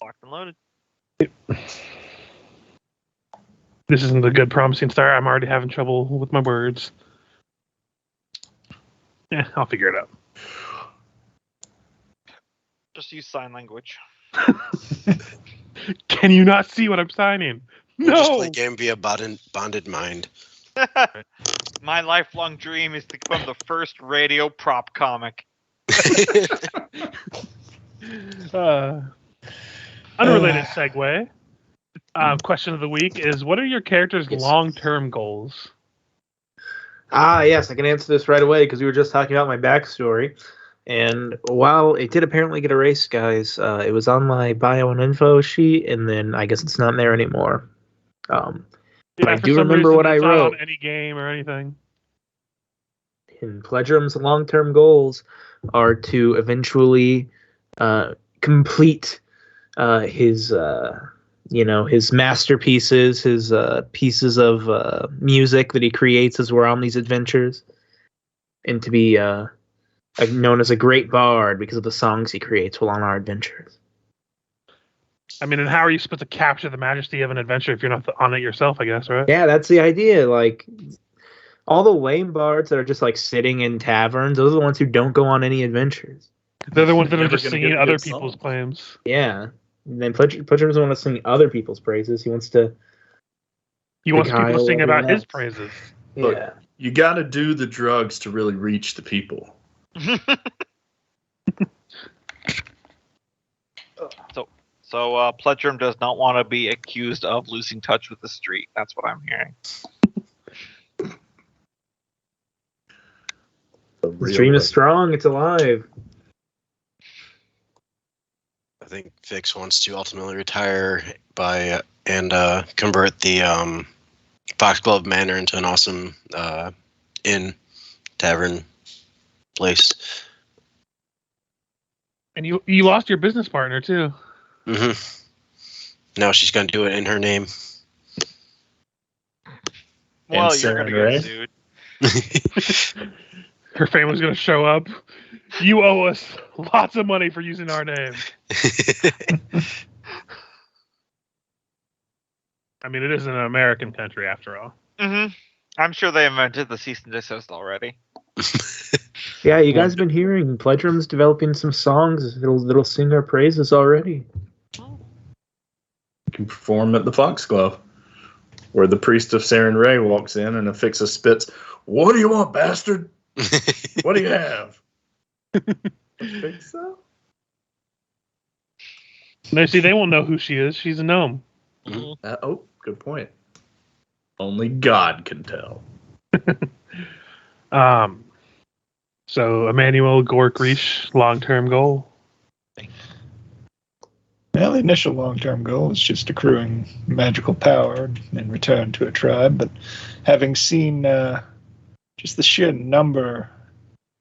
Locked and loaded. This isn't a good promising start. I'm already having trouble with my words. Yeah, I'll figure it out. Just use sign language. Can you not see what I'm signing? No! Just play game via bonded mind. My lifelong dream is to become the first radio prop comic. Unrelated segue. Question of the week is, what are your character's long-term goals? Yes, I can answer this right away because we were just talking about my backstory. And while it did apparently get erased, guys, it was on my bio and info sheet, and then I guess it's not there anymore. But I do remember what I wrote. Not on any game or anything. And Pledgerum's long-term goals are to eventually complete his masterpieces, his pieces of music that he creates as we're on these adventures, and to be known as a great bard because of the songs he creates while on our adventures. I mean, and how are you supposed to capture the majesty of an adventure if you're not on it yourself, I guess, right? Yeah, that's the idea. Like, all the lame bards that are just, like, sitting in taverns, those are the ones who don't go on any adventures. They're the ones that are just singing other people's claims. Yeah. And then Pledger doesn't want to sing other people's praises. He wants to... He wants people to sing about his praises. Look, you got to do the drugs to really reach the people. So Pledgerum does not want to be accused of losing touch with the street. That's what I'm hearing. The stream is strong. It's alive. I think Vix wants to ultimately retire and convert the Foxglove Manor into an awesome inn, tavern place. And you lost your business partner too. Now she's gonna do it in her name. Well, you're gonna get sued. Her family's gonna show up. You owe us lots of money for using our name. I mean, it is an American country after all. I'm sure they invented the cease and desist already. Yeah, you guys have been hearing Pledgerum's developing some songs that'll sing our praises already. You can perform at the Foxglove, where the priest of Saren Ray walks in and Affixa spits, "What do you want, bastard? What do you have?" Affixa? No, see, they won't know who she is. She's a gnome. Good point. Only God can tell. So, Emmanuel Gorkrish, long-term goal? Well, the initial long-term goal is just accruing magical power and return to a tribe, but having seen just the sheer number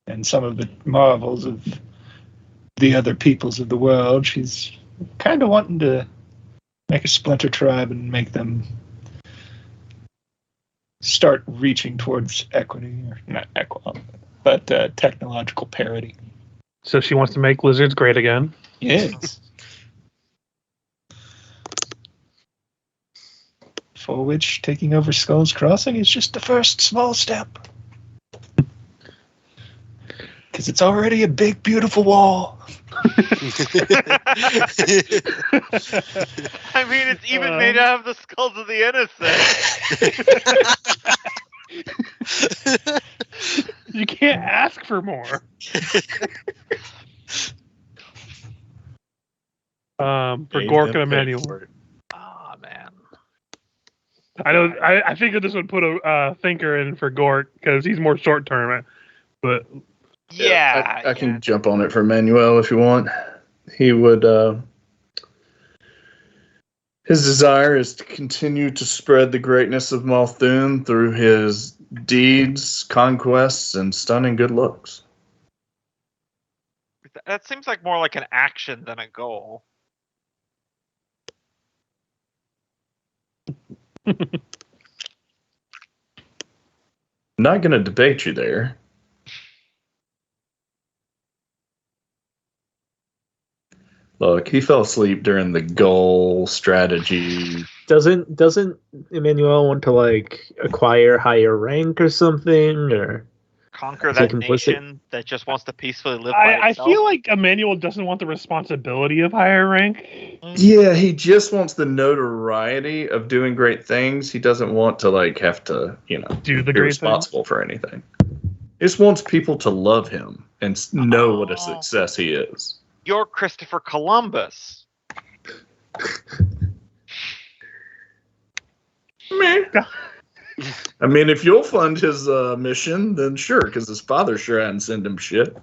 and some of the marvels of the other peoples of the world, she's kind of wanting to make a splinter tribe and make them start reaching towards equity, or not equal, but technological parity. So she wants to make lizards great again? Yes. For which taking over Skull's Crossing is just the first small step. Because it's already a big, beautiful wall. I mean, it's even made out of the skulls of the innocent. You can't ask for more. For Gork and Emmanuel. Oh, man. I figured this would put a thinker in for Gork because he's more short term, but yeah, I can jump on it for Emmanuel if you want. He would. His desire is to continue to spread the greatness of Malthun through his deeds, conquests, and stunning good looks. That seems like more like an action than a goal. Not going to debate you there. Look, he fell asleep during the goal strategy. Doesn't Emmanuel want to like acquire higher rank or something, or Conquer Is he that complicit? nation that just wants to peacefully live by I itself. feel like Emmanuel doesn't want the responsibility of higher rank. Yeah, he just wants the notoriety of doing great things. He doesn't want to like have to, Do the be great thing. responsible for anything. He just wants people to love him and know what a success he is. You're Christopher Columbus. Meh. I mean, if you'll fund his mission, then sure, because his father sure hadn't sent him shit.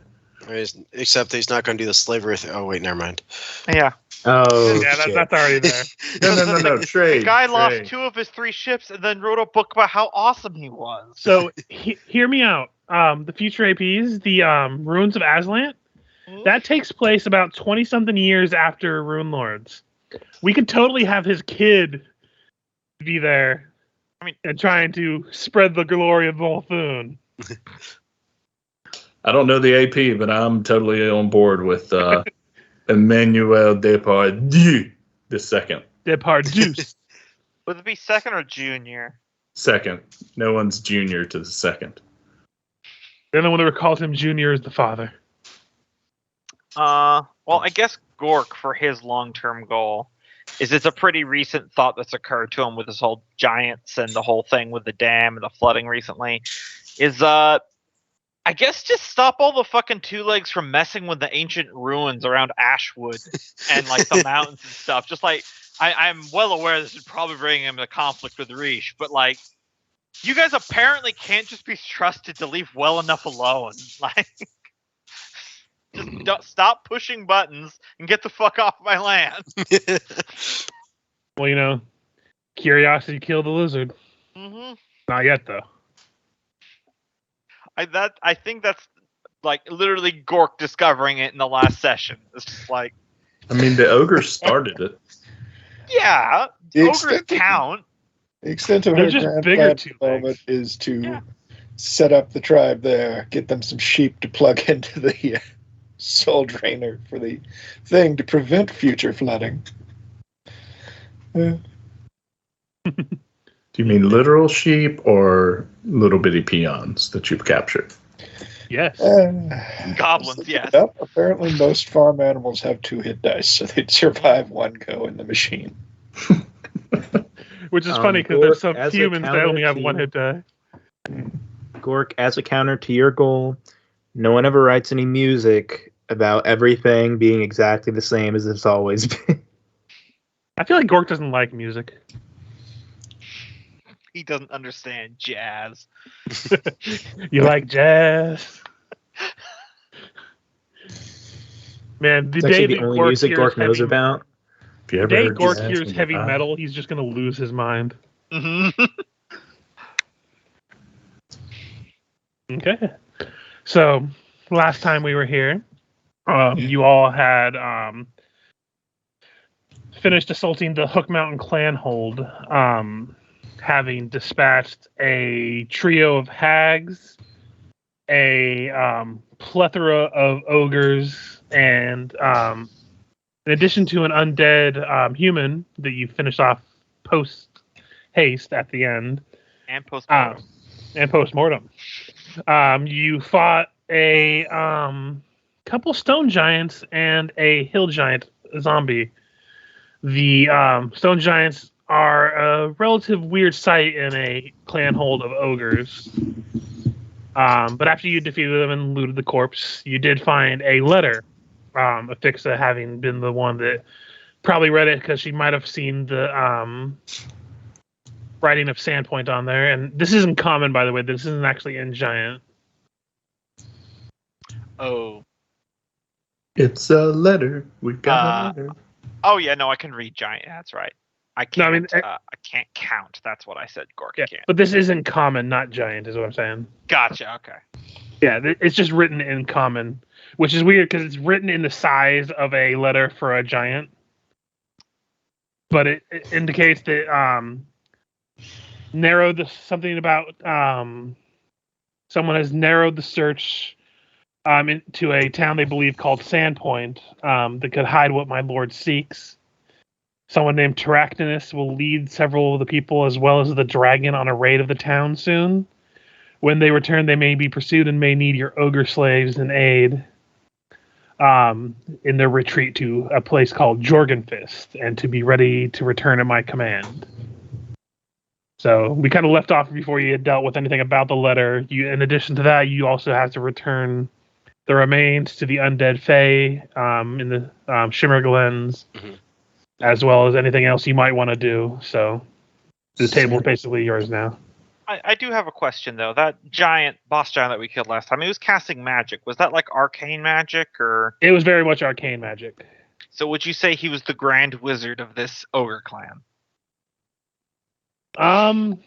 Except that he's not going to do the slavery thing. Oh, wait, never mind. Yeah. oh Yeah, shit. that's already there. No, trade. The guy lost trade. 2 of his 3 ships and then wrote a book about how awesome he was. So hear me out. The future APs, the Ruins of Aslant, that takes place about 20-something years after Runelords. We could totally have his kid be there. And trying to spread the glory of Volthoon. I don't know the AP, but I'm totally on board with Emmanuel Depardieu the second. Depardieu. Would it be second or junior? Second. No one's junior to the second. The only one that recalls him junior is the father. Well, I guess Gork, for his long-term goal, is it's a pretty recent thought that's occurred to him with this whole giants and the whole thing with the dam and the flooding recently, is I guess just stop all the fucking two legs from messing with the ancient ruins around Ashwood and like the mountains and stuff. Just like I'm well aware this would probably bring him into conflict with Rish, but like you guys apparently can't just be trusted to leave well enough alone. Like just stop pushing buttons and get the fuck off my land. Well, curiosity killed the lizard. Mm-hmm. Not yet, though. I think that's like literally Gork discovering it in the last session. It's just like, I mean, the ogre started it. yeah, The ogres extent of- count. The extent of They're her just grand bigger plan at two the moment legs. is to Yeah. set up the tribe there, get them some sheep to plug into the soul drainer for the thing to prevent future flooding. Do you mean literal sheep or little bitty peons that you've captured? Yes. Goblins, yes. Yep. Apparently, most farm animals have 2 hit dice, so they'd survive 1 go in the machine. Which is funny because there's some as a humans that only have counter 1 to- hit die. Gork, as a counter to your goal, no one ever writes any music about everything being exactly the same as it's always been. I feel like Gork doesn't like music. He doesn't understand jazz. You like jazz? Man, the It's day actually that the only Gork music hears Gork knows heavy- about. If you The ever day heard Gork jazz hears when you heavy die? metal, he's just gonna lose his mind. Mm-hmm. Okay. So last time we were here, you all had finished assaulting the Hook Mountain clanhold, having dispatched a trio of hags, a plethora of ogres, and in addition to an undead human that you finished off post haste at the end. And postmortem. And post-mortem. You fought a couple stone giants and a hill giant zombie. The stone giants are a relative weird sight in a clan hold of ogres. But after you defeated them and looted the corpse, you did find a letter. Afixa having been the one that probably read it because she might have seen the writing of Sandpoint on there. And this isn't common, by the way. This isn't actually in Giant. Oh. It's a letter. We got a letter. Oh yeah, no, I can read giant. That's right. I No, I can't. mean, I can't count. That's what I said. Gork Yeah, can't. but this isn't common, not Giant, is what I'm saying. Gotcha. Okay. Yeah, it's just written in common, which is weird because it's written in the size of a letter for a giant. But it indicates that something about someone has narrowed the search into a town they believe called Sandpoint that could hide what my lord seeks. Someone named Terractinus will lead several of the people as well as the dragon on a raid of the town soon. When they return, they may be pursued and may need your ogre slaves and aid in their retreat to a place called Jorgenfist and to be ready to return at my command. So we kind of left off before you had dealt with anything about the letter. In addition to that, you also have to return the remains to the undead Fae in the Shimmer Glens, as well as anything else you might want to do. So the table is basically yours now. I do have a question, though. That boss giant that we killed last time, he was casting magic. Was that like arcane magic, or...? It was very much arcane magic. So would you say he was the grand wizard of this ogre clan? I'm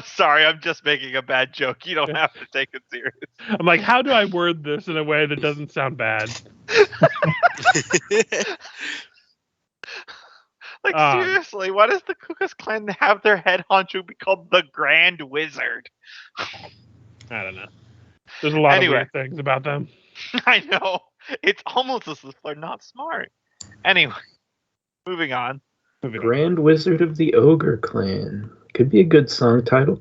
sorry, I'm just making a bad joke. You don't have to take it serious. like, how do I word this in a way that doesn't sound bad? Like, seriously, why does the Kukas clan have their head honcho be called the Grand Wizard? I don't know. There's a lot of weird things about them. I know. It's almost as if they're not smart. Anyway, moving on. Grand Wizard of the Ogre Clan. Could be a good song title.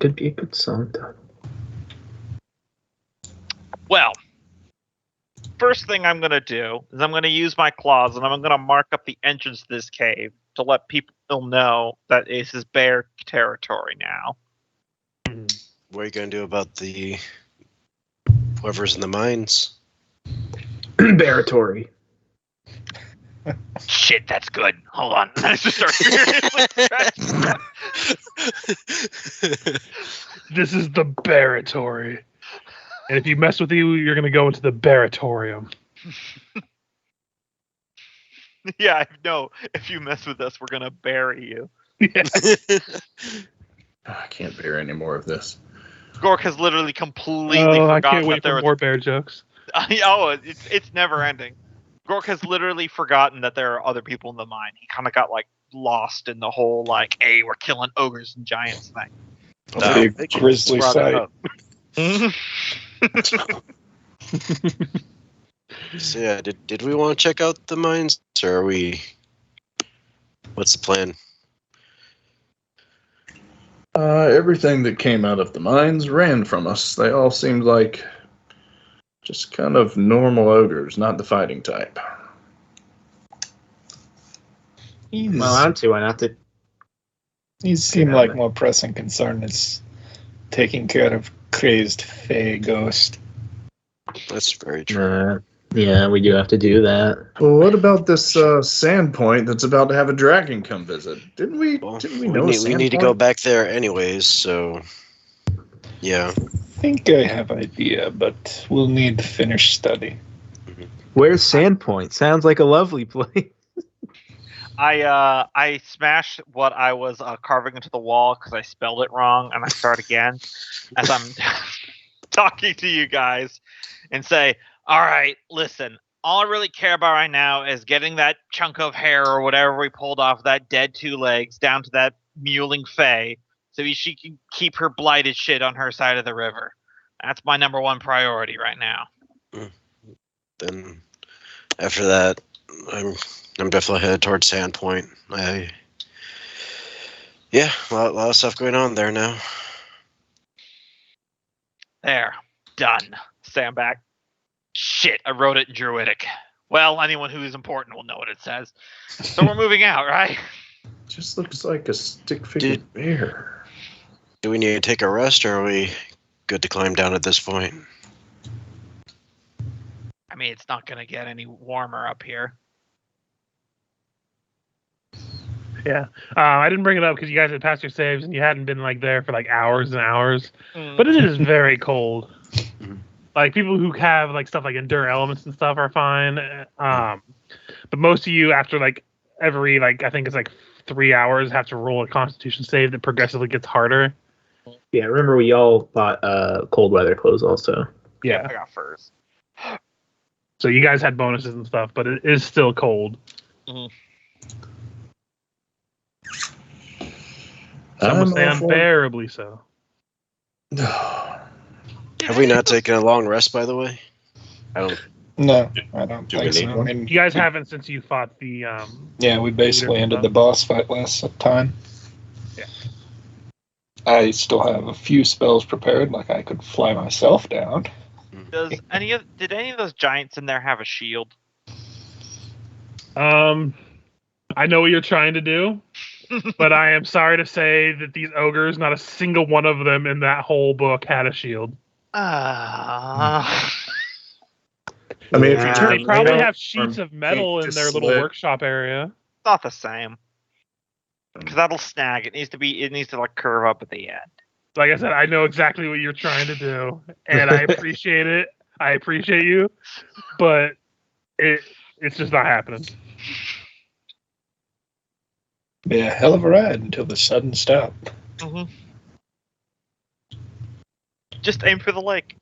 Well, first thing I'm going to do is I'm going to use my claws and I'm going to mark up the entrance to this cave to let people know that this is bear territory now. What are you going to do about the whoever's in the mines? Baratory. Shit, that's good. Hold on. I just start This is the baratory. And if you mess with you, you're going to go into the baratorium. Yeah, I know. If you mess with us, we're going to bury you. Yeah. I can't bear any more of this. Gork has literally completely forgotten I can't wait that there for more bear jokes. It's never ending. Gork has literally forgotten that there are other people in the mine. He kind of got like lost in the whole like, hey, we're killing ogres and giants thing. Big grisly sight. So yeah, did we want to check out the mines, or are we? What's the plan? Everything that came out of the mines ran from us. They all seemed like just kind of normal ogres, not the fighting type. Well, I'm too. I have to. These seem like more pressing concern is taking care of crazed Fey ghost. That's very true. Yeah, we do have to do that. Well, what about this Sandpoint that's about to have a dragon come visit? Didn't we know we need to go back there anyways, so yeah. I think I have an idea, but we'll need finished study. Where's Sandpoint? Sounds like a lovely place. I smashed what I was carving into the wall because I spelled it wrong, and I start again as I'm talking to you guys and say, all right, listen, all I really care about right now is getting that chunk of hair or whatever we pulled off that dead two legs down to that mewling Fae so she can keep her blighted shit on her side of the river. That's my number one priority right now. Then after that, I'm definitely headed towards Sandpoint. A lot of stuff going on there now. There. Done. Stand back. Shit, I wrote it in Druidic. Well, anyone who's important will know what it says. So we're moving out, right? Just looks like a stick-figured bear. Do we need to take a rest, or are we good to climb down at this point? I mean, it's not going to get any warmer up here. Yeah. I didn't bring it up because you guys had passed your saves and you hadn't been like there for like hours and hours. But it is very cold. Like people who have like stuff like endure elements and stuff are fine. But most of you after like every like I think it's like 3 hours have to roll a Constitution save that progressively gets harder. Yeah, remember we all bought cold weather clothes also. Yeah. I got furs. So you guys had bonuses and stuff, but it is still cold. Some would say unbearably so. Have we not taken a long rest, by the way? I don't. No, I don't Do we think so. need I one? mean, You guys haven't since you fought the yeah, we basically ended the boss fight last time. Yeah. I still have a few spells prepared, like I could fly myself down. Did any of those giants in there have a shield? I know what you're trying to do, but I am sorry to say that these ogres, not a single one of them in that whole book had a shield. I mean, if you Yeah, turn, They probably don't- have sheets of metal in just their little slit- workshop area. Not the same. Because that'll snag. It needs to like curve up at the end. Like I said, I know exactly what you're trying to do, and I appreciate it. I appreciate you, but it's just not happening. Be a hell of a ride until the sudden stop. Mm-hmm. Just aim for the lake.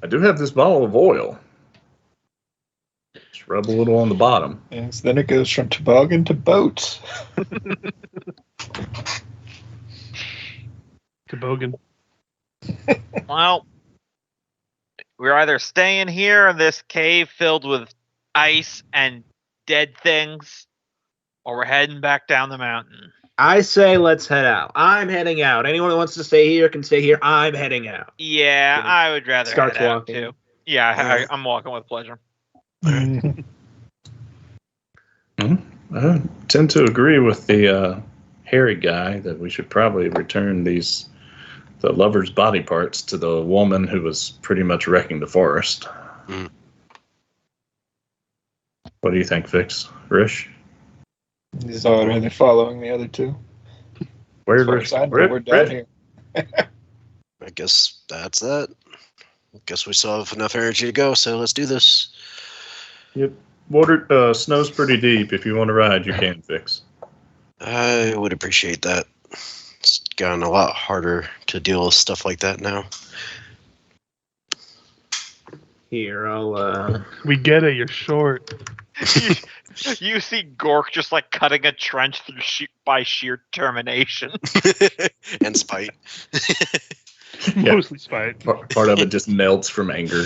I do have this bottle of oil. Just rub a little on the bottom. Yes, then it goes from toboggan to boats. Toboggan. Well, we're either staying here in this cave filled with ice and dead things, or we're heading back down the mountain. I say let's head out. I'm heading out. Anyone who wants to stay here can stay here. I'm heading out. Yeah, Gonna I would rather start head out walking. too. Yeah, I'm walking with pleasure. Mhm. I tend to agree with the hairy guy that we should probably return the lover's body parts to the woman who was pretty much wrecking the forest. Mm. What do you think, Fix? Rish? He's already following the other two. Where's As far Rish? as I know, we're down here. I guess that's that. I guess we still have enough energy to go, so let's do this. Water, snow's pretty deep. If you want to ride, you can, Fix. I would appreciate that. It's gotten a lot harder to deal with stuff like that now. Here, I'll We get it. You're short. You see Gork just like cutting a trench through by sheer determination. And spite. Yeah. Mostly spite. Part of it just melts from anger.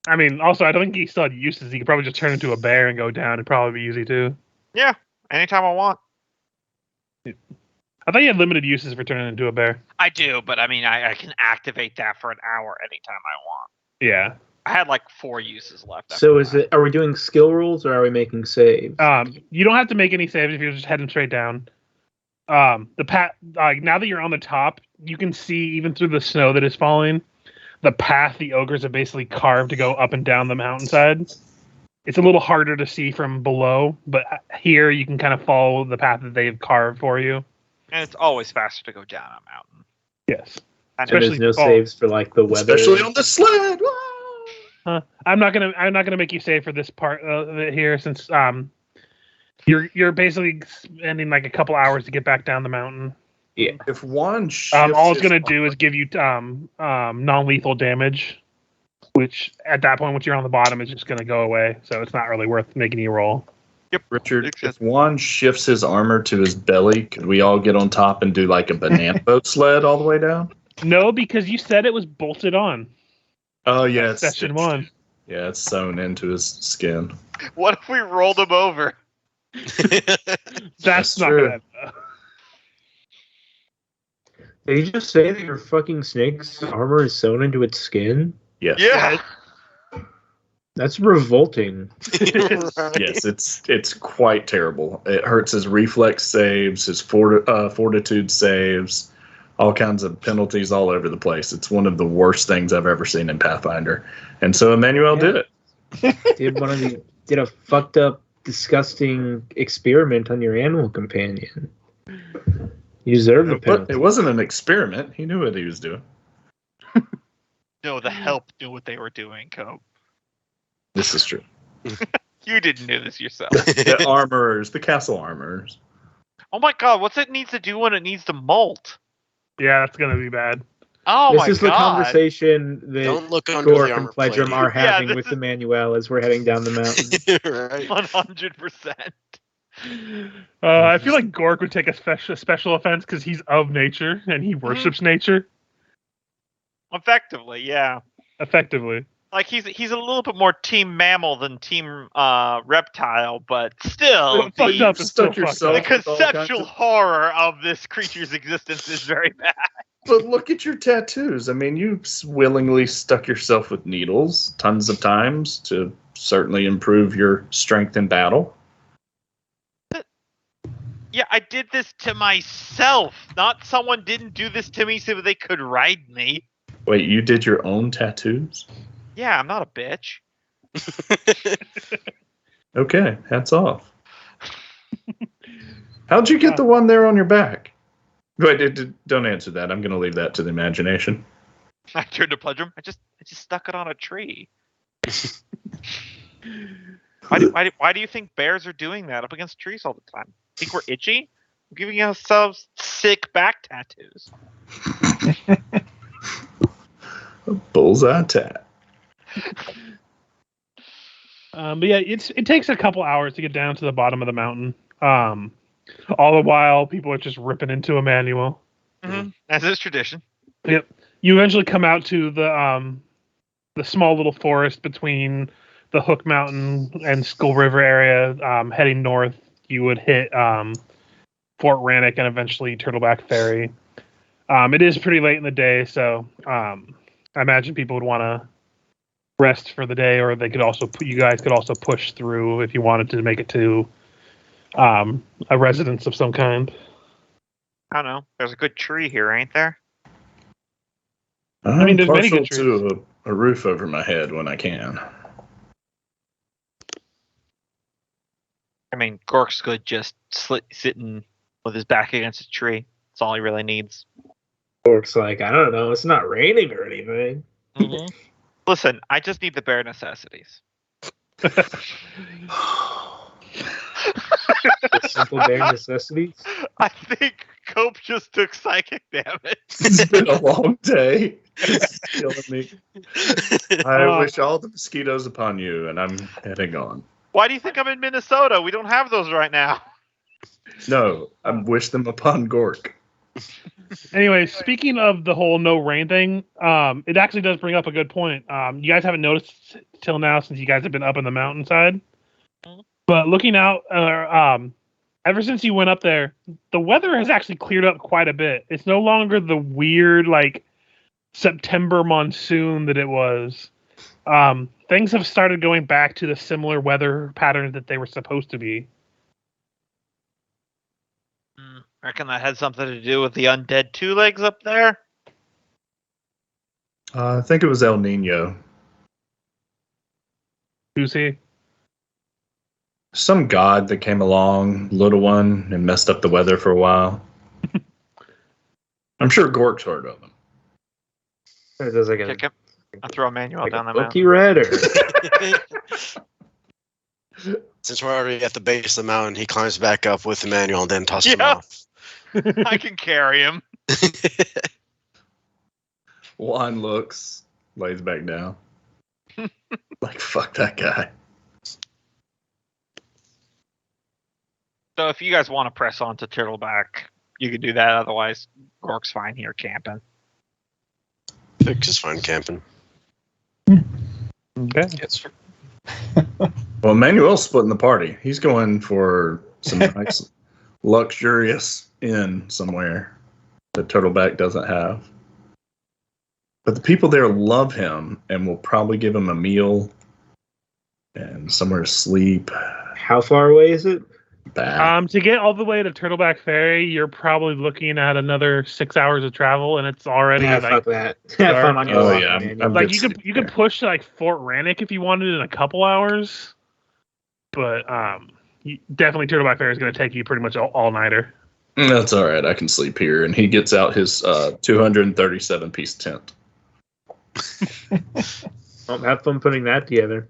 I mean, also, I don't think he still had uses. He could probably just turn into a bear and go down. It'd probably be easy too. Anytime I want. I thought you had limited uses for turning into a bear. I do, but I mean, I can activate that for an hour anytime I want. Yeah. I had like 4 uses left. So after that. are we doing skill rolls or are we making saves? You don't have to make any saves if you're just heading straight down. The path, now that you're on the top, you can see even through the snow that is falling, the path the ogres have basically carved to go up and down the mountainside. It's a little harder to see from below, but here you can kind of follow the path that they've carved for you. And it's always faster to go down a mountain. Yes. I And know. there's especially no fall. saves for like the weather. Especially on the sled. I'm not gonna make you save for this part of it here, since you're basically spending like a couple hours to get back down the mountain. Yeah. If one shifts All it's his gonna do is give you non-lethal damage, which at that point, once you're on the bottom, is just gonna go away. So it's not really worth making you roll. Richard, Makes if one shifts his armor to his belly, could we all get on top and do like a banana boat sled all the way down? No, because you said it was bolted on. Oh yeah, it's Session 1. Yeah, it's sewn into his skin. What if we rolled him over? That's not true. gonna. Did you just say that your fucking snake's armor is sewn into its skin? Yes. Yeah. That's revolting. Yes, it's quite terrible. It hurts his reflex saves, his fortitude saves, all kinds of penalties all over the place. It's one of the worst things I've ever seen in Pathfinder. And so Emmanuel did it. Did a fucked up, disgusting experiment on your animal companion. You deserve the But penalty. it wasn't an experiment. He knew what he was doing. No, the help knew what they were doing, Cope. This is true. You didn't do this yourself. The armorers, the castle armorers. Oh my god, what's it needs to do when it needs to molt? Yeah, that's gonna be bad. Oh my This is god. the conversation that Don't look under Gork the and armor Pledrum plate. are having this with is- Emmanuel as we're heading down the mountain. Right. 100%. I feel like Gork would take a special offense because he's of nature and he worships nature. Effectively, yeah. Effectively. Like he's a little bit more team mammal than team reptile, but still Fucked up is still Stuck fucked yourself the up. with all kinds conceptual of- horror of this creature's existence is very bad. But look at your tattoos. I mean, you willingly stuck yourself with needles tons of times to certainly improve your strength in battle. Yeah, I did this to myself. Not someone didn't do this to me so they could ride me. Wait, you did your own tattoos? Yeah, I'm not a bitch. Okay, hats off. How'd you get the one there on your back? Wait, don't answer that. I'm going to leave that to the imagination. I turned to pledrum. I just stuck it on a tree. Why do you think bears are doing that up against trees all the time? Think we're itchy? We're giving ourselves sick back tattoos. A bullseye tat. But yeah, it takes a couple hours to get down to the bottom of the mountain. All the while, people are just ripping into Emmanuel. Mm-hmm. As is tradition. Yep. You eventually come out to the small little forest between the Hook Mountain and Skull River area. Heading north, you would hit Fort Rannoch and eventually Turtleback Ferry. It is pretty late in the day, so I imagine people would want to rest for the day, or they could also you guys could also push through if you wanted to make it to a residence of some kind. I don't know. There's a good tree here, ain't there? I'm mean, there's many partial good to a roof over my head when I can. I mean, Gork's good just sitting with his back against a tree. That's all he really needs. Orc's like, I don't know, it's not raining or anything. Mm-hmm. Listen, I just need the bare necessities. The simple bare necessities. I think Cope just took psychic damage. It's been a long day. It's killing me. I wish all the mosquitoes upon you, and I'm heading on. Why do you think I'm in Minnesota? We don't have those right now. No, I wish them upon Gork. Anyway, speaking of the whole no rain thing, it actually does bring up a good point. You guys haven't noticed till now since you guys have been up in the mountainside. But looking out, ever since you went up there, the weather has actually cleared up quite a bit. It's no longer the weird, like, September monsoon that it was. Things have started going back to the similar weather patterns that they were supposed to be. I reckon that had something to do with the undead two legs up there. I think it was El Nino. Who's he? Some god that came along, little one, and messed up the weather for a while. I'm sure Gork's heard of him. It does like Kick him. I'll throw Emmanuel down the Lucky mountain. Redder. Since we're already at the base of the mountain, he climbs back up with Emmanuel and then tosses him Yeah. off. I can carry him. Juan looks, lays back down. Like, fuck that guy. So if you guys want to press on to Turtleback, you can do that. Otherwise, Gork's fine here camping. Fix is fine camping. Okay. Yes. Well, Emmanuel's splitting the party. He's going for some nice, luxurious inn somewhere that Turtleback doesn't have. But the people there love him and will probably give him a meal and somewhere to sleep. How far away is it? Back. To get all the way to Turtleback Ferry, you're probably looking at another 6 hours of travel, and it's already Yeah, like fuck that. Have fun on your Oh, walk, yeah, man. I'm like good you could push to like Fort Rannoch if you wanted in a couple hours, but definitely Turtleback Ferry is going to take you pretty much all nighter. That's all right. I can sleep here. And he gets out his 237-piece tent. Well, have fun putting that together.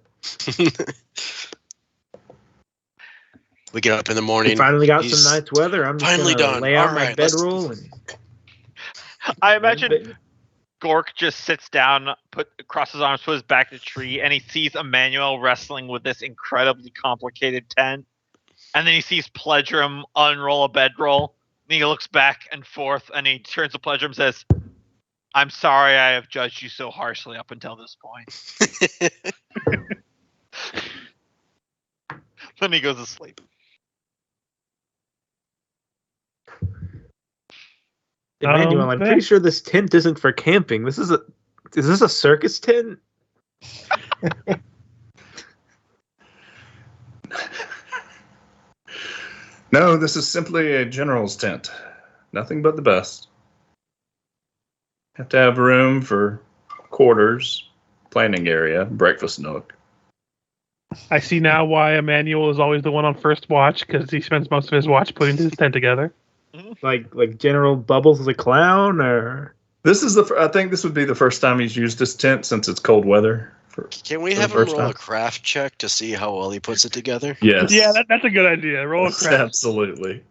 We get up in the morning. We finally got He's some nice weather. I'm just finally gonna done. lay out All my right, let's- bedroll and I imagine Gork just sits down, crosses his arms, put his back to the tree, and he sees Emmanuel wrestling with this incredibly complicated tent. And then he sees Pledrum unroll a bedroll. And he looks back and forth, and he turns to Pledrum and says, I'm sorry I have judged you so harshly up until this point. Then he goes to sleep. Emmanuel, I'm pretty sure this tent isn't for camping. Is this a circus tent? No, this is simply a general's tent. Nothing but the best. Have to have room for quarters, planning area, breakfast nook. I see now why Emmanuel is always the one on first watch, because he spends most of his watch putting his tent together. Like General Bubbles is a clown, or This is I think this would be the first time he's used this tent since it's cold weather. Can we have him roll a craft check to see how well he puts it together? Yes. Yeah, that's a good idea. Roll a craft. Absolutely.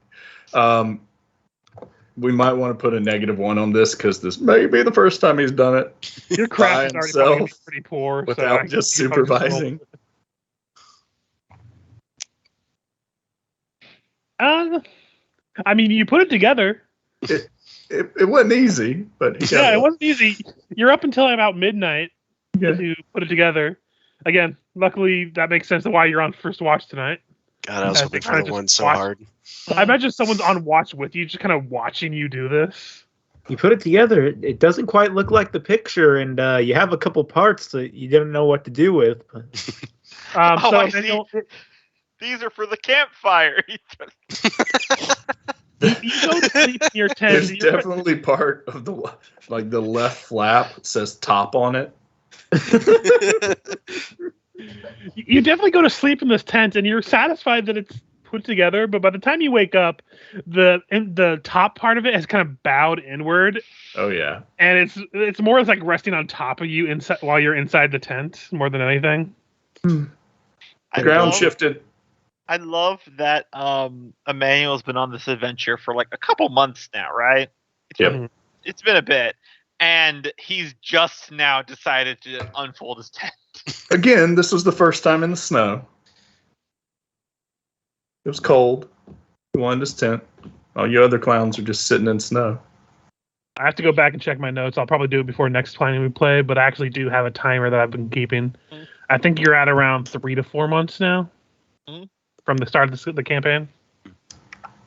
We might want to put a -1 on this because this may be the first time he's done it. Your craft is already probably pretty poor. Without just supervising. I mean, you put it together. It wasn't easy, but it wasn't easy. You're up until about midnight to put it together. Again, luckily that makes sense of why you're on first watch tonight. God, I was hoping for the one so hard. I imagine someone's on watch with you, just kind of watching you do this. You put it together. It doesn't quite look like the picture, and you have a couple parts that you didn't know what to do with. These are for the campfire. You go to sleep in your tent. There's definitely part of the left flap says top on it. You definitely go to sleep in this tent, and you're satisfied that it's put together. But by the time you wake up, the top part of it has kind of bowed inward. Oh yeah, and it's more like resting on top of you inside while you're inside the tent more than anything. The ground shifted. I love that Emmanuel's been on this adventure for like a couple months now, right? It's been a bit. And he's just now decided to unfold his tent. Again, this was the first time in the snow. It was cold. He wanted his tent. All you other clowns are just sitting in snow. I have to go back and check my notes. I'll probably do it before next time we play, but I actually do have a timer that I've been keeping. I think you're at around 3 to 4 months now from the start of the campaign.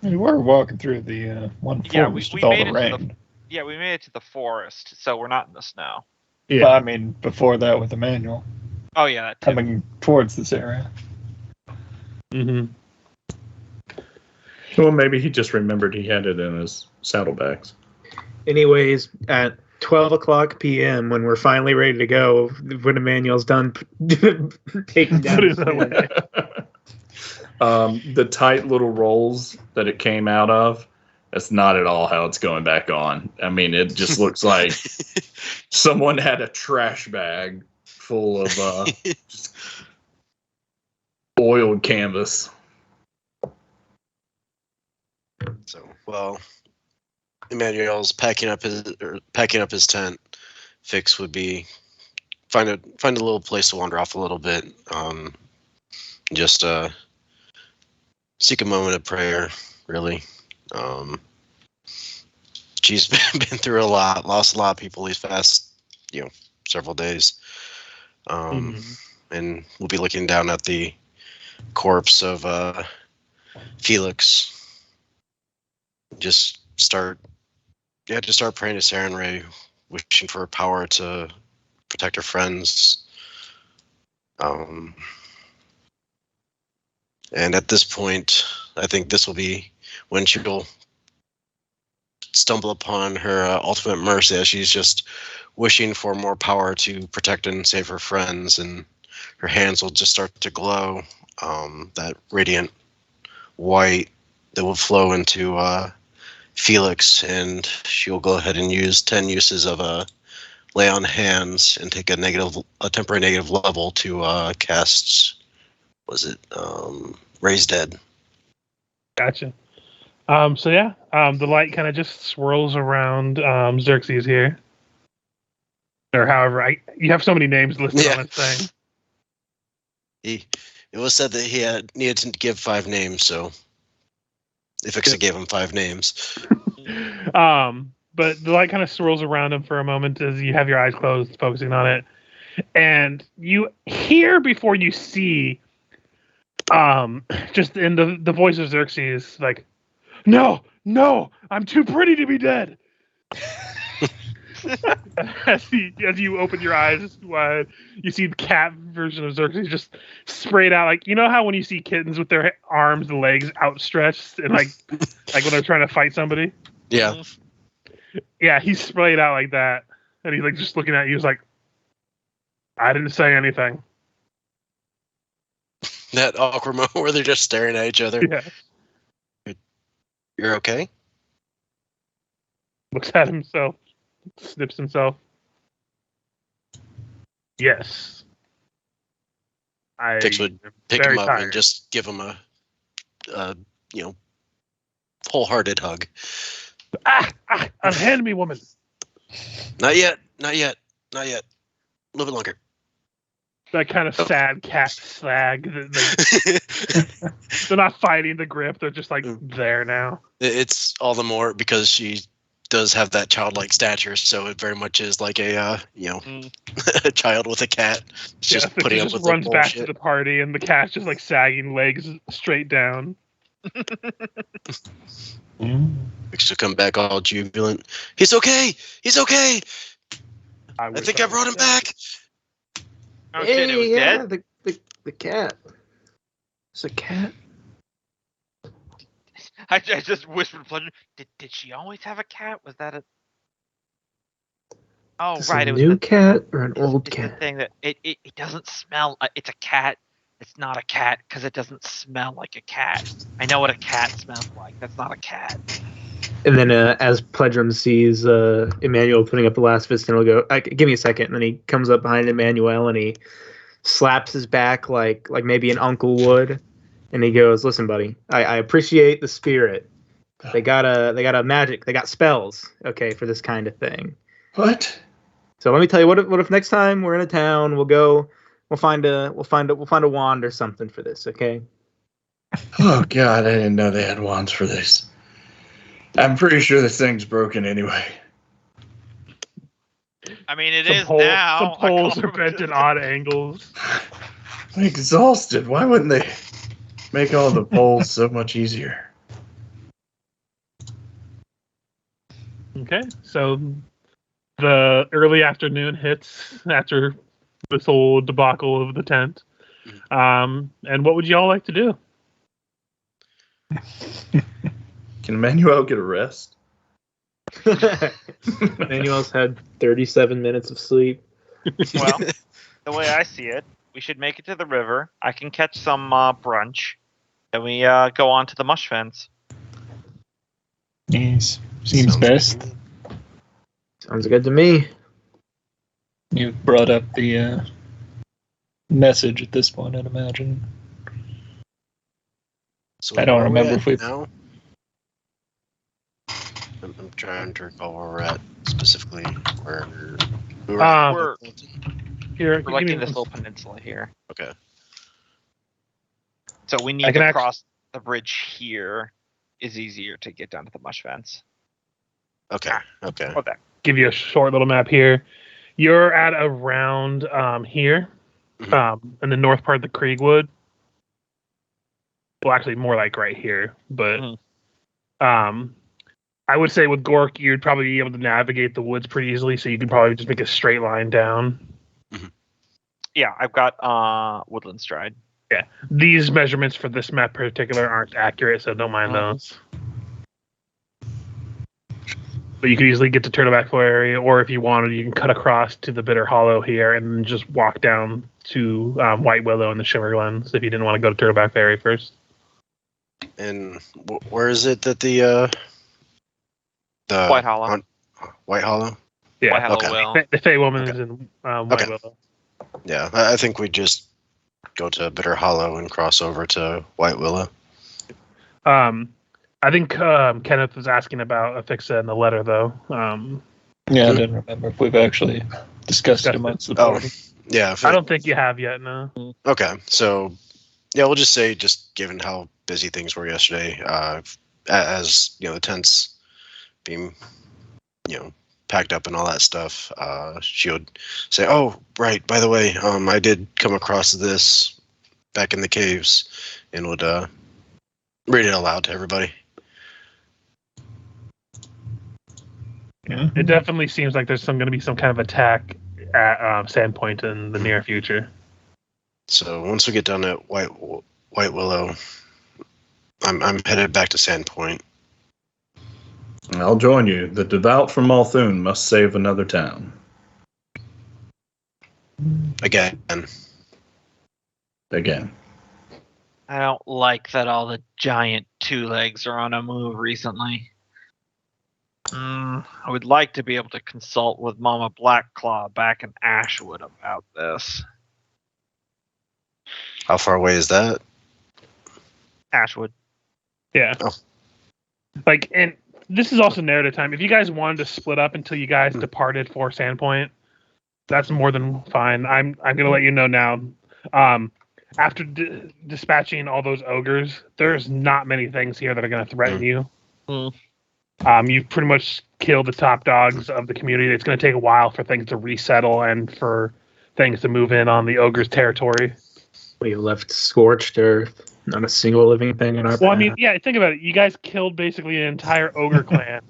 We were walking through the one forest with all the rain. We made it to the forest, so we're not in the snow. Yeah, but, I mean, before that with Emmanuel. Oh, yeah. That coming towards this area. Mm-hmm. Well, maybe he just remembered he had it in his saddlebags. Anyways, at 12 o'clock p.m., when we're finally ready to go, when Emmanuel's done taking down his the tight little rolls that it came out of, that's not at all how it's going back on. I mean, it just looks like someone had a trash bag full of just oiled canvas. So, well, Emmanuel's packing up his tent. Fix would be find a little place to wander off a little bit. Just seek a moment of prayer, really. She's been through a lot, lost a lot of people these past, several days. And we'll be looking down at the corpse of Felix. Just start praying to Sarenrae, wishing for her power to protect her friends. And at this point, I think this will be when she'll stumble upon her ultimate mercy, as she's just wishing for more power to protect and save her friends, and her hands will just start to glow, that radiant white that will flow into Felix, and she'll go ahead and use 10 uses of lay on hands and take a temporary negative level to cast, Raise Dead. Gotcha. The light kind of just swirls around Xerxes here. Or however, you have so many names listed on this thing. It was said that he needed to give 5 names, so Ifixa gave him 5 names. but the light kind of swirls around him for a moment as you have your eyes closed, focusing on it, and you hear before you see, just in the voice of Xerxes, like, "No, I'm too pretty to be dead." as you open your eyes wide, you see the cat version of Xerxes just sprayed out, like, you know how when you see kittens with their arms and legs outstretched and like when they're trying to fight somebody. Yeah. Yeah, he's sprayed out like that, and he's like just looking at you. He's like, "I didn't say anything." That awkward moment where they're just staring at each other. Yeah, You're okay? looks at himself, snips himself. Yes, Fix would pick very him up tired. and just give him a wholehearted hug. Unhand me, woman. Not yet. A little bit longer. That kind of sad cat slag. They're not fighting the grip. They're just like there now. It's all the more because she does have that childlike stature, so it very much is like a a child with a cat. It's just putting up just with runs the back bullshit. to the party, and the cat's just like sagging legs straight down. She'll come back all jubilant. He's okay. I wish think I brought him back. Oh shit, it was dead? The cat. It's a cat. I just whispered to Pleasure, did she always have a cat? Was that a... Oh, Is right. it It a was new the, cat or an old it's cat? the thing that it doesn't smell. It's a cat. It's not a cat because it doesn't smell like a cat. I know what a cat smells like. That's not a cat. And then as Pledrum sees Emmanuel putting up the last fist, and he'll go, "Give me a second." And then he comes up behind Emmanuel and he slaps his back like maybe an uncle would, and he goes, "Listen, buddy, I appreciate the spirit. They got a magic. They got spells, okay, for this kind of thing. What? So let me tell you, what if next time we're in a town, we'll find a wand or something for this, okay?" Oh God, I didn't know they had wands for this. I'm pretty sure this thing's broken anyway. I mean, it Some is pole- now. Some poles are bent at odd angles. I'm exhausted. Why wouldn't they make all the poles so much easier? Okay, so the early afternoon hits after this whole debacle of the tent. And what would you all like to do? Can Emmanuel get a rest? Emmanuel's had 37 minutes of sleep. Well, the way I see it, we should make it to the river. I can catch some brunch. Then we go on to the mush fence. Yes, seems best. Sounds good to me. You brought up the message at this point, I'd imagine. So I don't where are we remember at if we've- now? I'm trying to recall where we're at specifically. Where we were at. We're Here, like give me in this one- little peninsula here. Okay. So we I need can to cross the bridge here. Is easier to get down to the mush fence. Okay. Okay. Oh, there. give you a short little map here. You're at around here, in the north part of the Kriegwood. Well, actually, more like right here. But I would say with Gork, you'd probably be able to navigate the woods pretty easily, so you could probably just make a straight line down. Yeah, I've got woodland stride. Yeah, these measurements for this map in particular aren't accurate, so don't mind those. But you could easily get to Turtleback Floor area, or if you wanted, you can cut across to the Bitter Hollow here and then just walk down to White Willow and the Shimmer Glens if you didn't want to go to Turtleback Ferry first. And where is it that the White Hollow. White Hollow? Yeah, White Hollow okay. Will. the Fey Woman is in White Okay. Willow. Yeah, I think we just go to Bitter Hollow and cross over to White Willow. I think Kenneth was asking about Afixa in the letter, though. Yeah, I didn't remember if we've actually discussed it amongst the party. Yeah. I don't think you have yet, no. Okay, so yeah, we'll just say, just given how busy things were yesterday, as you know, the tents being packed up and all that stuff, she would say, "Oh, right. By the way, I did come across this back in the caves," and would read it aloud to everybody. Yeah. It definitely seems like there's going to be some kind of attack at Sandpoint in the near future. So once we get done at White Willow, I'm headed back to Sandpoint. I'll join you. The devout from Malthun must save another town. Again. I don't like that all the giant two legs are on a move recently. I would like to be able to consult with Mama Blackclaw back in Ashwood about this. How far away is that? Ashwood. Yeah. Oh. Like, and this is also narrative time. If you guys wanted to split up until you guys departed for Sandpoint, that's more than fine. I'm gonna let you know now. After dispatching all those ogres, there's not many things here that are gonna threaten you. You've pretty much killed the top dogs of the community. It's gonna take a while for things to resettle and for things to move in on the ogre's territory. We left scorched earth. Not a single living thing in our Well, I path. mean, yeah, think about it. You guys killed basically an entire ogre clan.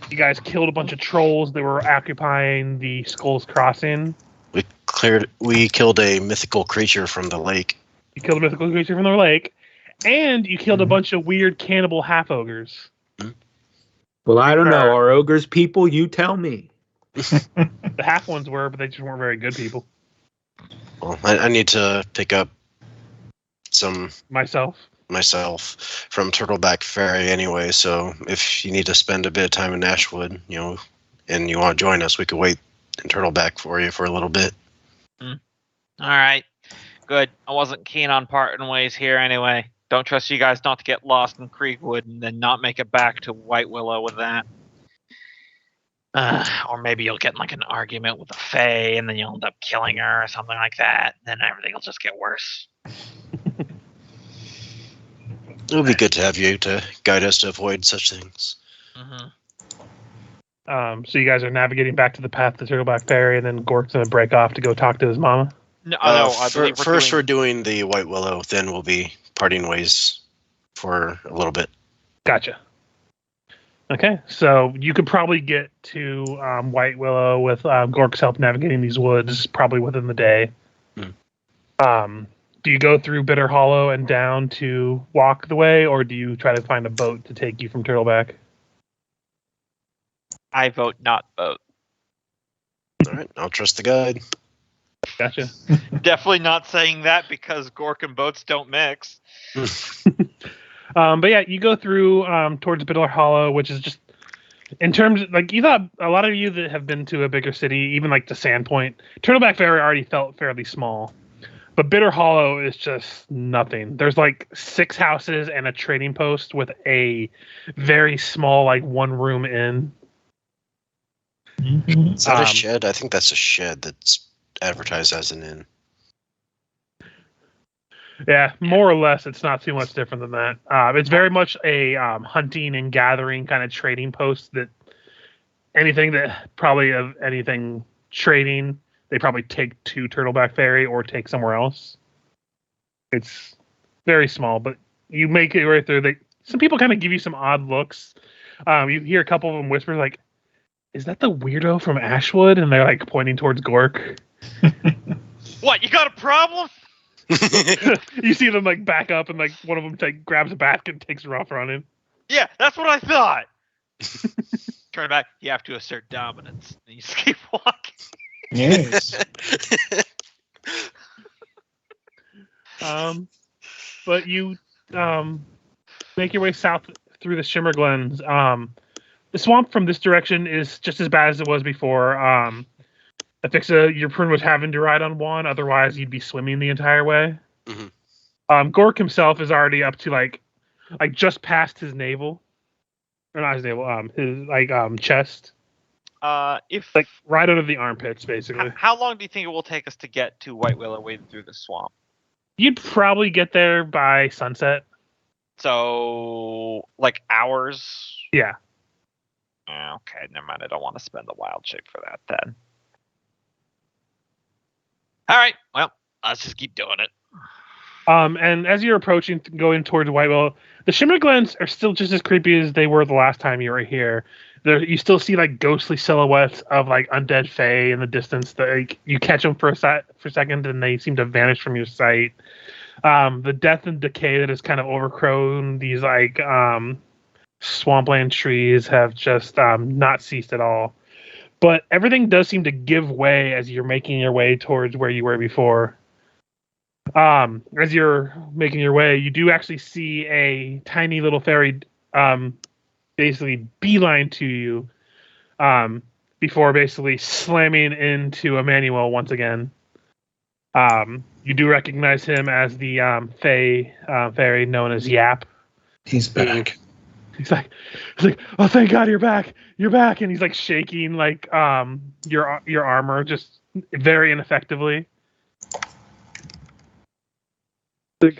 You guys killed a bunch of trolls that were occupying the Skull's Crossing. We killed a mythical creature from the lake. You killed a mythical creature from the lake, and you killed a bunch of weird cannibal half ogres. Well, I don't know. Are ogres people? You tell me. The half ones were, but they just weren't very good people. Well, I need to pick up some myself from Turtleback Ferry anyway, so if you need to spend a bit of time in Ashwood, and you want to join us, we could wait in Turtleback for you for a little bit. All right. Good. I wasn't keen on parting ways here anyway. Don't trust you guys not to get lost in Creekwood and then not make it back to White Willow with that. Or maybe you'll get in like an argument with a Fae and then you'll end up killing her or something like that. Then everything will just get worse. It would be good to have you to guide us to avoid such things. So you guys are navigating back to the path to Turtleback Ferry, and then Gork's gonna break off to go talk to his mama. No, I believe we're doing the White Willow, then we'll be parting ways for a little bit. Gotcha. Okay, so you could probably get to White Willow with Gork's help navigating these woods probably within the day. Do you go through Bitter Hollow and down to walk the way, or do you try to find a boat to take you from Turtleback? I vote not boat. All right, I'll trust the guide. Gotcha. Definitely not saying that because Gork and boats don't mix. But yeah, you go through towards Bitter Hollow, which is just in terms of, like, you thought a lot of you that have been to a bigger city, even like the Sandpoint, Turtleback Ferry already felt fairly small. But Bitter Hollow is just nothing. There's like 6 houses and a trading post with a very small, like, 1-room inn. Is that a shed? I think that's a shed that's advertised as an inn. Yeah, more or less, it's not too much different than that. It's very much a hunting and gathering kind of trading post that anything that probably of anything trading, they probably take to Turtleback Ferry or take somewhere else. It's very small, but you make it right through. Some people kind of give you some odd looks. You hear a couple of them whisper like, "Is that the weirdo from Ashwood?" And they're like pointing towards Gork. What, you got a problem? You see them like back up and like one of them grabs a basket and takes a rough running. Yeah, that's what I thought. Turn back, you have to assert dominance. And you just keep walking. Yes. But you make your way south through the Shimmer Glens. The swamp from this direction is just as bad as it was before. Afixa, you're pretty much having to ride on one, otherwise you'd be swimming the entire way. Gork himself is already up to like just past his navel. Or not his navel, his chest. If like right under the armpits, basically. How long do you think it will take us to get to White Willow wading through the swamp? You'd probably get there by sunset. So, like hours? Yeah. Okay, never mind. I don't want to spend the wild shape for that then. All right, well, let's just keep doing it. And as you're approaching, going towards Whitewell, the Shimmer Glens are still just as creepy as they were the last time you were here. You still see like ghostly silhouettes of like undead fae in the distance. That like, you catch them for a second, and they seem to vanish from your sight. The death and decay that has kind of overgrown these like swampland trees have just not ceased at all. But everything does seem to give way as you're making your way towards where you were before. As you're making your way, you do actually see a tiny little fairy basically beeline to you before basically slamming into Emmanuel once again. You do recognize him as the fairy known as Yap. He's back. He's like, oh, thank God you're back. You're back. And he's like shaking like your armor just very ineffectively. Like,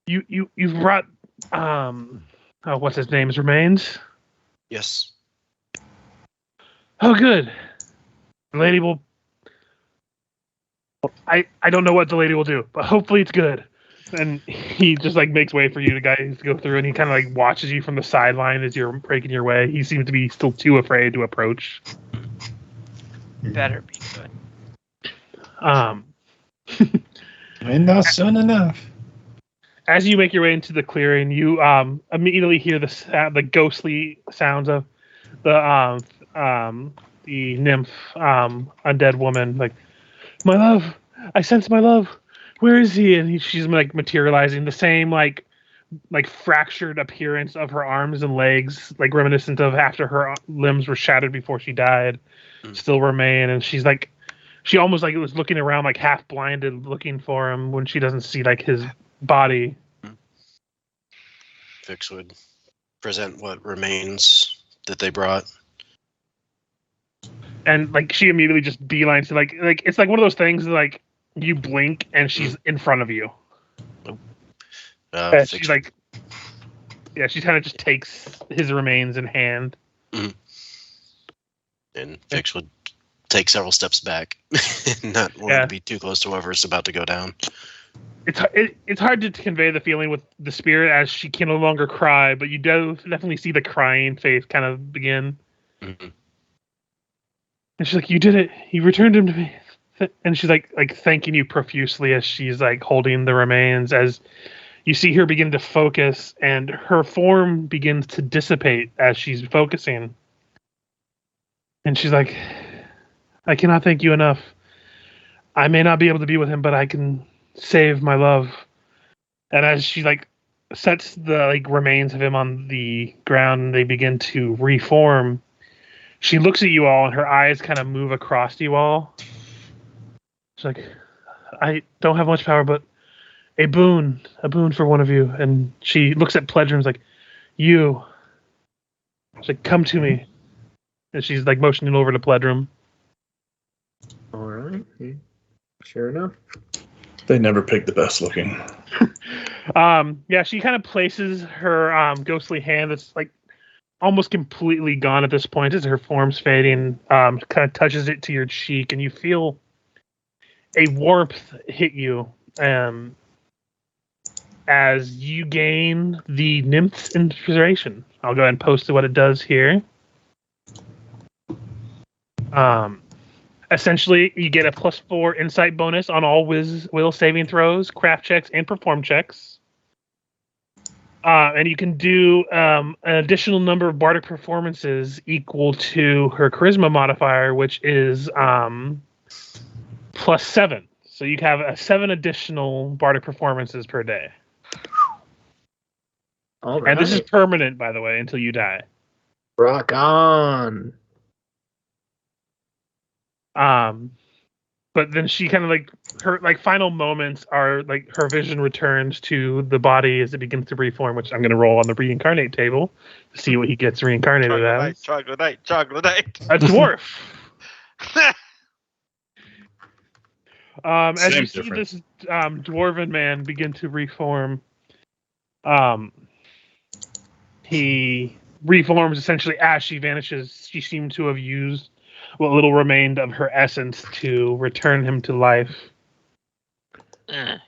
you've brought what's his name's remains? Yes. Oh, good. The lady will. I don't know what the lady will do, but hopefully it's good. And he just like makes way for you guys to go through, and he kind of like watches you from the sideline as you're breaking your way. He seems to be still too afraid to approach. Better be good. And not soon enough. As you make your way into the clearing, you immediately hear the ghostly sounds of the nymph undead woman. Like, my love, I sense my love. Where is he? And she's like materializing the same like fractured appearance of her arms and legs, like reminiscent of after her limbs were shattered before she died, still remain. And she's like, she almost like was looking around like half blinded, looking for him when she doesn't see like his body. Vix would present what remains that they brought. And like she immediately just beelines to like it's like one of those things like you blink and she's in front of you. She like, yeah, she kind of just takes his remains in hand. Mm-hmm. And Vix would take several steps back, not wanting to be too close to whoever's about to go down. It's hard to convey the feeling with the spirit as she can no longer cry, but you definitely see the crying face kind of begin. Mm-hmm. And she's like, "You did it! You returned him to me." And she's like thanking you profusely as she's like holding the remains. As you see her begin to focus, and her form begins to dissipate as she's focusing. And she's like, "I cannot thank you enough. I may not be able to be with him, but I can save my love." And as she like sets the like remains of him on the ground and they begin to reform, she looks at you all and her eyes kind of move across you all. She's like, "I don't have much power, but a boon for one of you." And she looks at Pledger and is like, "You." She's like, "Come to me." And she's like motioning over to Pledrum. All right. Sure enough. They never pick the best looking. Yeah, she kind of places her ghostly hand that's like almost completely gone at this point as her form's fading, kind of touches it to your cheek, and you feel a warmth hit you as you gain the Nymph's inspiration. I'll go ahead and post what it does here. Essentially, you get a +4 insight bonus on all will saving throws, craft checks, and perform checks. And you can do an additional number of bardic performances equal to her charisma modifier, which is +7. So you have 7 additional bardic performances per day. All right. And this is permanent, by the way, until you die. Rock on. But then she kind of like her like final moments are like her vision returns to the body as it begins to reform, which I'm going to roll on the reincarnate table to see what he gets reincarnated as. Troglodyte. A dwarf. As Same you see difference. this dwarven man begin to reform, he reforms essentially as she vanishes. She seemed to have used what little remained of her essence to return him to life.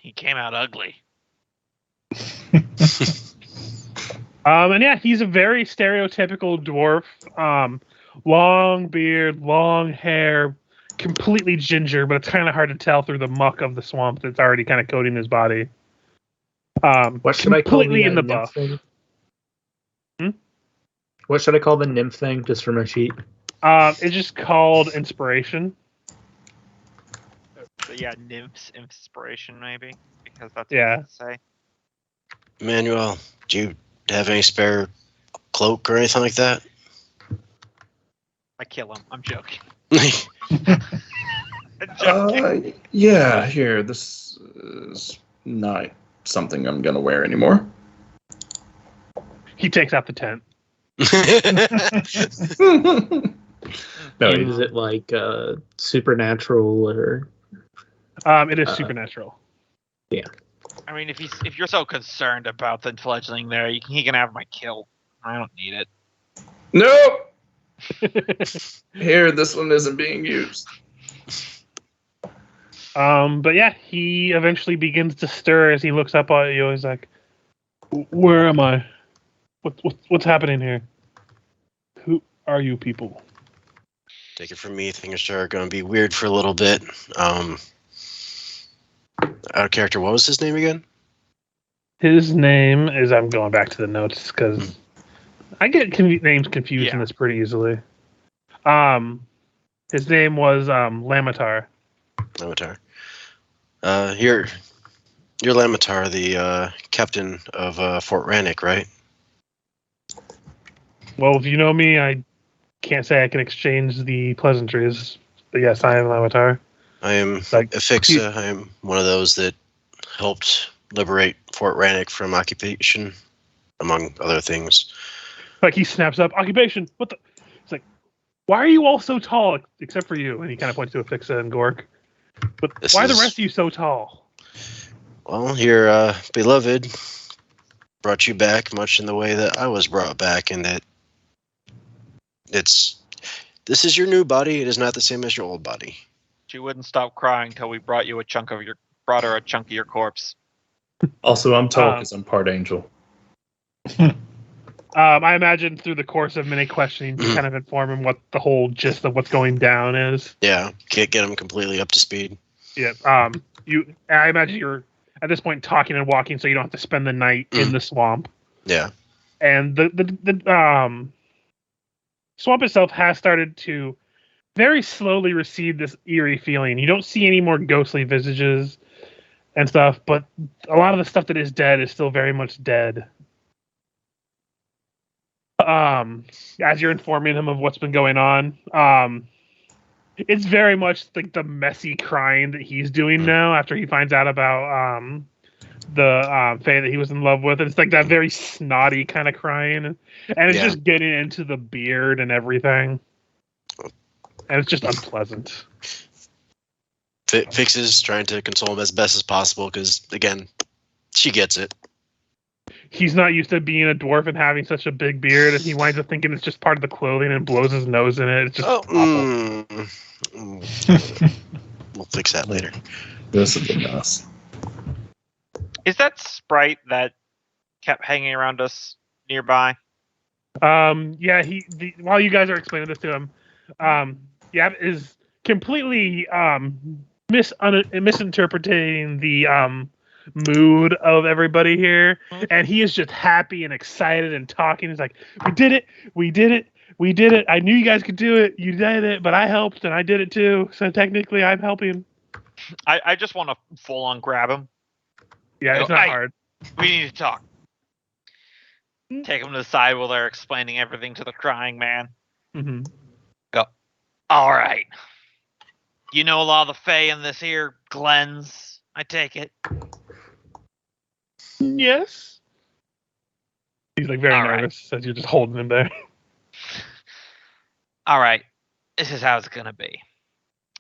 He came out ugly. And yeah, he's a very stereotypical dwarf. Long beard, long hair, completely ginger, but it's kind of hard to tell through the muck of the swamp that's already kind of coating his body. What should I call Completely in the nymph buff. thing? Hmm? What should I call the nymph thing, just for my sheet? It's just called inspiration. So yeah, Nymph's inspiration maybe, because that's Yeah. what to say. Emmanuel, do you have any spare cloak or anything like that? I kill him. I'm joking. I'm joking. Yeah, here. This is not something I'm going to wear anymore. He takes out the tent. No, Is it like supernatural or? It is supernatural. I mean, if you're so concerned about the fledgling there, he can have my kill. I don't need it. nope. Here, this one isn't being used. But yeah, he eventually begins to stir as he looks up at you. He's like, "Where am I? What's happening here? Who are you people?" Take it from me, things are going to be weird for a little bit. Out of character, what was his name again? His name is. I'm going back to the notes because I get names confused in this pretty easily. His name was Lamatar. Lamatar. You're Lamatar, the captain of Fort Rannick, right? Well, if you know me, I can't say I can exchange the pleasantries, but yes, I am Lamatar. I am Like, Afixa. I am one of those that helped liberate Fort Rannick from occupation, among other things. Like he snaps up, occupation. What the? It's like, why are you all so tall, except for you? And he kind of points to Afixa and Gork. But why are the rest of you so tall? Well, your beloved brought you back much in the way that I was brought back, and that this is your new body. It is not the same as your old body. She wouldn't stop crying until we brought her a chunk of your corpse. Also, I'm tall because I'm part angel. I imagine through the course of many questioning to kind of inform him what the whole gist of what's going down is. Yeah, can't get him completely up to speed. Yeah. I imagine you're at this point talking and walking, so you don't have to spend the night in the swamp. Yeah. And the swamp itself has started to very slowly recede this eerie feeling. You don't see any more ghostly visages and stuff, but a lot of the stuff that is dead is still very much dead. As you're informing him of what's been going on, it's very much like the messy crying that he's doing now after he finds out about the Fae that he was in love with. It's like that very snotty kind of crying, and it's just getting into the beard and everything, and it's just unpleasant. Fixes trying to console him as best as possible because, again, she gets it. He's not used to being a dwarf and having such a big beard, and he winds up thinking it's just part of the clothing and blows his nose in it. It's just awful. We'll fix that later. This is a mess. Is that Sprite that kept hanging around us nearby? Yeah, while you guys are explaining this to him, Yap is completely misinterpreting the mood of everybody here, and he is just happy and excited and talking. He's like, we did it, I knew you guys could do it, you did it, but I helped and I did it too, so technically I'm helping. I just want to full on grab him. Yeah, it's not hard. We need to talk. Take him to the side while they're explaining everything to the crying man. Mm-hmm. Go. All right. You know a lot of the Fae in this here glens, I take it. Yes. He's like very All nervous as you're just holding him there. All right. This is how it's gonna be.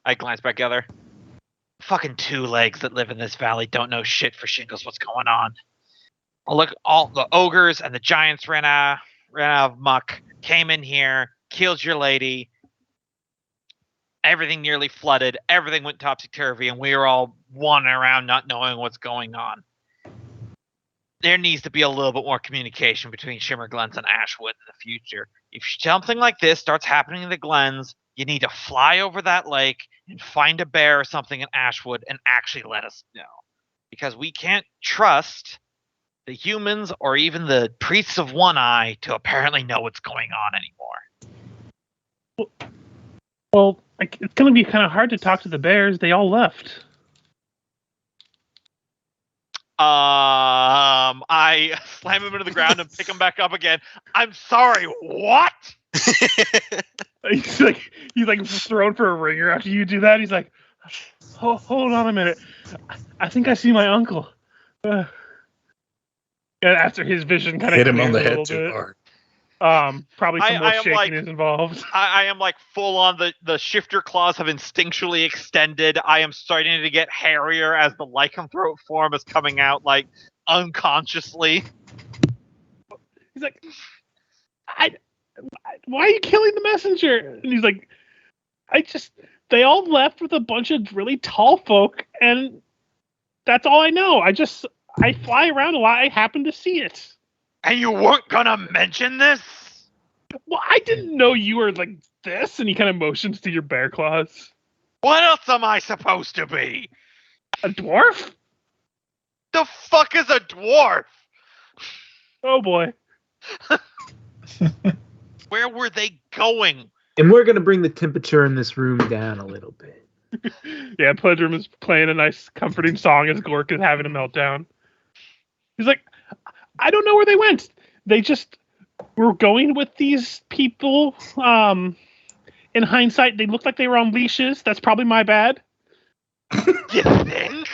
I glance back at her. Fucking two legs that live in this valley don't know shit for shingles what's going on. Oh, look, all the ogres and the giants ran ran out of muck, came in here, killed your lady. Everything nearly flooded. Everything went topsy-turvy, and we were all wandering around not knowing what's going on. There needs to be a little bit more communication between Shimmer Glens and Ashwood in the future. If something like this starts happening in the Glens, you need to fly over that lake and find a bear or something in Ashwood and actually let us know. Because we can't trust the humans or even the priests of One Eye to apparently know what's going on anymore. Well, it's going to be kind of hard to talk to the bears. They all left. I slam him into the ground and pick him back up again. I'm sorry, what? He's like thrown for a ringer after you do that. He's like, hold on a minute. I think I see my uncle. And after his vision kind of hit him on the a head little too bit, hard. probably some more I am shaking like- is involved. I am like full on the shifter claws have instinctually extended. I am starting to get hairier as the lycanthrope form is coming out like unconsciously. He's like, why are you killing the messenger? And he's like, they all left with a bunch of really tall folk, and that's all I know. I fly around a lot. I happen to see it. And you weren't gonna mention this? Well, I didn't know you were like this. And he kind of motions to your bear claws. What else am I supposed to be? A dwarf? The fuck is a dwarf? Oh boy. Where were they going? And we're gonna bring the temperature in this room down a little bit. Yeah, Pledrum is playing a nice, comforting song as Gork is having a meltdown. He's like, I don't know where they went. They just were going with these people. In hindsight, they looked like they were on leashes. That's probably my bad. You think?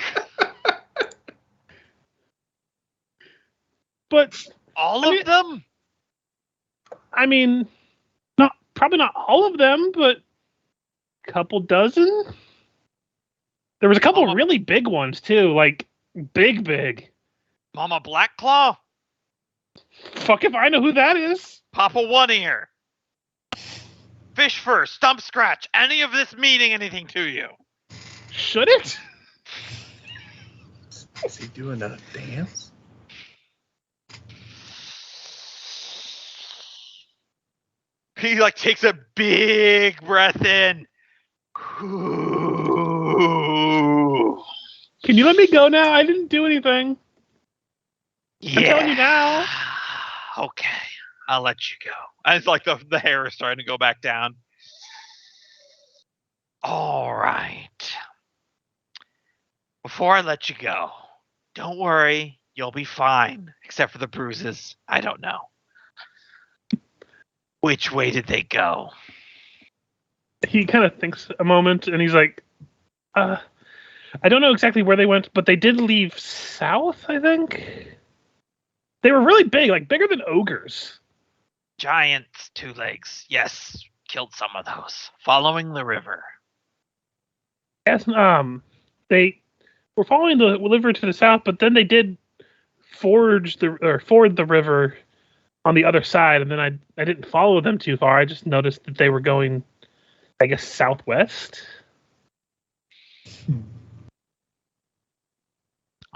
But All of them? I mean, probably not all of them, but a couple dozen. There was a couple really big ones too, like big. Mama Blackclaw? Fuck if I know who that is. Papa One Ear? Fish Fur, Stump Scratch, any of this meaning anything to you? Should it? Is he doing a dance? He like takes a big breath in. Ooh. Can you let me go now? I didn't do anything. Yeah. I'm telling you now. Okay, I'll let you go. And it's like the hair is starting to go back down. All right. Before I let you go, don't worry, you'll be fine, except for the bruises. I don't know. Which way did they go? He kind of thinks a moment, and he's like, I don't know exactly where they went, but they did leave south, I think. They were really big, like bigger than ogres. Giants, 2 legs. Yes, killed some of those. Following the river. Yes, they were following the river to the south, but then they did ford the river on the other side, and then I didn't follow them too far. I just noticed that they were going, I guess, southwest.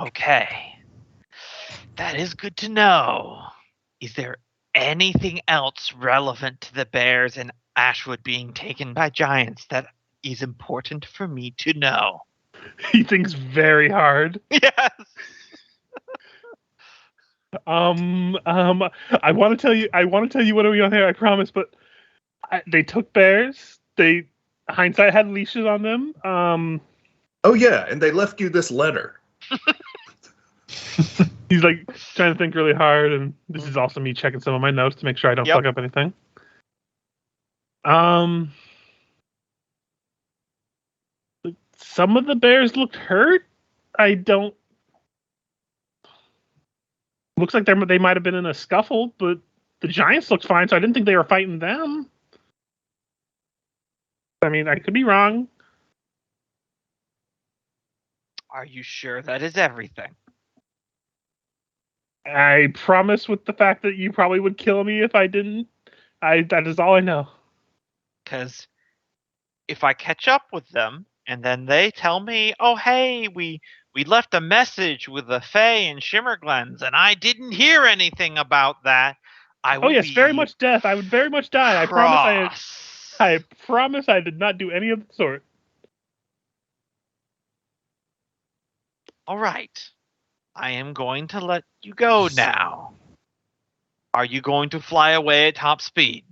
Okay. That is good to know. Is there anything else relevant to the bears and Ashwood being taken by giants that is important for me to know? He thinks very hard. Yes. I want to tell you what are we on here, I promise, but they took bears. Hindsight had leashes on them. Oh yeah, and they left you this letter. He's like trying to think really hard, and this is also me checking some of my notes to make sure I don't fuck up anything. Some of the bears looked hurt. Looks like they might have been in a scuffle, but the giants looked fine, so I didn't think they were fighting them. I mean, I could be wrong. Are you sure that is everything? I promise with the fact that you probably would kill me if I didn't. That is all I know. Because if I catch up with them and then they tell me, "Oh, hey, we left a message with the Fae and Shimmerglens, and I didn't hear anything about that," I Oh will yes, be very much death. I would very much die. cross. I promise I did not do any of the sort. All right. I am going to let you go now. Are you going to fly away at top speed?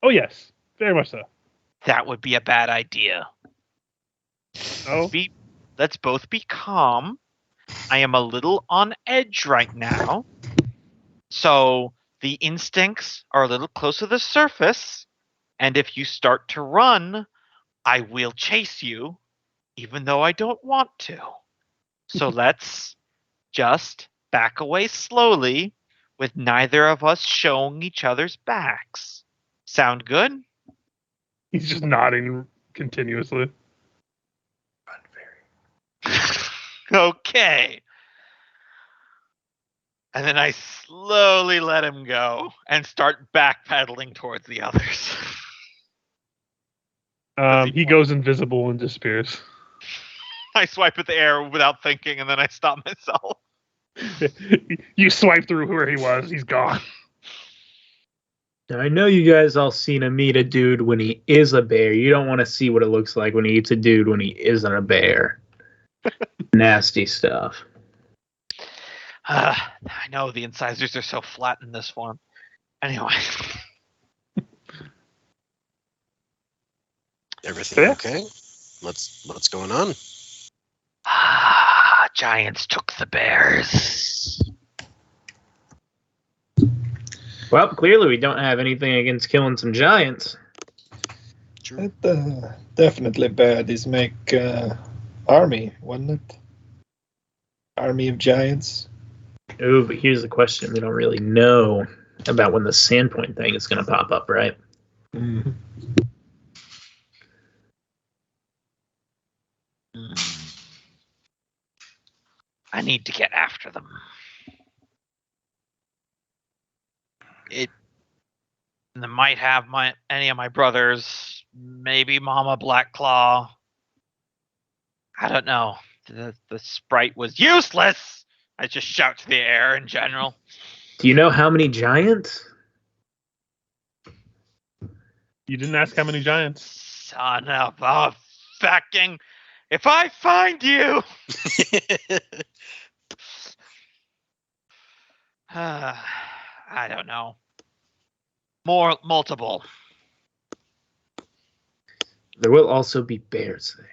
Oh yes, very much so. That would be a bad idea. Oh, Let's both be calm. I am a little on edge right now. So the instincts are a little close to the surface. And if you start to run, I will chase you, even though I don't want to. So let's just back away slowly with neither of us showing each other's backs. Sound good? he's just nodding continuously. Okay. And then I slowly let him go and start backpedaling towards the others. He goes invisible and disappears. I swipe at the air without thinking, and then I stop myself. You swipe through where he was. He's gone. Now, I know you guys all seen him eat a dude when he is a bear. You don't want to see what it looks like when he eats a dude when he isn't a bear. Nasty stuff. I know the incisors are so flat in this form. Anyway. Everything Yeah. okay? What's going on? Giants took the bears. Well, clearly we don't have anything against killing some giants. True. That definitely bad is make army, wasn't it? Army of giants. Oh, but here's the question. We don't really know about when the Sandpoint thing is going to pop up, right? Mm-hmm. I need to get after them. It might have any of my brothers, maybe Mama Blackclaw. I don't know. The sprite was useless. I just shout to the air in general. Do you know how many giants? You didn't ask how many giants. Son of a fucking... If I find you... I don't know. Multiple. There will also be bears there.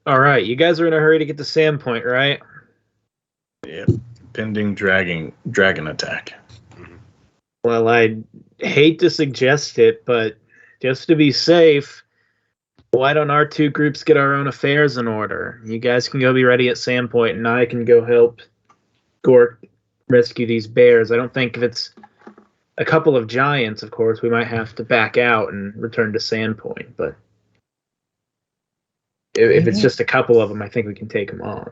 All right, you guys are in a hurry to get to Sandpoint, right? Yeah. Pending dragon attack. Well, I hate to suggest it, but just to be safe, why don't our two groups get our own affairs in order? You guys can go be ready at Sandpoint, and I can go help Gork rescue these bears. I don't think if it's a couple of giants, of course, we might have to back out and return to Sandpoint, but if it's just a couple of them, I think we can take them on.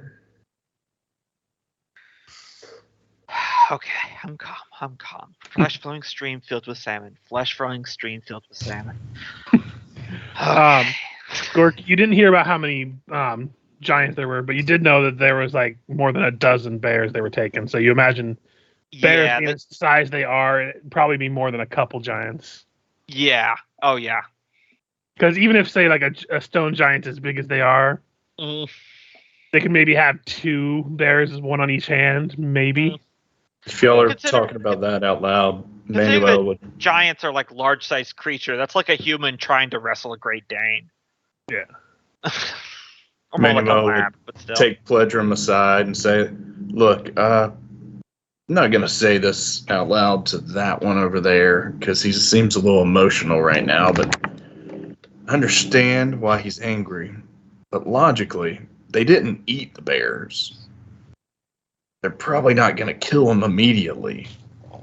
Okay, I'm calm. Flesh flowing stream filled with salmon. Flesh flowing stream filled with salmon. Okay. Gork, you didn't hear about how many giants there were, but you did know that there was like more than a dozen bears they were taking. So you imagine bears Yeah, being the size they are, it'd probably be more than a couple giants. yeah. Oh, yeah. Because even if, say, like a stone giant as big as they are, Mm, they could maybe have two bears, one on each hand, maybe. If y'all are Consider- talking about that out loud, Considering Manuel would. giants are like large-sized creature. That's like a human trying to wrestle a Great Dane. Yeah. Or more like a Manuel would lab, but still. take Pledrum aside and say, "Look, I'm not gonna say this out loud to that one over there because he seems a little emotional right now, but I understand why he's angry. But logically, they didn't eat the bears. They're probably not gonna kill them immediately.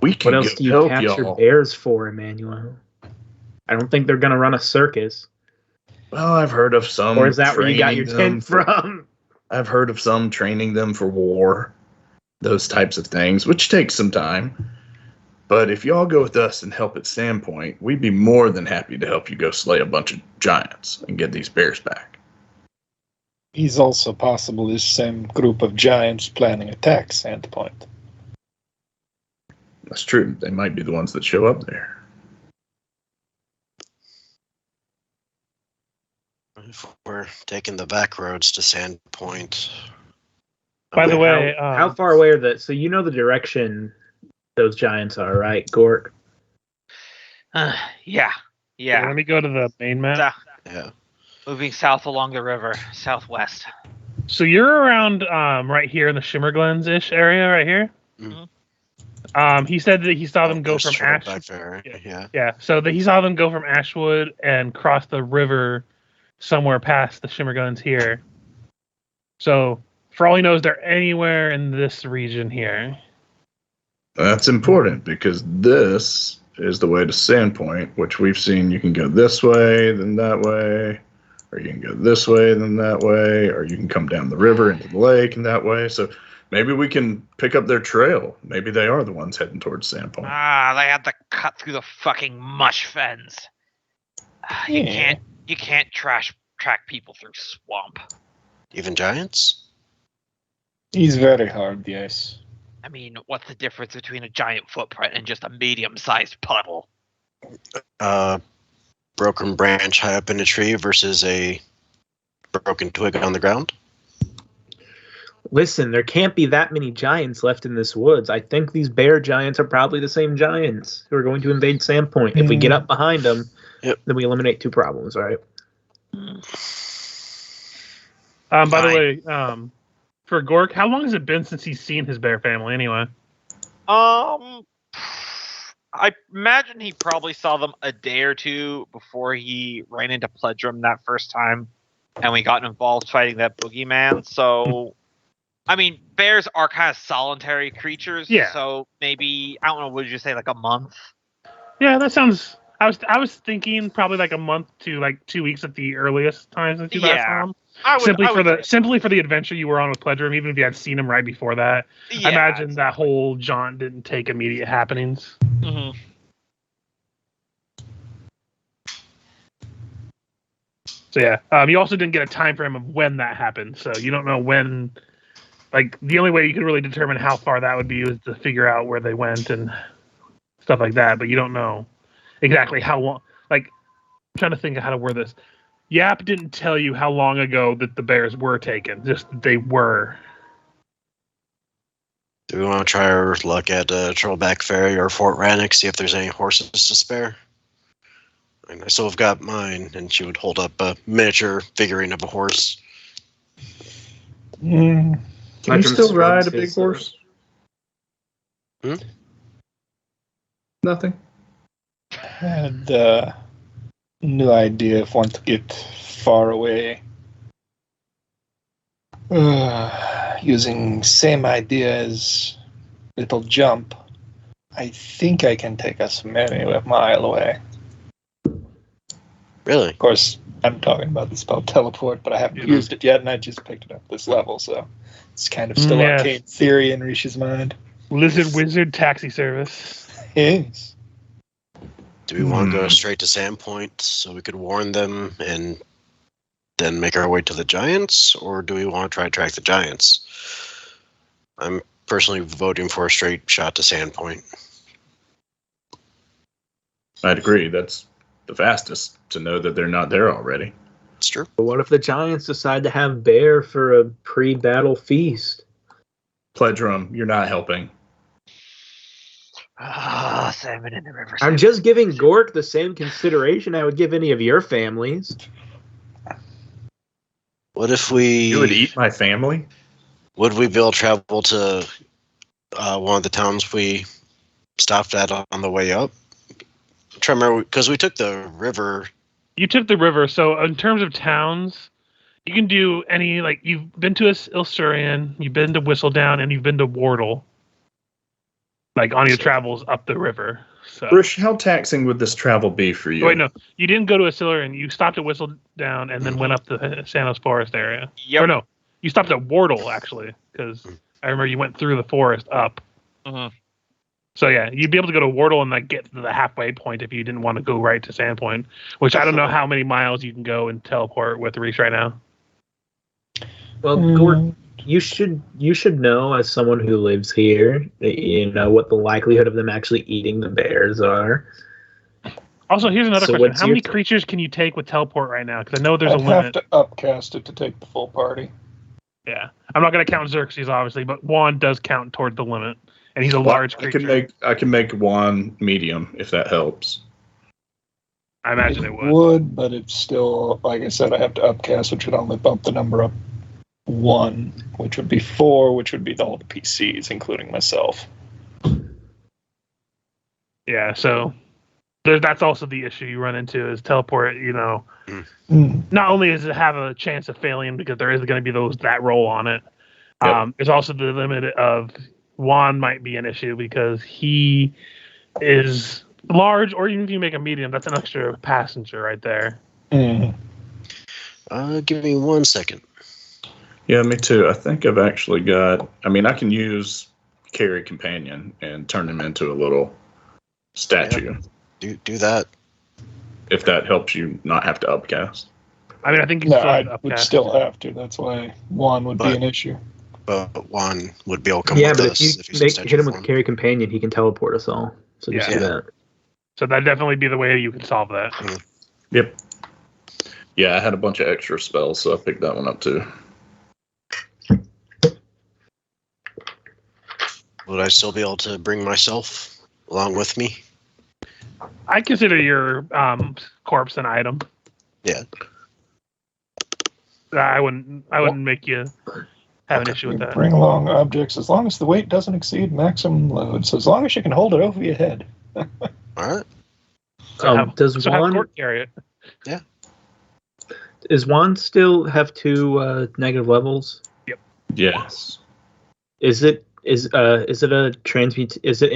We can What else do you help capture y'all." bears for, Emmanuel? I don't think they're going to run a circus. Well, I've heard of some. Or is that where you got your training them tent from? I've heard of some training them for war, those types of things, which takes some time. But if y'all go with us and help at Sandpoint, we'd be more than happy to help you go slay a bunch of giants and get these bears back. Is also possible this same group of giants planning attacks Sandpoint. That's true. They might be the ones that show up there. If we're taking the back roads to Sandpoint. By the way, how far away are the? So you know the direction those giants are, right, Gork? Yeah. let me go to the main map. Yeah. Moving south along the river, southwest. So you're around right here in the Shimmer Glens ish area, right here. He said that he saw them go from Ashwood. Yeah. So he saw them go from Ashwood and cross the river somewhere past the Shimmer Glens here. So for all he knows, they're anywhere in this region here. That's important because this is the way to Sandpoint, which we've seen you can go this way, then that way, or you can go this way, then that way, or you can come down the river into the lake and that way. So maybe we can pick up their trail. Maybe they are the ones heading towards Sandpoint. They had to cut through the fucking mush fens. You can't track people through swamp. Even giants? He's very hard, yes. I mean, what's the difference between a giant footprint and just a medium-sized puddle? Broken branch high up in a tree versus a broken twig on the ground? Listen, there can't be that many giants left in this woods. I think these bear giants are probably the same giants who are going to invade Sandpoint. If we get up behind them, then we eliminate two problems, right? By the way, for Gork, how long has it been since he's seen his bear family anyway? I imagine he probably saw them a day or two before he ran into Pledrum that first time, and we got involved fighting that boogeyman. So, I mean, bears are kind of solitary creatures. Yeah. So maybe, I don't know, would you say like a month? Yeah, that sounds. I was thinking probably like a month to like 2 weeks at the earliest time since you last saw him. Simply for the adventure you were on with Pledrum, even if you had seen him right before that. Yeah, I imagine that whole jaunt didn't take immediate happenings. Mm-hmm. So yeah, you also didn't get a time frame of when that happened, so you don't know when. Like the only way you could really determine how far that would be was to figure out where they went and stuff like that, but you don't know exactly how long. Like, I'm trying to think of how to word this. Yap didn't tell you how long ago that the bears were taken, just that they were. Do we want to try our luck at Trollback Ferry or Fort Rannoch, see if there's any horses to spare? I mean, I still have got mine, and she would hold up a miniature figurine of a horse. Can you still ride a big horse? Nothing. I had no idea if one to get far away. Using same idea as Little Jump, I think I can take us maybe a mile away. Really? Of course, I'm talking about the spell Teleport, but I haven't used it yet, and I just picked it up this level, so it's kind of still arcane theory in Risha's mind. Lizard Wizard Taxi Service. Yes. Do we want to go straight to Sandpoint so we could warn them and then make our way to the giants, or do we want to try to track the giants? I'm personally voting for a straight shot to Sandpoint. I'd agree. That's the fastest to know that they're not there already. It's true. But what if the giants decide to have bear for a pre-battle feast? Pledrum, you're not helping. Salmon in the river. I'm just giving Gork the same consideration I would give any of your families. What if we... You would eat my family? Would we be able to travel to one of the towns we stopped at on the way up? I'm trying to remember, because we took the river. You took the river, so in terms of towns, you can do any, like, you've been to Ilsurian, you've been to Whistledown, and you've been to Wardle. Like, on your travels up the river. So. Rish, how taxing would this travel be for you? Wait, no, you didn't go to Accelerator. You stopped at Whistledown and then went up to the Santos Forest area. Yep. Or no, you stopped at Wardle actually, because I remember you went through the forest up. Mhm. So yeah, you'd be able to go to Wardle and like get to the halfway point if you didn't want to go right to Sandpoint. Which I don't know how many miles you can go and teleport with Reese right now. Well, Gort, you should know as someone who lives here, you know what the likelihood of them actually eating the bears are. Also, here's another So question: what's how your many creatures can you take with teleport right now? Because I know there's I'd a have limit. to upcast it to take the full party. Yeah, I'm not going to count Xerxes obviously, but Juan does count toward the limit, and he's a large creature. I can make one medium if that helps. I imagine it would. Would, but it's still, like I said, I have to upcast, which would only bump the number up 1, which would be 4, which would be all the PCs, including myself. Yeah, so that's also the issue you run into is teleport. You know, Mm. not only does it have a chance of failing because there is going to be that roll on it. Yep. There's also the limit of Juan might be an issue because he is large, or even if you make a medium, that's an extra passenger right there. Mm. Give me 1 second. Yeah, me too. I think I've actually got. I mean, I can use Carry Companion and turn him into a little statue Do that. if that helps you not have to upcast. I mean, I think you No, still have I to would upcast. still have to. That's why 1 would be But- an issue. But one would be able to come Yeah, with but us if he's you in statue hit him with form. Carry Companion, he can teleport us all. So just Yeah. do that. So that'd definitely be the way you could solve that. Yep. Yeah, I had a bunch of extra spells, so I picked that one up too. Would I still be able to bring myself along with me? I consider your corpse an item. Yeah. I wouldn't make you have an issue with that. Bring along objects as long as the weight doesn't exceed maximum load. So as long as you can hold it over your head. All right. Does have Juan Gort carry it? does Juan still have 2 negative levels? Yes. Is it an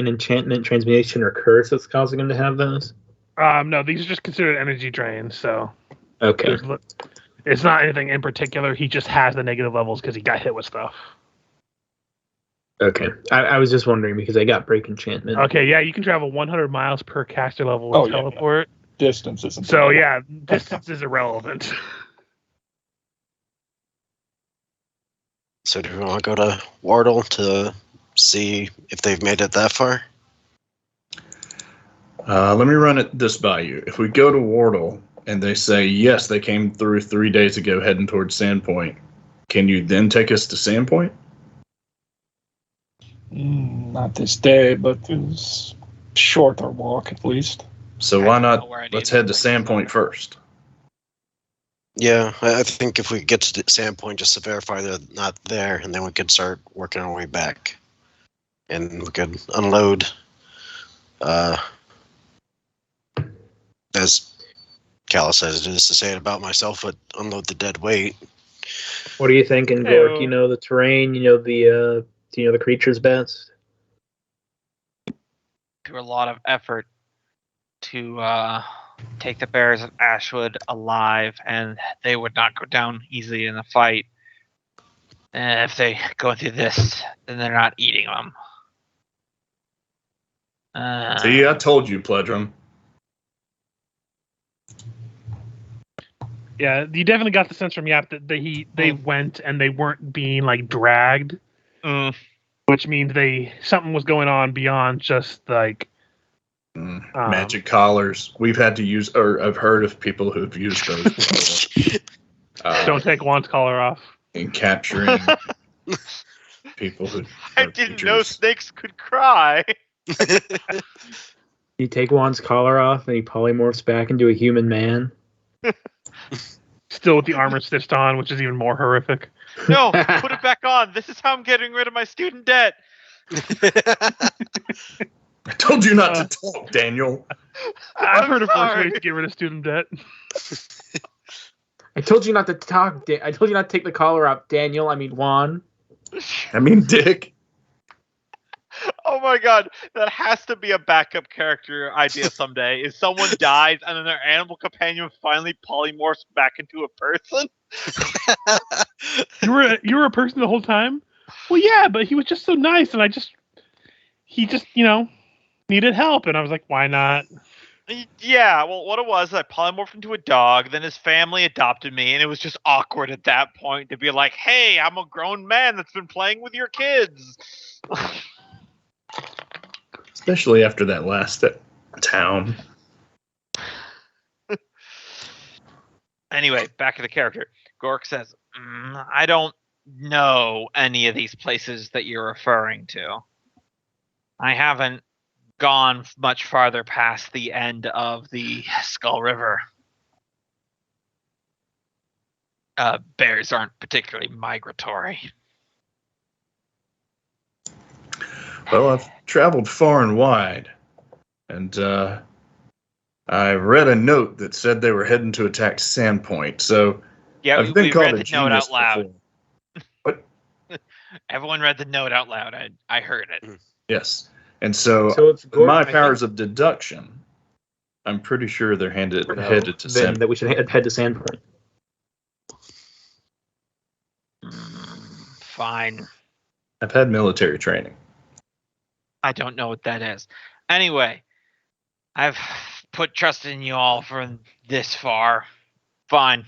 enchantment, transmutation, or curse that's causing him to have those? No, these are just considered energy drains. So Okay. it's not anything in particular. He just has the negative levels because he got hit with stuff. Okay. I was just wondering because I got break enchantment. Okay, yeah, you can travel 100 miles per caster level with Oh, yeah, teleport. Distance isn't. So yeah, distance is irrelevant. So do we want to go to Wardle to see if they've made it that far? Let me run this by you. If we go to Wardle and they say, yes, they came through 3 days ago heading towards Sandpoint, can you then take us to Sandpoint? Not this day, but it's shorter walk at least. So why not? Let's head to Sandpoint first. Yeah, I think if we get to Sandpoint just to verify they're not there, and then we could start working our way back. And we could unload, as Callus says, it is to say it about myself, but unload the dead weight. What are you thinking, Gork? You know the terrain. You know the creatures best. Through a lot of effort to take the bears of Ashwood alive, and they would not go down easily in the fight. And if they go through this, then they're not eating them. See, I told you, Pledrum. Yeah, you definitely got the sense from Yap that they went and they weren't being like dragged, which means something was going on beyond just like magic collars. We've had to use, or I've heard of people who've used those before. Don't take Juan's collar off. In capturing people who. I didn't know snakes could cry. You take Juan's collar off and he polymorphs back into a human man. Still with the armor stitched on, which is even more horrific. No, put it back on. This is how I'm getting rid of my student debt. I told you not to talk, Daniel. I've heard of worse sorry. ways to get rid of student debt. I told you not to talk. I told you not to take the collar off, Daniel. I mean Juan. I mean, Dick. Oh my god, that has to be a backup character idea someday. Is someone dies and then their animal companion finally polymorphs back into a person? You were a person the whole time? Well, yeah, but he was just so nice, and he just needed help, and I was like, why not? Yeah, well, what it was, I polymorphed into a dog, then his family adopted me, and it was just awkward at that point to be like, hey, I'm a grown man that's been playing with your kids. Especially after that last town. Anyway, back to the character. Gork says, I don't know any of these places that you're referring to. I haven't gone much farther past the end of the Skull River. Bears aren't particularly migratory. Well, I've traveled far and wide, and I read a note that said they were heading to attack Sandpoint. So Yeah, I've been we called read a the note genius out loud. before. What? Everyone read the note out loud. I heard it. Yes, and so it's Gork, my I powers think, of deduction, I'm pretty sure they're headed to then Sandpoint. that we should head to Sandpoint. Fine. I've had military training. I don't know what that is. Anyway, I've put trust in you all for this far. Fine.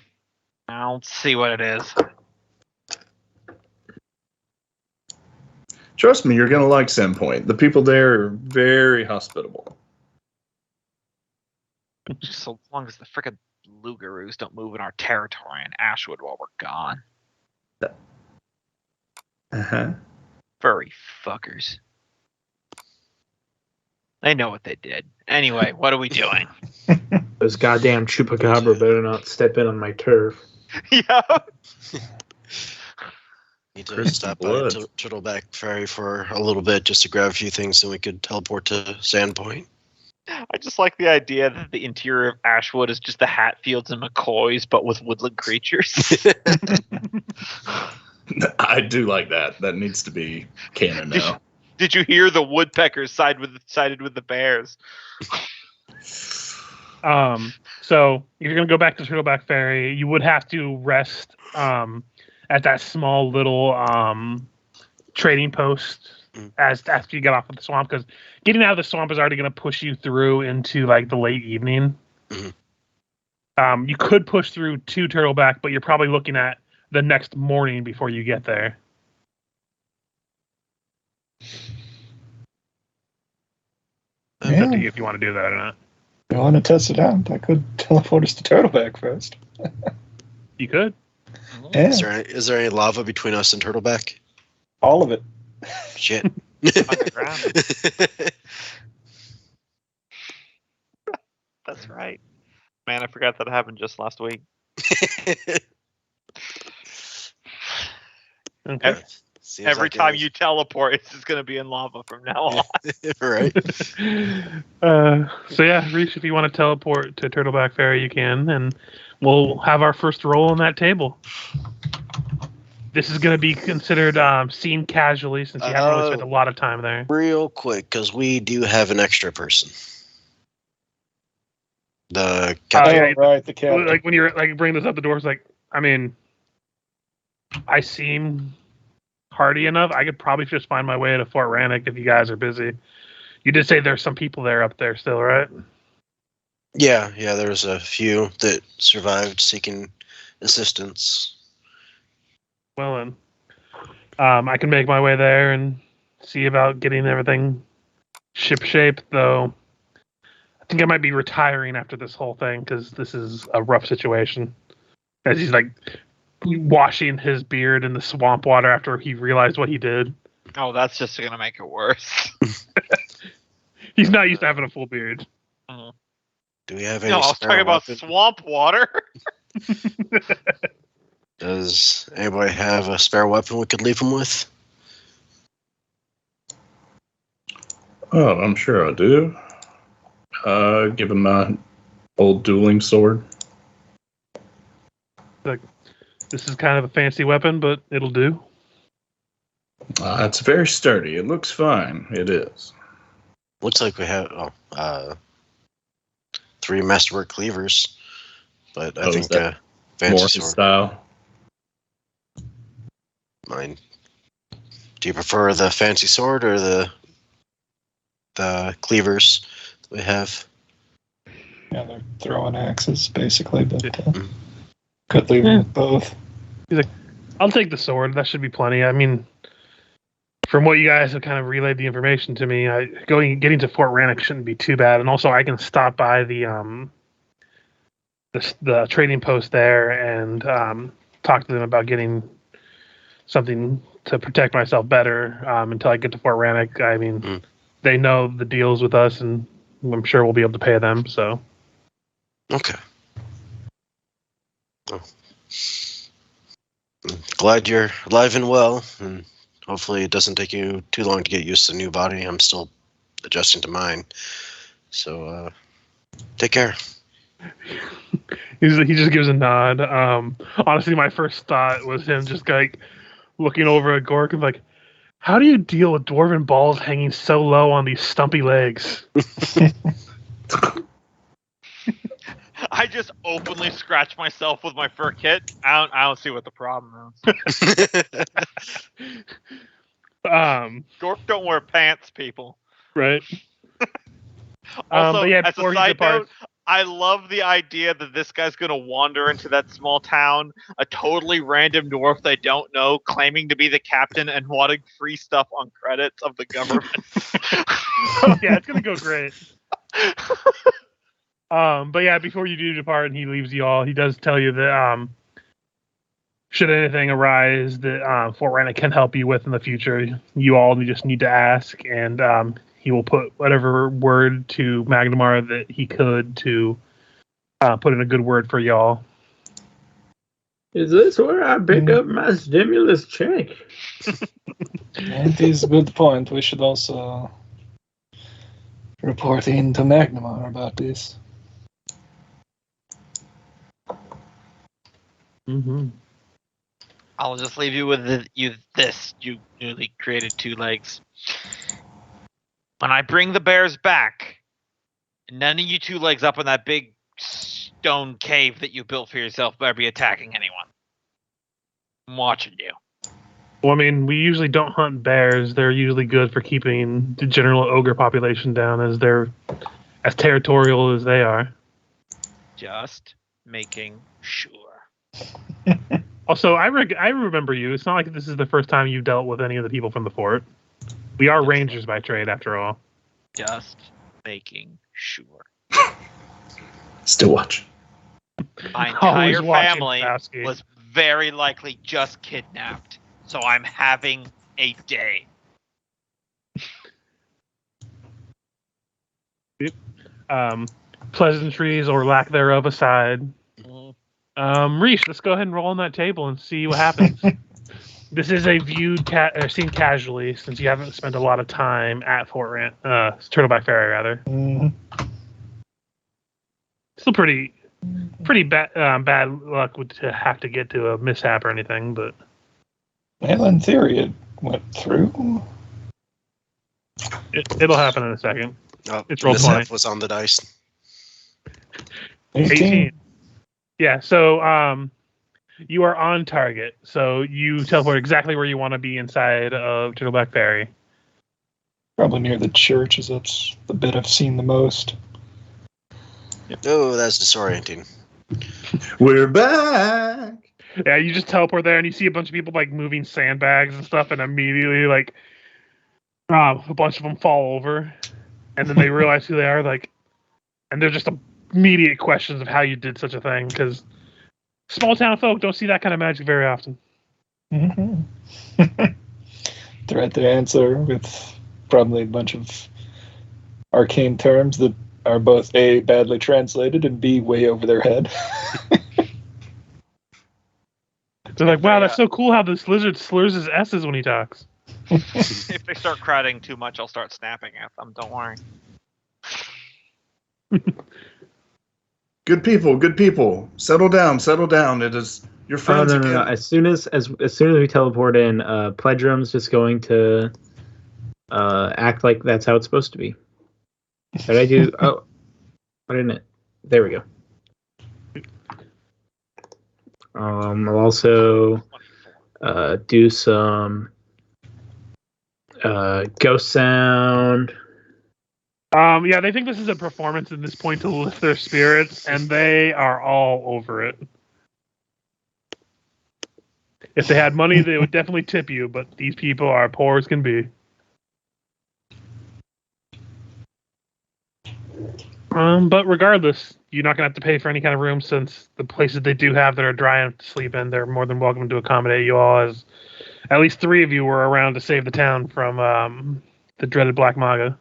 I'll see what it is. Trust me, you're going to like Sandpoint. The people there are very hospitable. Just so long as the frickin' Lugaroos don't move in our territory in Ashwood while we're gone. Uh-huh. Furry fuckers. They know what they did. Anyway, what are we doing? Those goddamn chupacabra better not step in on my turf. Yeah. Need to Crispy stop by blood. Turtleback Ferry for a little bit just to grab a few things so we could teleport to Sandpoint. I just like the idea that the interior of Ashwood is just the Hatfields and McCoys, but with woodland creatures. I do like that. That needs to be canon now. Did you hear the woodpeckers sided with the bears? So if you're gonna go back to Turtleback Ferry, you would have to rest at that small little trading post after you get off of the swamp, because getting out of the swamp is already gonna push you through into like the late evening. Mhm. You could push through to Turtleback, but you're probably looking at the next morning before you get there. It's up to you if you want to do that or not. I want to test it out. I could teleport us to Turtleback first. You could. Yeah, Is there any lava between us and Turtleback? all of it. Shit. Underground. That's right. Man, I forgot that happened just last week. Okay. Seems Every like it time is. you teleport, it's just going to be in lava from now on. Right. So yeah, Reach, if you want to teleport to Turtleback Ferry, you can, and we'll have our first roll on that table. This is going to be considered seen casually, since you haven't really spent a lot of time there. Real quick, because we do have an extra person. The captain. yeah, Right, the captain. Like when you're like bringing this up the door, it's like, I mean, I seem hardy enough. I could probably just find my way to Fort Rannoch if you guys are busy. You did say there's some people there up there still, right? Yeah, there's a few that survived seeking assistance. Well, then, I can make my way there and see about getting everything ship-shape, though I think I might be retiring after this whole thing, because this is a rough situation. As he's, like, washing his beard in the swamp water after he realized what he did. Oh, that's just going to make it worse. He's not used to having a full beard. Do we have any No, I was spare talking about weapon? swamp water. Does anybody have a spare weapon we could leave him with? Oh, I'm sure I do. Give him my old dueling sword. Like, this is kind of a fancy weapon, but it'll do. It's very sturdy. It looks fine. It is. Looks like we have 3 masterwork cleavers, but I Is think that fancy more his sword. style? Mine. Do you prefer the fancy sword or the cleavers that we have? Yeah, they're throwing axes basically, but Mhm. could leave them with both. I'll take the sword. That should be plenty. I mean, from what you guys have kind of relayed the information to me, getting to Fort Rannoch shouldn't be too bad. And also, I can stop by the trading post there and talk to them about getting something to protect myself better until I get to Fort Rannoch. I mean, they know the deals with us, and I'm sure we'll be able to pay them. So, Okay. Oh. I'm glad you're alive and well, and hopefully it doesn't take you too long to get used to the new body. I'm still adjusting to mine. So, take care. he just gives a nod. Honestly, my first thought was him just like looking over at Gork and like, how do you deal with dwarven balls hanging so low on these stumpy legs? I just openly scratch myself with my fur kit. I don't see what the problem is. Gork don't wear pants, people. Right. Also, but yeah, as a before he side departs, note, I love the idea that this guy's gonna wander into that small town, a totally random dwarf they don't know, claiming to be the captain and wanting free stuff on credits of the government. yeah, it's gonna go great. But yeah, before you do depart and he leaves you all, he does tell you that should anything arise that Fort Rannoch can help you with in the future, you all just need to ask, and he will put whatever word to Magnamar that he could to put in a good word for y'all. Is this where I pick up my stimulus check? That is a good point. We should also report in to Magnamar about this. Mm-hmm. I'll just leave you with this, you newly created 2 legs. When I bring the bears back, none of you 2 legs up in that big stone cave that you built for yourself better be attacking anyone. I'm watching you. Well, I mean, we usually don't hunt bears. They're usually good for keeping the general ogre population down, as they're as territorial as they are. Just making sure. Also, I remember you. It's not like this is the first time you've dealt with any of the people from the fort. We are rangers by trade, after all. Just making sure. Still watch. My Always entire watching, family Lebowski. was very likely just kidnapped, so I'm having a day. Pleasantries or lack thereof aside, Reese, let's go ahead and roll on that table and see what happens. This is a seen casually, since you haven't spent a lot of time at Turtleback Ferry, rather. Mm-hmm. Still pretty bad luck to have to get to a mishap or anything, but Well, in theory, it went through. it'll happen in a second. Oh, It's roll mishap 20. was on the dice. 18. Yeah, so you are on target. So you teleport exactly where you want to be inside of Turtleback Ferry. Probably near the church, as that's the bit I've seen the most. Oh, that's disorienting. We're back. Yeah, you just teleport there and you see a bunch of people like moving sandbags and stuff, and immediately like a bunch of them fall over, and then they realize who they are, like, and they're just immediate questions of how you did such a thing, because small town folk don't see that kind of magic very often. Mm-hmm. Threat to answer with probably a bunch of arcane terms that are both A, badly translated, and B, way over their head. They're like, wow, that's so cool how this lizard slurs his S's when he talks. If they start crowding too much, I'll start snapping at them. Don't worry. Good people, settle down. It is Your Oh friends no. again. As soon as we teleport in, Pledrum's just going to act like that's how it's supposed to be. Did I do? Oh, why didn't it? There we go. I'll also do some ghost sound. Yeah, they think this is a performance at this point to lift their spirits, and they are all over it. If they had money, they would definitely tip you, but these people are poor as can be. But regardless, you're not going to have to pay for any kind of room, since the places they do have that are dry enough to sleep in, they're more than welcome to accommodate you all, as at least 3 of you were around to save the town from the dreaded Black Maga.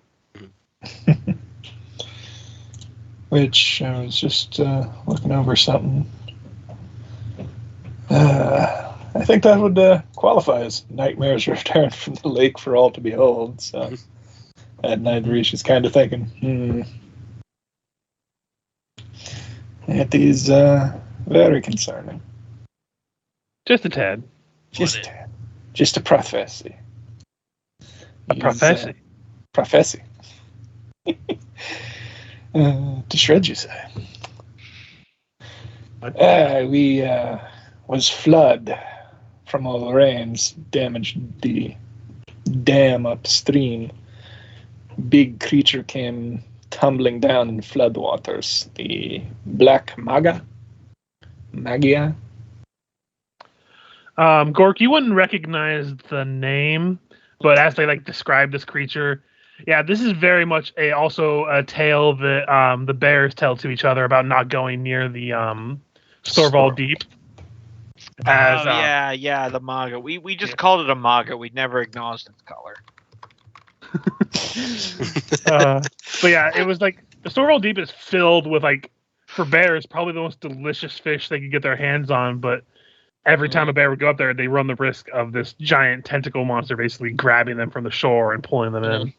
Which I was just looking over something. I think that would qualify as Nightmare's return from the lake for all to behold. So at night, Reach is kind of thinking, it is very concerning. Just a tad. Just a prophecy. A prophecy. Prophecy. To shred, you say? We was flood from all the rains damaged the dam upstream. Big creature came tumbling down in floodwaters. The Black Magia. Gork, you wouldn't recognize the name, but as they describe this creature, yeah, this is very much also a tale that the bears tell to each other about not going near the Storval Deep. Yeah, the Maga. We just called it a Maga. We never acknowledged its color. But yeah, it was the Storval Deep is filled with for bears, probably the most delicious fish they could get their hands on, but every time a bear would go up there, they run the risk of this giant tentacle monster basically grabbing them from the shore and pulling them in.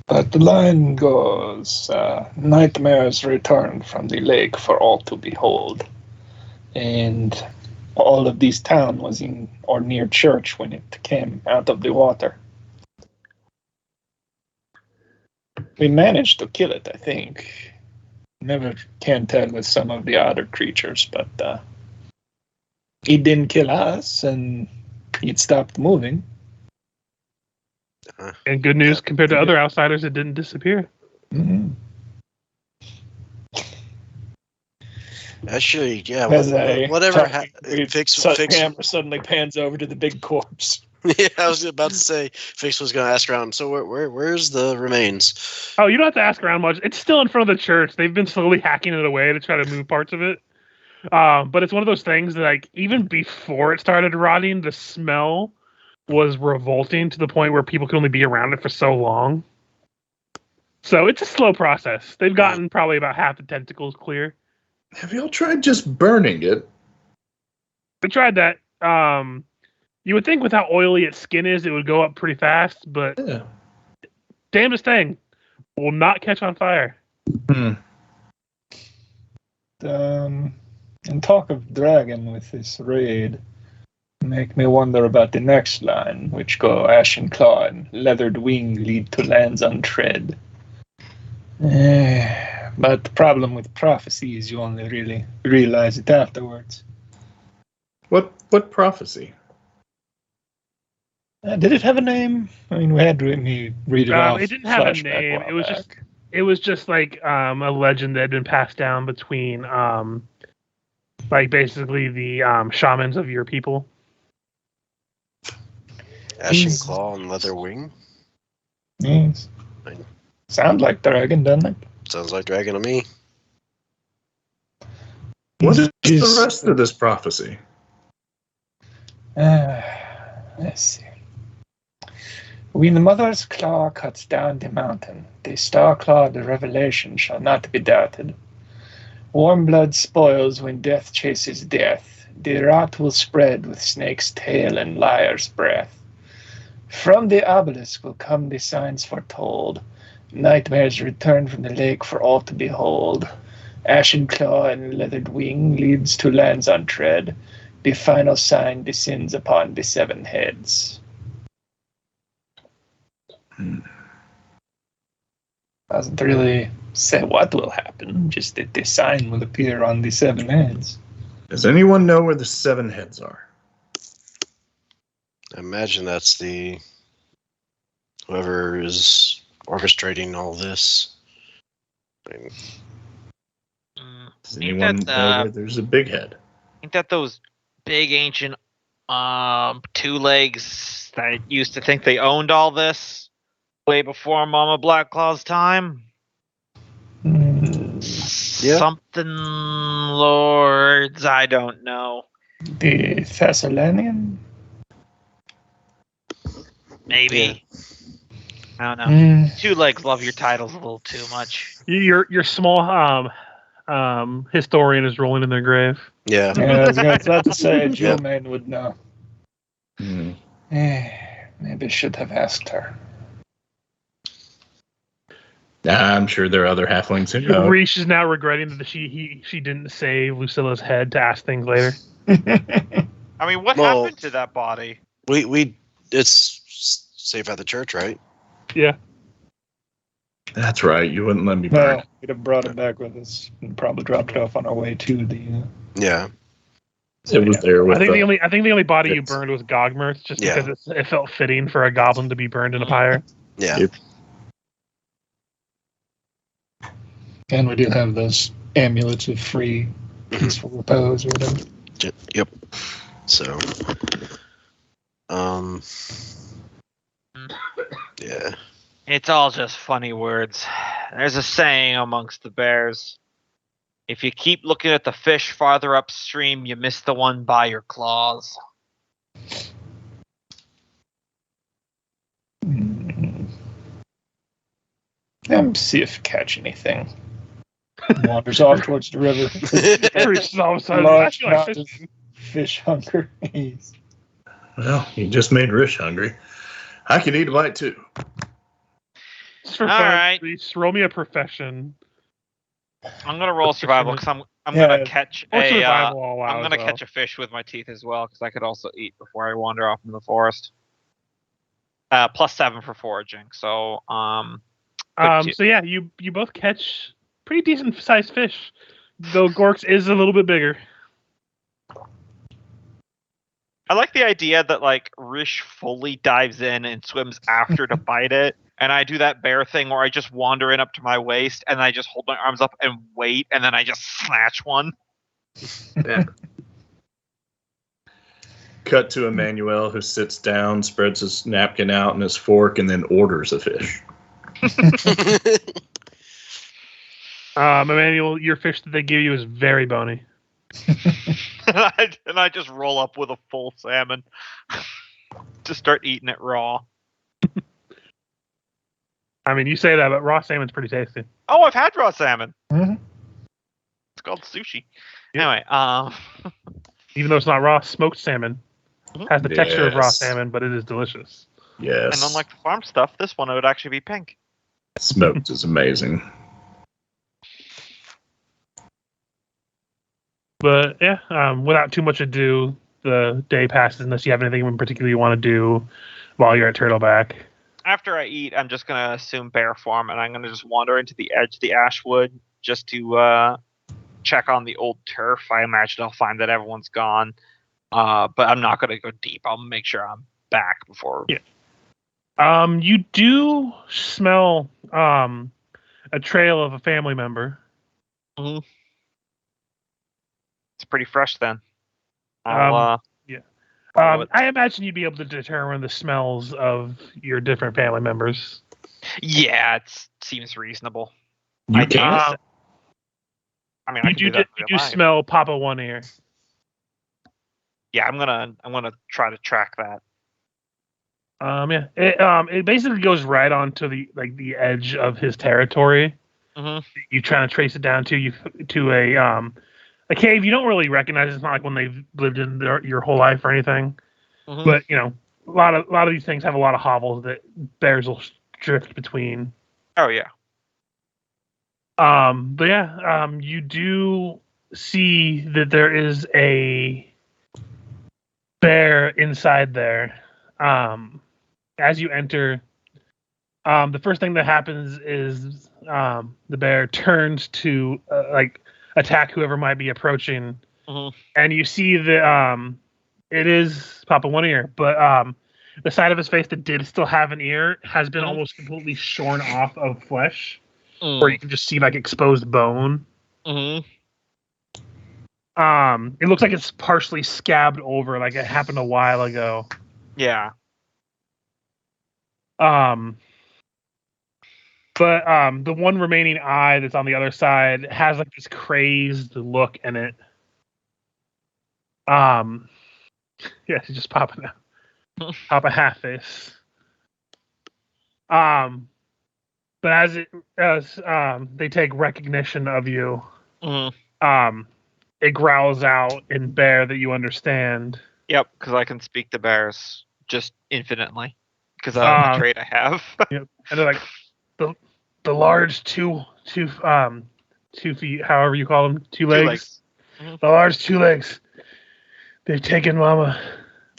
But the line goes, Nightmares returned from the lake for all to behold. And all of this town was in or near church when it came out of the water. We managed to kill it, I think. Never can tell with some of the other creatures, but it didn't kill us, and it stopped moving. And good news, compared to other outsiders, it didn't disappear. Mm-hmm. Actually, yeah. Whatever. Fix Camera suddenly pans over to the big corpse. Yeah, I was about to say Fix was going to ask around. So where's the remains? Oh, you don't have to ask around much. It's still in front of the church. They've been slowly hacking it away to try to move parts of it. But it's one of those things that even before it started rotting, the smell was revolting to the point where people could only be around it for so long. So it's a slow process. They've gotten probably about half the tentacles clear. Have y'all tried just burning it? We tried that. You would think with how oily its skin is, it would go up pretty fast, but damnedest thing will not catch on fire. And talk of dragon with this raid make me wonder about the next line, which go Ashen Claw and Leathered Wing lead to lands untread. But the problem with prophecy is you only really realize it afterwards. What prophecy? Did it have a name? I mean, we had me read it off. It didn't have a name. It was just a legend that had been passed down between basically the shamans of your people. Ashen Claw and Leather Wing? Yes. Sounds like dragon, doesn't it? Sounds like dragon to me. What is the rest of this prophecy? Let's see. When the mother's claw cuts down the mountain, the star claw of the revelation shall not be doubted. Warm blood spoils when death chases death. The rot will spread with snake's tail and liar's breath. From the obelisk will come the signs foretold. Nightmares return from the lake for all to behold. Ashen claw and leathered wing leads to lands on tread. The final sign descends upon the 7 heads. Doesn't really say what will happen, just that the sign will appear on the 7 heads. Does anyone know where the 7 heads are? I imagine that's the whoever is orchestrating all this. I mean, Does Ain't anyone that, know where there's a big head? Ain't that those big ancient 2 legs that used to think they owned all this way before Mama Blackclaw's time? Yeah. Something lords, I don't know. The Thessalonian? Maybe. Yeah. I don't know. Mm, 2 legs love your titles a little too much. Your small historian is rolling in their grave. Yeah. yeah, I was about to say, Yep. Jewelman would know. Hmm. Maybe I should have asked her. I'm sure there are other halflings who know. Reese is now regretting that she didn't save Lucilla's head to ask things later. I mean, what Well- happened to that body? We it's safe at the church, right? Yeah. That's right. You wouldn't let me burn. Well, we'd have brought it back with us and probably dropped it off on our way to the. Yeah. It was there with I think the only body you Yes. burned was Gogmirth, just Yeah. because it felt fitting for a goblin to be burned in a pyre. Yeah. Yep. And we do have those amulets of free peaceful repose or whatever. Yep. So, yeah. It's all just funny words. There's a saying amongst the bears. If you keep looking at the fish farther upstream, you miss the one by your claws. See if we catch anything. Wanders off towards the river. Reese is all of a sudden, Large I feel like amount of fishing. fish hunger. Well, you just made Rish hungry. I can eat a bite too. Just for All fun, right. Reese, roll me a profession. I'm gonna roll survival because I'm Yeah. gonna catch Or a survival all out I'm as gonna well. catch a fish with my teeth as well because I could also eat before I wander off into the forest. +7 for foraging. So good So yeah, you both catch pretty decent sized fish, though Gorks is a little bit bigger. I like the idea that like Rish fully dives in and swims after to bite it, and I do that bear thing where I just wander in up to my waist and I just hold my arms up and wait, and then I just snatch one. Yeah. Cut to Emmanuel, who sits down, spreads his napkin out and his fork, and then orders a fish. Emmanuel, your fish that they give you is very bony. And I just roll up with a full salmon. Just start eating it raw. I mean, you say that, but raw salmon's pretty tasty. Oh, I've had raw salmon. Mhm. It's called sushi. Yeah. Anyway, Even though it's not raw, smoked salmon has the texture of raw Yes. salmon, but it is delicious. Yes. and unlike the farm stuff, this one would actually be pink. Smoked is amazing. But yeah, without too much ado, the day passes unless you have anything in particular you want to do while you're at Turtleback. After I eat, I'm just gonna assume bear form, and I'm gonna just wander into the edge of the Ashwood just to check on the old turf. I imagine I'll find that everyone's gone, but I'm not gonna go deep. I'll make sure I'm back before. Yeah. You do smell a trail of a family member. It's pretty fresh then. I imagine you'd be able to determine the smells of your different family members. Yeah, it seems reasonable. You I can. guess. I mean, I You can do that. you in do real life. smell Papa One Ear. Yeah, I'm gonna try to track that. Yeah. It basically goes right onto the edge of his territory. Mhm. You trying to trace it down to a cave you don't really recognize. It's not like when they've lived in your whole life or anything. Mhm. But you know, a lot of these things have a lot of hovels that bears will drift between. Oh yeah. But yeah, you do see that there is a bear inside there. As you enter, the first thing that happens is the bear turns to attack whoever might be approaching, and you see that it is Papa One Ear, but the side of his face that did still have an ear has been almost completely shorn off of flesh, where you can just see like exposed bone. It looks like it's partially scabbed over, like it happened a while ago. Yeah. But the one remaining eye that's on the other side has like this crazed look in it. Yeah, it's just popping out. Pop a half face. But as they take recognition of you, it growls out in bear that you understand. Yep, because I can speak to bears just infinitely. Because that's a trait I have. Yep. And they're like the large two feet, however you call them, two legs. The large 2 legs. They've taken Mama.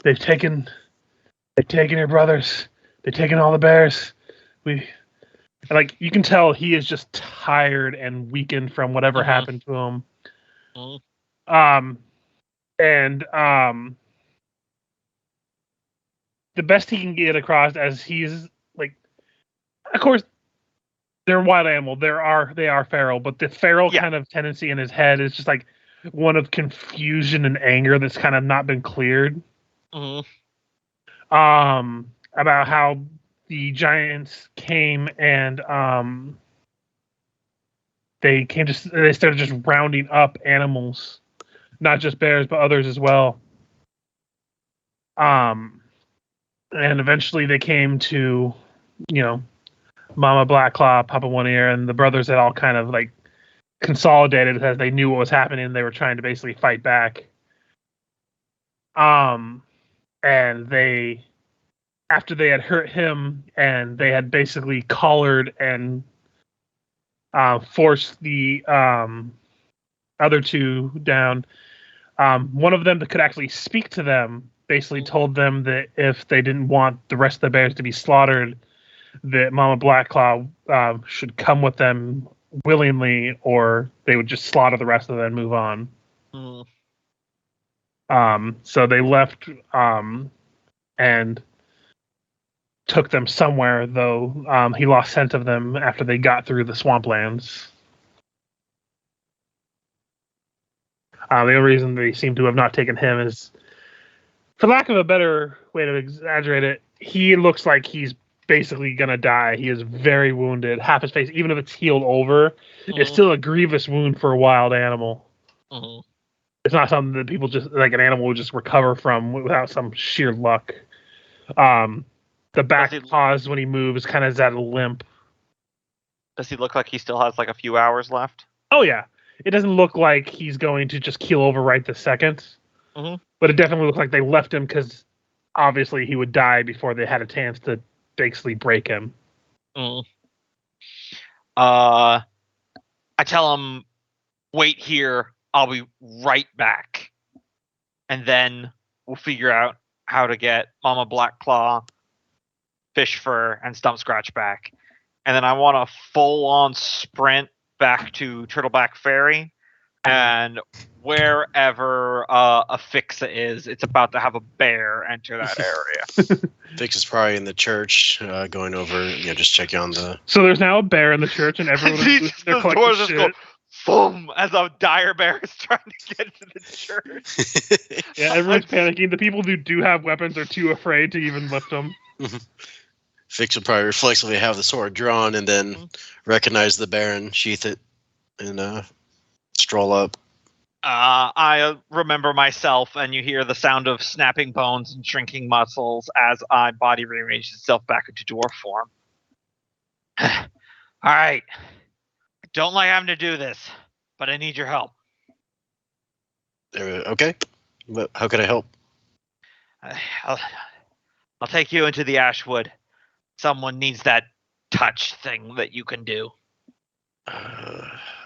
They've taken your brothers. They've taken all the bears. You can tell he is just tired and weakened from whatever happened to him. The best he can get across, as he's like, of course, they're a wild animal. They are feral, but the feral kind of tendency in his head is just like one of confusion and anger that's kind of not been cleared. About how the giants came and they started just rounding up animals, not just bears but others as well. And eventually they came to, Mama Blackclaw, Papa One Ear, and the brothers had all kind of like consolidated as they knew what was happening. They were trying to basically fight back. And after they had hurt him and they had basically collared and forced the other two down, one of them that could actually speak to them basically told them that if they didn't want the rest of the bears to be slaughtered, that Mama Blackclaw should come with them willingly, or they would just slaughter the rest of them and move on. So they left and took them somewhere, though he lost scent of them after they got through the swamplands. The only reason they seem to have not taken him is, for lack of a better way to exaggerate it, he looks like he's basically gonna die. He is very wounded. Half his face, even if it's healed over, it's still a grievous wound for a wild animal. It's not something that people just, like an animal would just recover from without some sheer luck. The back paws when he moves kind of is at a limp. Does he look like he still has like a few hours left? Oh yeah. It doesn't look like he's going to just keel over right this second. But it definitely looks like they left him because obviously he would die before they had a chance to basically break him. I tell him, wait here. I'll be right back. And then we'll figure out how to get Mama Blackclaw, Fish Fur, and Stump Scratch back. And then I want a full-on sprint back to Turtleback Ferry. And wherever Afixa is, it's about to have a bear enter that area. Fix is probably in the church, going over, just checking on the... So there's now a bear in the church, and everyone is their collective shit. Boom! As a dire bear is trying to get to the church. Yeah, everyone's panicking. The people who do have weapons are too afraid to even lift them. Fix will probably reflexively have the sword drawn and then recognize the bear and sheath it and stroll up. I remember myself, and you hear the sound of snapping bones and shrinking muscles as my body rearranges itself back into dwarf form. All right. I don't like having to do this, but I need your help. Okay. How can I help? I'll take you into the Ashwood. Someone needs that touch thing that you can do.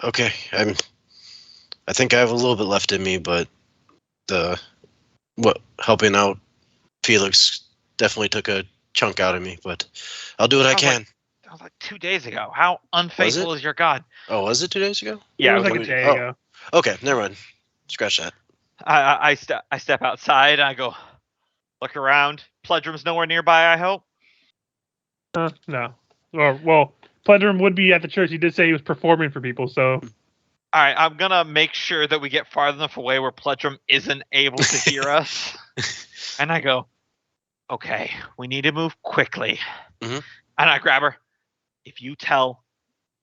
Okay, I think I have a little bit left in me, but helping out Felix definitely took a chunk out of me. But I'll do what I can. That was like 2 days ago. How Was unfaithful it? is your God? Oh, was it 2 days ago? Yeah, it was it like was a day oh. ago. Okay, never mind. Scratch that. I step outside. And I go look around. Pledrum's nowhere nearby, I hope. No. Well, Pledrum would be at the church. He did say he was performing for people, so. All right, I'm gonna make sure that we get far enough away where Pledrum isn't able to hear us. And I go, okay, we need to move quickly. Mhm. And I grab her. If you tell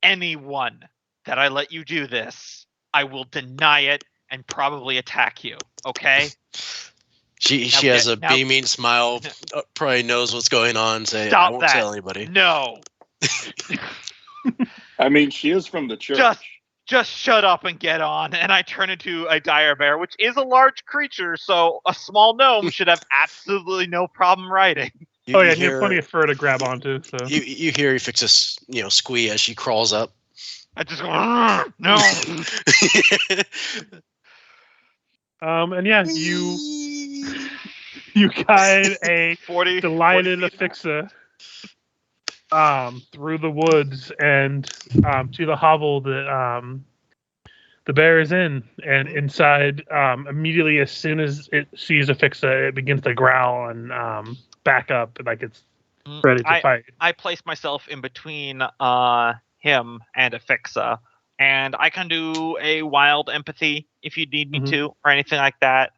anyone that I let you do this, I will deny it and probably attack you. Okay? She has a beaming smile. Probably knows what's going on. Say, I won't tell anybody. No. I mean, she is from the church. Just shut up and get on. And I turn into a dire bear, which is a large creature, so a small gnome should have absolutely no problem riding. You have plenty of fur to grab onto. So you hear Fix's squee as she crawls up. I just go, no. And yeah, you guide a 40 delighted 40 Aphixa through the woods and to the hovel that the bear is in, and inside immediately as soon as it sees Aphixa, it begins to growl and back up like it's ready to fight. I place myself in between him and Aphixa, and I can do a wild empathy if you need me to, or anything like that.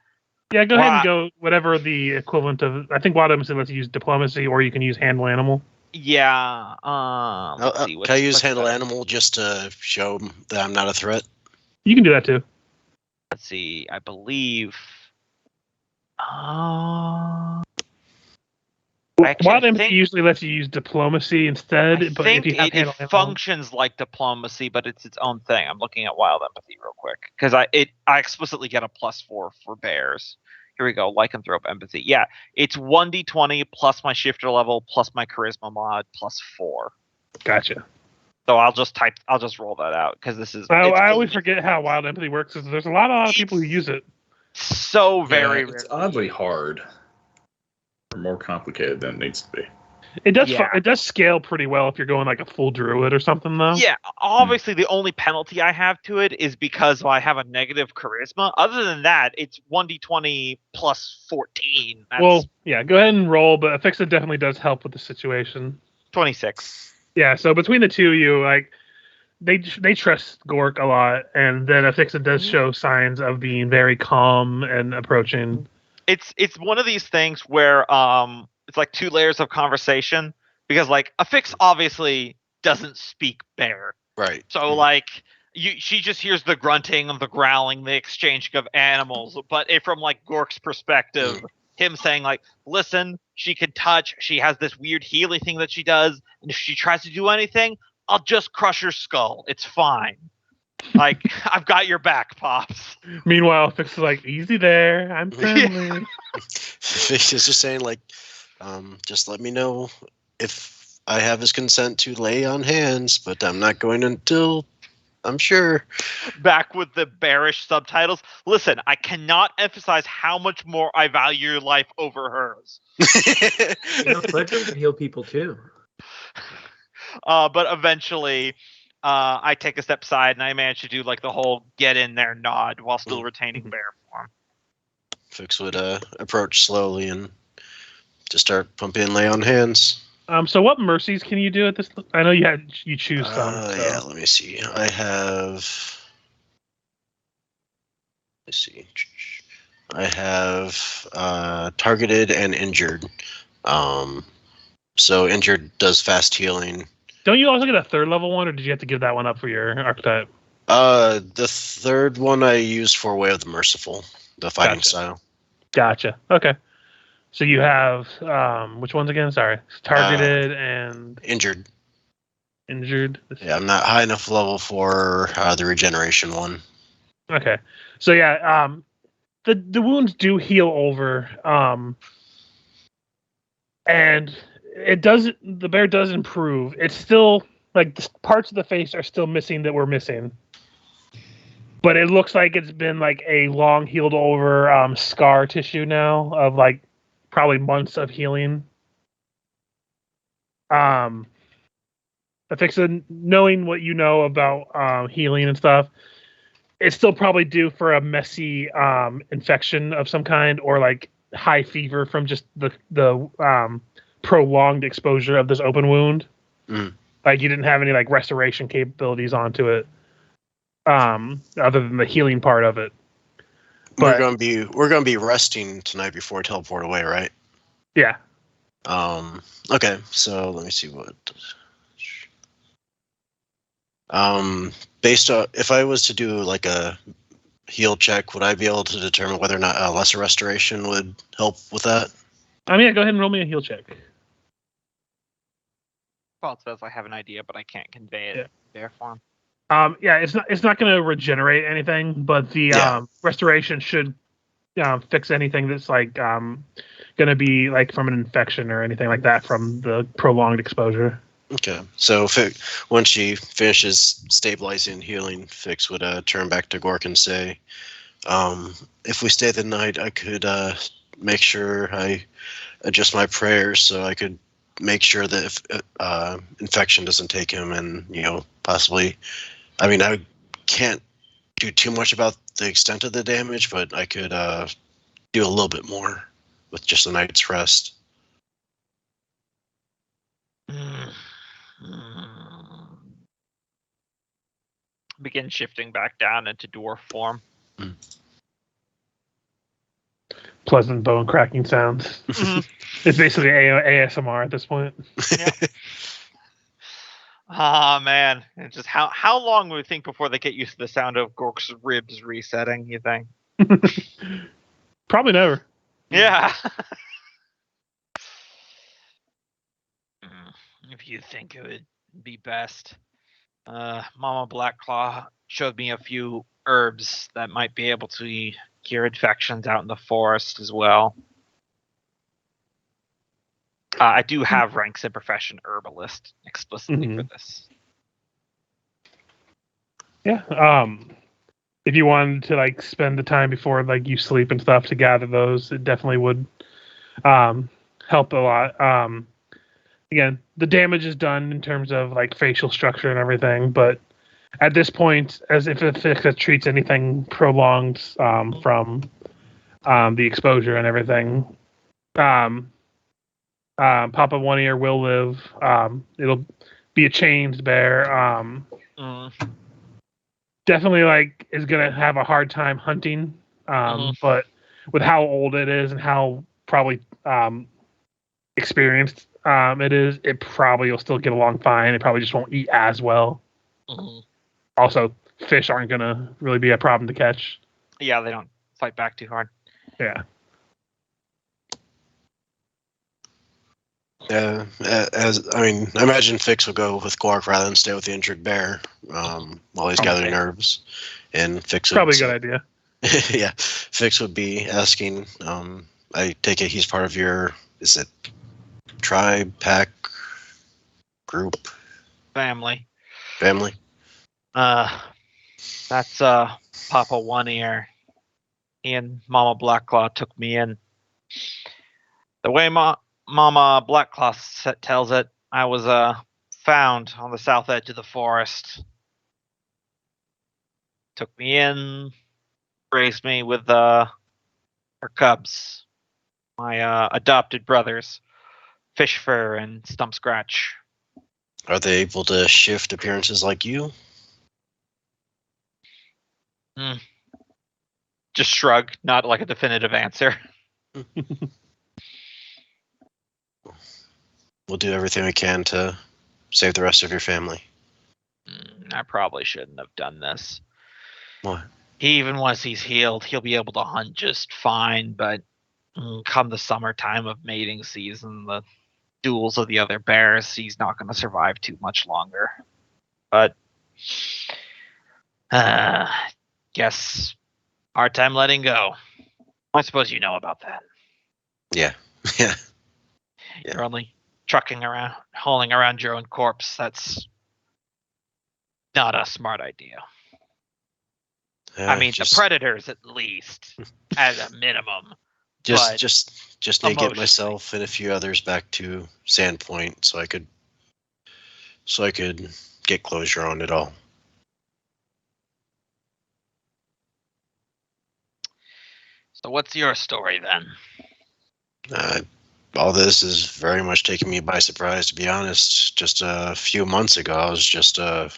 Yeah, go ahead and go whatever the equivalent of. I think wild empathy lets you use diplomacy, or you can use handle animal. Yeah. Let's see. Can I use handle animal just to show that I'm not a threat? You can do that too. Let's see. I believe. Wild empathy usually lets you use diplomacy instead. I think it functions like diplomacy, but it's its own thing. I'm looking at wild empathy real quick because I explicitly get a +4 for bears. Here we go. Lycanthrope empathy. Yeah, it's 1d20 plus my shifter level plus my charisma mod +4. Gotcha. So I'll just roll that out because this is. I always forget how wild empathy works. There's a lot of people who use it. So very. It's oddly hard. Or more complicated than it needs to be. It does. Yeah. It does scale pretty well if you're going like a full druid or something, though. Yeah, obviously the only penalty I have to it is because I have a negative charisma. Other than that, it's 1d20 plus 14. Well, yeah, go ahead and roll, but Aphixa definitely does help with the situation. 26. Yeah, so between the two of you, like they trust Gork a lot, and then Aphixa does show signs of being very calm and approaching. It's one of these things where it's like 2 layers of conversation because like Aphixa obviously doesn't speak bear. Right. So like she just hears the grunting and the growling, the exchanging of animals, but from like Gork's perspective, him saying like, listen, she can touch, she has this weird healing thing that she does, and if she tries to do anything, I'll just crush her skull. It's fine. Like, I've got your back, Pops. Meanwhile, Fix is like, easy there. I'm friendly. Fix is just saying, like, just let me know if I have his consent to lay on hands, but I'm not going until I'm sure. Back with the bearish subtitles. Listen, I cannot emphasize how much more I value your life over hers. Pledger can heal people too. But eventually, I take a step aside and I manage to do like the whole get in there nod while still retaining bear form. Fix would approach slowly and just start pumping and lay on hands. So what mercies can you do at this? I know you choose some. Yeah, let me see. I have. Let's see. I have targeted and injured. So injured does fast healing. Don't you also get a 3rd level one, or did you have to give that one up for your archetype? The 3rd one I used for Way of the Merciful, the fighting style. Gotcha. Okay. So you have which ones again? Sorry, targeted and injured. Injured. Yeah, I'm not high enough level for the regeneration one. Okay. So yeah, the wounds do heal over, and it does. The bear does improve. It's still like the parts of the face are still missing that were missing. But it looks like it's been like a long healed over scar tissue now of like probably months of healing. Afixa, knowing what you know about healing and stuff, it's still probably due for a messy infection of some kind or like high fever from just the prolonged exposure of this open wound. Like you didn't have any like restoration capabilities onto it. Other than the healing part of it. We're gonna be resting tonight before we teleport away, right? Yeah. Okay, so let me see what. Based on if I was to do like a heal check, would I be able to determine whether or not a lesser restoration would help with that? Yeah, go ahead and roll me a heal check. Well, it says I have an idea, but I can't convey it there for him. Yeah, it's not going to regenerate anything, but the restoration should fix anything that's like going to be like from an infection or anything like that from the prolonged exposure. Okay, so once she finishes stabilizing and healing, Fix would turn back to Gork and say, if we stay the night, I could make sure I adjust my prayers so I could make sure that if infection doesn't take him and, possibly, I mean, I can't do too much about the extent of the damage, but I could do a little bit more with just a night's rest. Begin shifting back down into dwarf form. Pleasant bone cracking sounds. It's basically ASMR at this point. Yep. Man. It's just how long would we think before they get used to the sound of Gork's ribs resetting, you think? Probably never. Yeah. If you think it would be best. Mama Blackclaw showed me a few herbs that might be able to cure infections out in the forest as well. I do have ranks in profession herbalist explicitly for this. Yeah. If you wanted to like spend the time before like you sleep and stuff to gather those, it definitely would help a lot. Again, the damage is done in terms of like facial structure and everything, but at this point, as if it treats anything prolonged from the exposure and everything, Papa One Ear will live. It'll be a changed bear. Definitely like is gonna have a hard time hunting, but with how old it is and how probably experienced it is, it probably will still get along fine. It probably just won't eat as well. Also, fish aren't gonna really be a problem to catch. Yeah, they don't fight back too hard. Yeah. I imagine Fix will go with Gork rather than stay with the injured bear while he's gathering herbs. And Fix probably a good idea. Yeah, Fix would be asking. I take it he's part of your, is it tribe, pack, group, family? That's Papa One Ear. He and Mama Blackclaw took me in. The way Mama Blackclaw tells it, I was found on the south edge of the forest. Took me in, raised me with her cubs, my adopted brothers, Fish Fur and Stump Scratch. Are they able to shift appearances like you? Just shrug, not like a definitive answer. We'll do everything we can to save the rest of your family. I probably shouldn't have done this. What? Even once he's healed, he'll be able to hunt just fine, but come the summertime of mating season, the duels of the other bears, he's not going to survive too much longer. But guess hard time letting go. I suppose you know about that. Yeah. You're only trucking around, hauling around your own corpse. That's Not a smart idea. I mean, the predators at least, at a minimum. Just need to get emotionally. myself and a few others back to Sandpoint so I could get closure on it all. So what's your story then? All this is very much taking me by surprise, to be honest. Just a few months ago, I was just a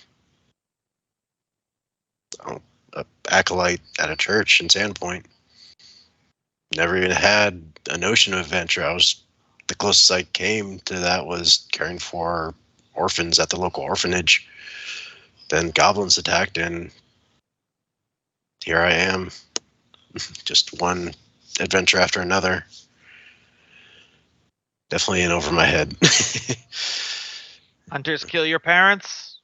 acolyte at a church in Sandpoint. Never even had a notion of adventure. The closest I came to that was caring for orphans at the local orphanage. Then goblins attacked, and here I am. Just one adventure after another. Definitely in over my head. Hunters kill your parents?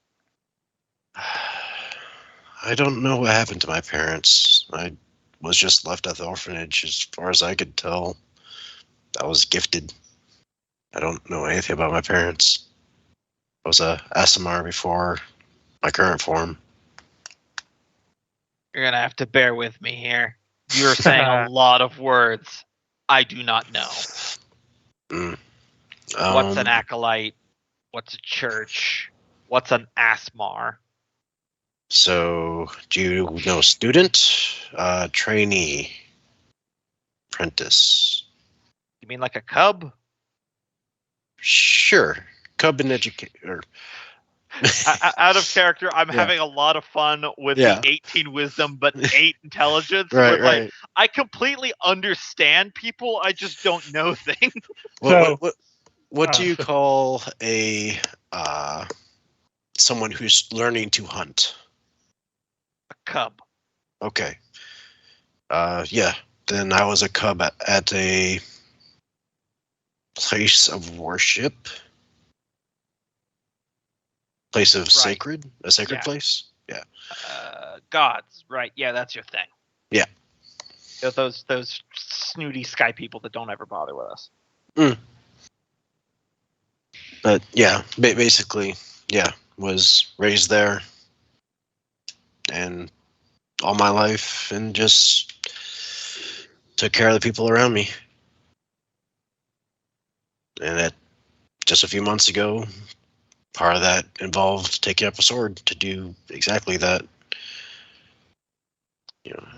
I don't know what happened to my parents. I was just left at the orphanage. As far as I could tell, I was gifted. I don't know anything about my parents. I was a Asimar before my current form. You're going to have to bear with me here. You're saying a lot of words I do not know. What's an acolyte? What's a church? What's an Asmar? So, do you know student, trainee, apprentice? You mean like a cub? Sure. Cub and educator. Out of character, I'm having a lot of fun with the 18 wisdom but 8 intelligence. Right. Like, I completely understand people, I just don't know things. What do you call a someone who's learning to hunt? A cub. Okay. Then I was a cub at a place of worship. Place of sacred? A sacred place? Yeah. Gods, right. Yeah, that's your thing. Yeah. Those snooty sky people that don't ever bother with us. But yeah, basically, was raised there and all my life and just took care of the people around me. And just a few months ago, part of that involved taking up a sword to do exactly that.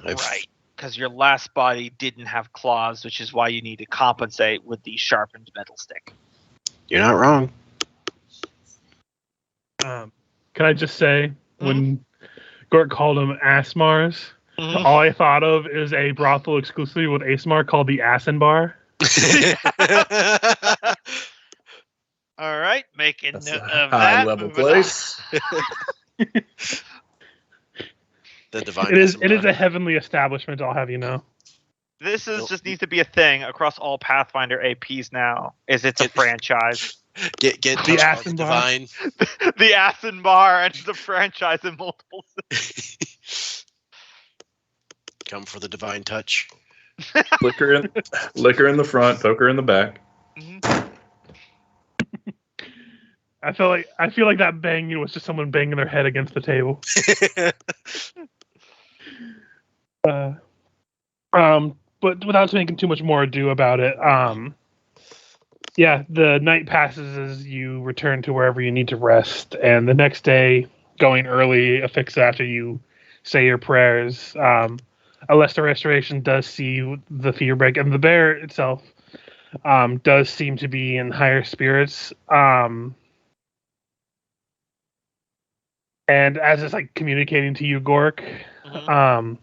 Right, because your last body didn't have claws, which is why you need to compensate with the sharpened metal stick. You're not wrong. Can I just say, when Gort called them Asmars, all I thought of is a brothel exclusively with Asmar called the Asin Bar. All right, making note of that. High level place. The divine. It is a heavenly establishment, I'll have you know. This just needs to be a thing across all Pathfinder APs now. It's a franchise. Get the Asin divine. The Asin Bar, and it's a franchise in multiple cities. Come for the divine touch. Liquor in the front, poker in the back. I feel like that banging was just someone banging their head against the table. But without making too much more ado about it, the night passes as you return to wherever you need to rest, and the next day, going early, a fix after you say your prayers, Alesta Restoration does see the fever break, and the bear itself does seem to be in higher spirits. And as it's like communicating to you, Gork, kind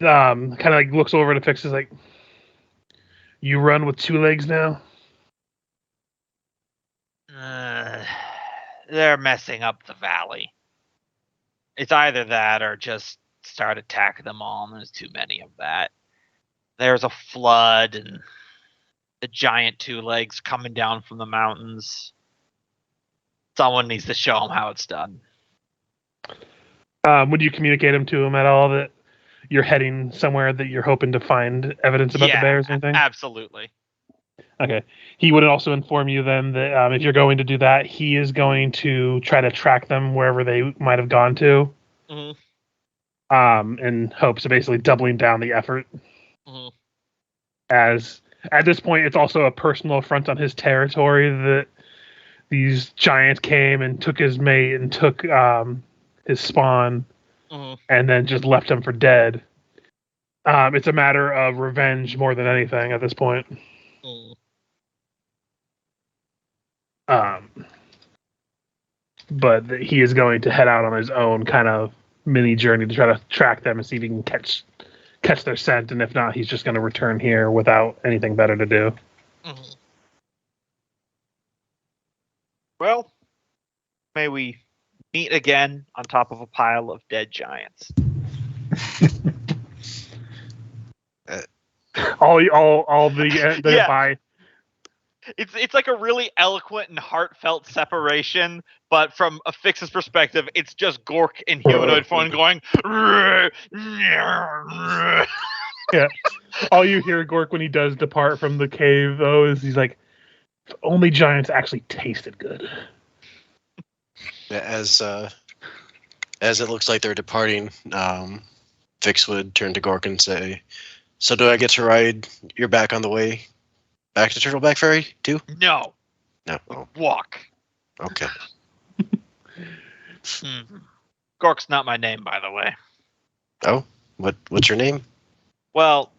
of like looks over to Fix, is like, you run with 2 legs now? They're messing up the valley. It's either that or just start attacking them all, and there's too many of that. There's a flood and the giant 2 legs coming down from the mountains. Someone needs to show them how it's done. Would you communicate them to him at all that you're heading somewhere that you're hoping to find evidence about the bears or anything? Absolutely. Okay. He would also inform you then that if you're going to do that, he is going to try to track them wherever they might have gone to. In hopes of basically doubling down the effort. As at this point, it's also a personal affront on his territory that these giants came and took his mate and took his spawn, and then just left him for dead. It's a matter of revenge more than anything at this point. But he is going to head out on his own kind of mini journey to try to track them and see if he can catch their scent, and if not, he's just going to return here without anything better to do. Well, may we meet again on top of a pile of dead giants. all the Yeah. bye. It's like a really eloquent and heartfelt separation, but from a Fix's perspective, it's just Gork in humanoid form going. Yeah. All you hear Gork when he does depart from the cave, though, is he's like, "If only giants actually tasted good." As it looks like they're departing, Fix would turn to Gork and say, "So do I get to ride your back on the way back to Turtleback Ferry too?" No. No. Oh, Walk. okay. Gork's not my name, by the way. Oh, what's your name? Well,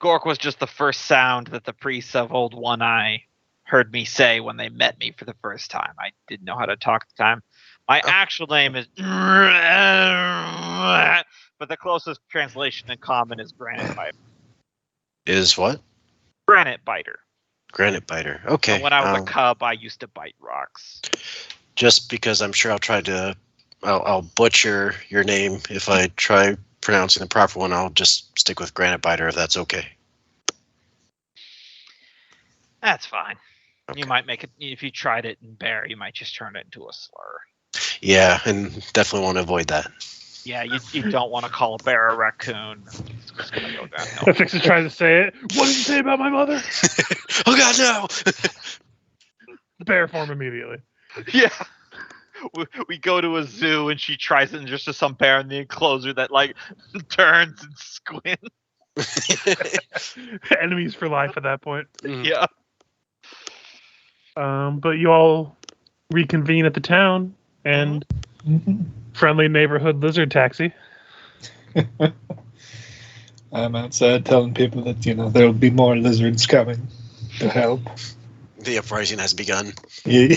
Gork was just the first sound that the priests of Old One Eye heard me say when they met me for the first time. I didn't know how to talk at the time. My actual name is... But the closest translation in common is Granite Biter. Is what? Granite Biter. Granite Biter. Okay. And when I was a cub, I used to bite rocks. Just because I'm sure I'll butcher your name if I try pronouncing the proper one. I'll just stick with Granite Biter if that's okay. That's fine. Okay. You might make it, if you tried it in Bear, you might just turn it into a slur. Yeah, and definitely want to avoid that. Yeah, you don't want to call a bear a raccoon. It's just going to go downhill. The Fixer tries to say it. What did you say about my mother? Oh God, no! Bear form immediately. Yeah. We go to a zoo and she tries it and there's just some bear in the enclosure that like turns and squints. Enemies for life at that point. Yeah. But you all reconvene at the town and friendly neighborhood lizard taxi. I'm outside telling people that, there'll be more lizards coming to help. The uprising has begun. Yeah.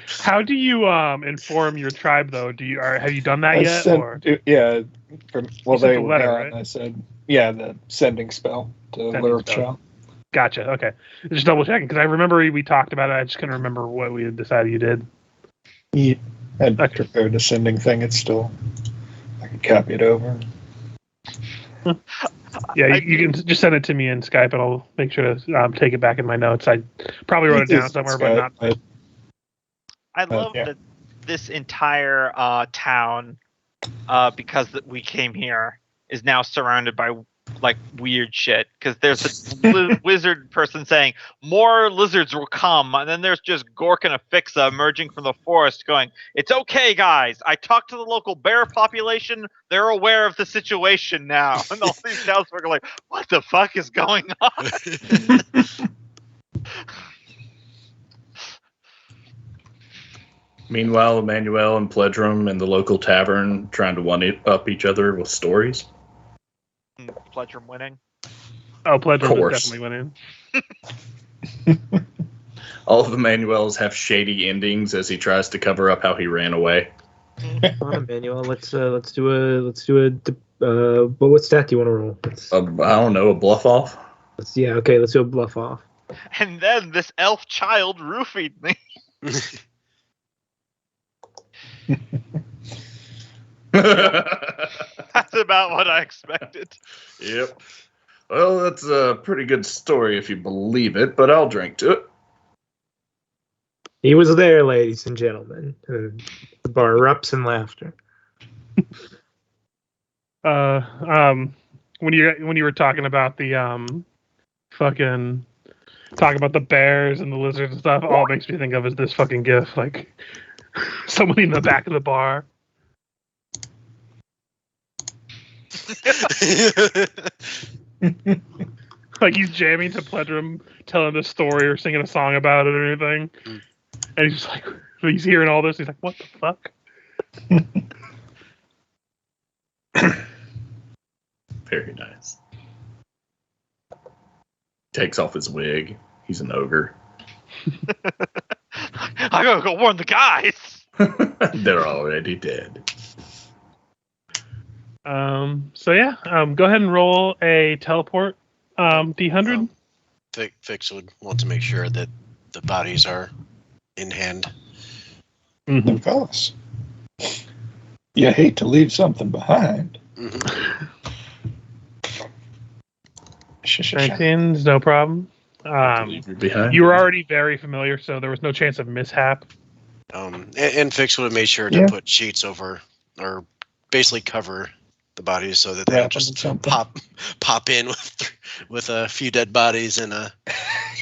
How do you inform your tribe though? Have you done that yet? Yeah. They the were letter, gone. right? I said, the sending spell to lure Chow. Gotcha. Okay, just double checking because I remember we talked about it. I just couldn't remember what we had decided you did. Yeah, I'd prepared a sending thing. It's still, I could copy it over. Yeah, you can just send it to me in Skype, and I'll make sure to take it back in my notes. I probably wrote it down somewhere, but not. I love that this entire town, because we came here, is now surrounded by like weird shit. Because there's a wizard person saying more lizards will come, and then there's just Gork and a Fixa emerging from the forest, going, "It's okay, guys. I talked to the local bear population. They're aware of the situation now." And all these townsfolk are like, "What the fuck is going on?" Meanwhile, Emmanuel and Pledrum in the local tavern trying to one-up each other with stories. Pledrum winning. Oh, Pledrum course. is definitely winning. All of Emmanuel's have shady endings as he tries to cover up how he ran away. Come on, Emmanuel. Let's do a what stat do you want to roll? I don't know, a bluff off? Let's do a bluff off. And then this elf child roofied me. That's about what I expected. Yep. Well, that's a pretty good story if you believe it, but I'll drink to it. He was there, ladies and gentlemen. The bar erupts in laughter. When you were talking about the fucking talk about the bears and the lizards and stuff, all it makes me think of is this fucking gif, like somebody in the back of the bar. Like he's jamming to Pledrum, telling the story or singing a song about it or anything. And he's just like, he's hearing all this. He's like, what the fuck? Very nice. Takes off his wig. He's an ogre. I gotta go warn the guys. They're already dead. So yeah, go ahead and roll a teleport. D100. Fix would want to make sure that the bodies are in hand. Mm-hmm. Fellas, you hate to leave something behind. Mm-hmm. 19's no problem. Behind. You were already very familiar, so there was no chance of mishap. And Fix would have made sure to put sheets over, or basically cover the bodies so that they don't just pop in with a few dead bodies and a.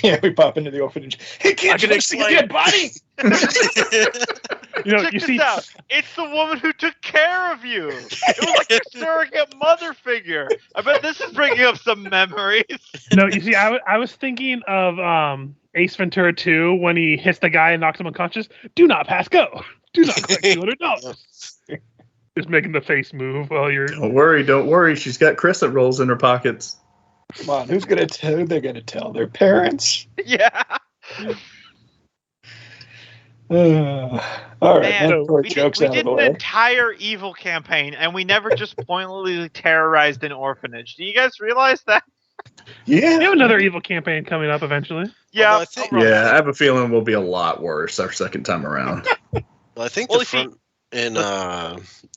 Yeah, we pop into the orphanage. Hey, kids, you see a dead body? Check this out. It's the woman who took care of you. It was like your surrogate mother figure. I bet this is bringing up some memories. No, you see, I was thinking of Ace Ventura 2 when he hits the guy and knocks him unconscious. Do not pass go. Do not collect $200. Just making the face move while you're. Don't worry. She's got crescent rolls in her pockets. Come on, who's gonna tell? They're gonna tell their parents. Yeah. All right, Man, we jokes did out of the an way. entire evil campaign, and we never just pointlessly terrorized an orphanage. Do you guys realize that? Yeah, We have another evil campaign coming up eventually. Yeah. Although I have a feeling we'll be a lot worse our second time around. Well, I think the front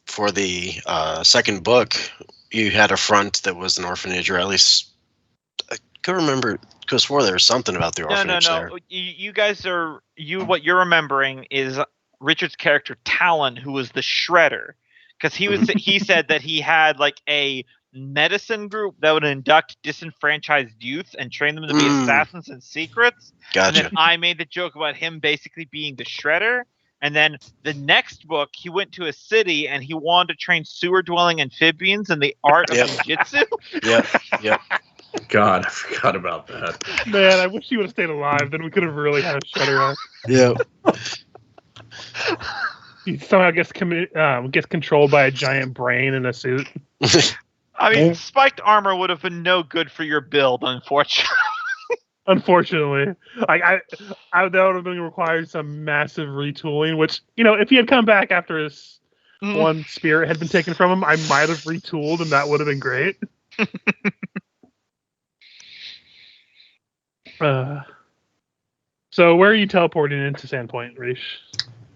for the second book, you had a front that was an orphanage, or at least I could remember. Because there was something about the orphanage there. No. You guys are what you're remembering is Richard's character Talon, who was the Shredder, because he said that he had like a medicine group that would induct disenfranchised youth and train them to be assassins and secrets. Gotcha. And then I made the joke about him basically being the Shredder. And then the next book, he went to a city and he wanted to train sewer-dwelling amphibians in the art of ninjutsu. Yep. God, I forgot about that. Man, I wish he would have stayed alive. Then we could have really had a Shredder on. Yep. He somehow gets controlled by a giant brain in a suit. I mean, spiked armor would have been no good for your build, unfortunately. Unfortunately, that would have been required some massive retooling. Which, if he had come back after his one spirit had been taken from him, I might have retooled, and that would have been great. So where are you teleporting into Sandpoint, Rish?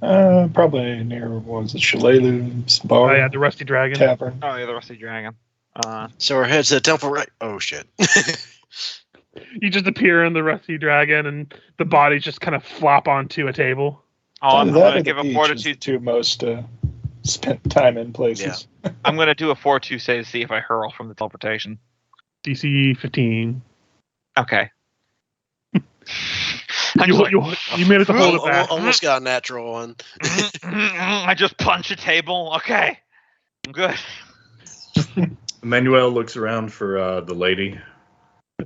Probably near, what was it, Shalalu's bar? Oh yeah, the Rusty Dragon Tavern. Oh yeah, the Rusty Dragon. So our head's to the temple, right? Oh shit! You just appear in the Rusty Dragon, and the bodies just kind of flop onto a table. Oh, I'm going to give a fortitude. Two most spent time in places. Yeah. I'm going to do a 4-2 save to see if I hurl from the teleportation. DC 15. Okay. You made it to hold it back. Almost got a natural one. I just punch a table. Okay. I'm good. Emmanuel looks around for the lady.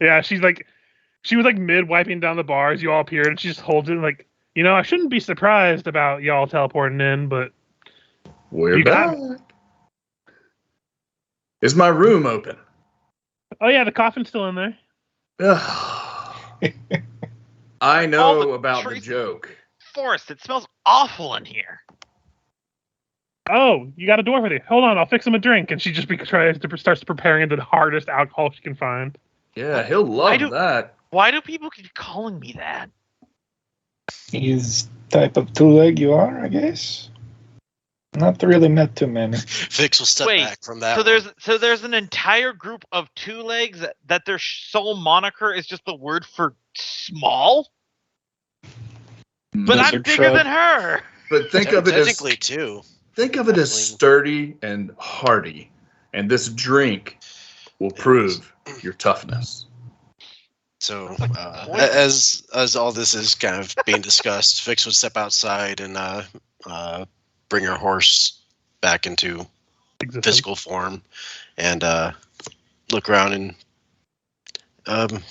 Yeah, she was like mid wiping down the bars. You all appeared, and she just holds it like, I shouldn't be surprised about y'all teleporting in, but we're back. Is my room open? Oh yeah, the coffin's still in there. I know about the joke. Forrest, it smells awful in here. Oh, you got a door for you. Hold on, I'll fix him a drink. And she just starts preparing the hardest alcohol she can find. Yeah, he'll love that. Why do people keep calling me that? He's type of two-leg you are, I guess. Not really met too many. Fix will step back from that. So there's an entire group of two legs that their sole moniker is just the word for small. But I'm bigger than her. But think of it technically too. Think of it as sturdy and hardy, and this drink will prove your toughness. So as all this is kind of being discussed, Vix would step outside and bring her horse back into physical form and look around and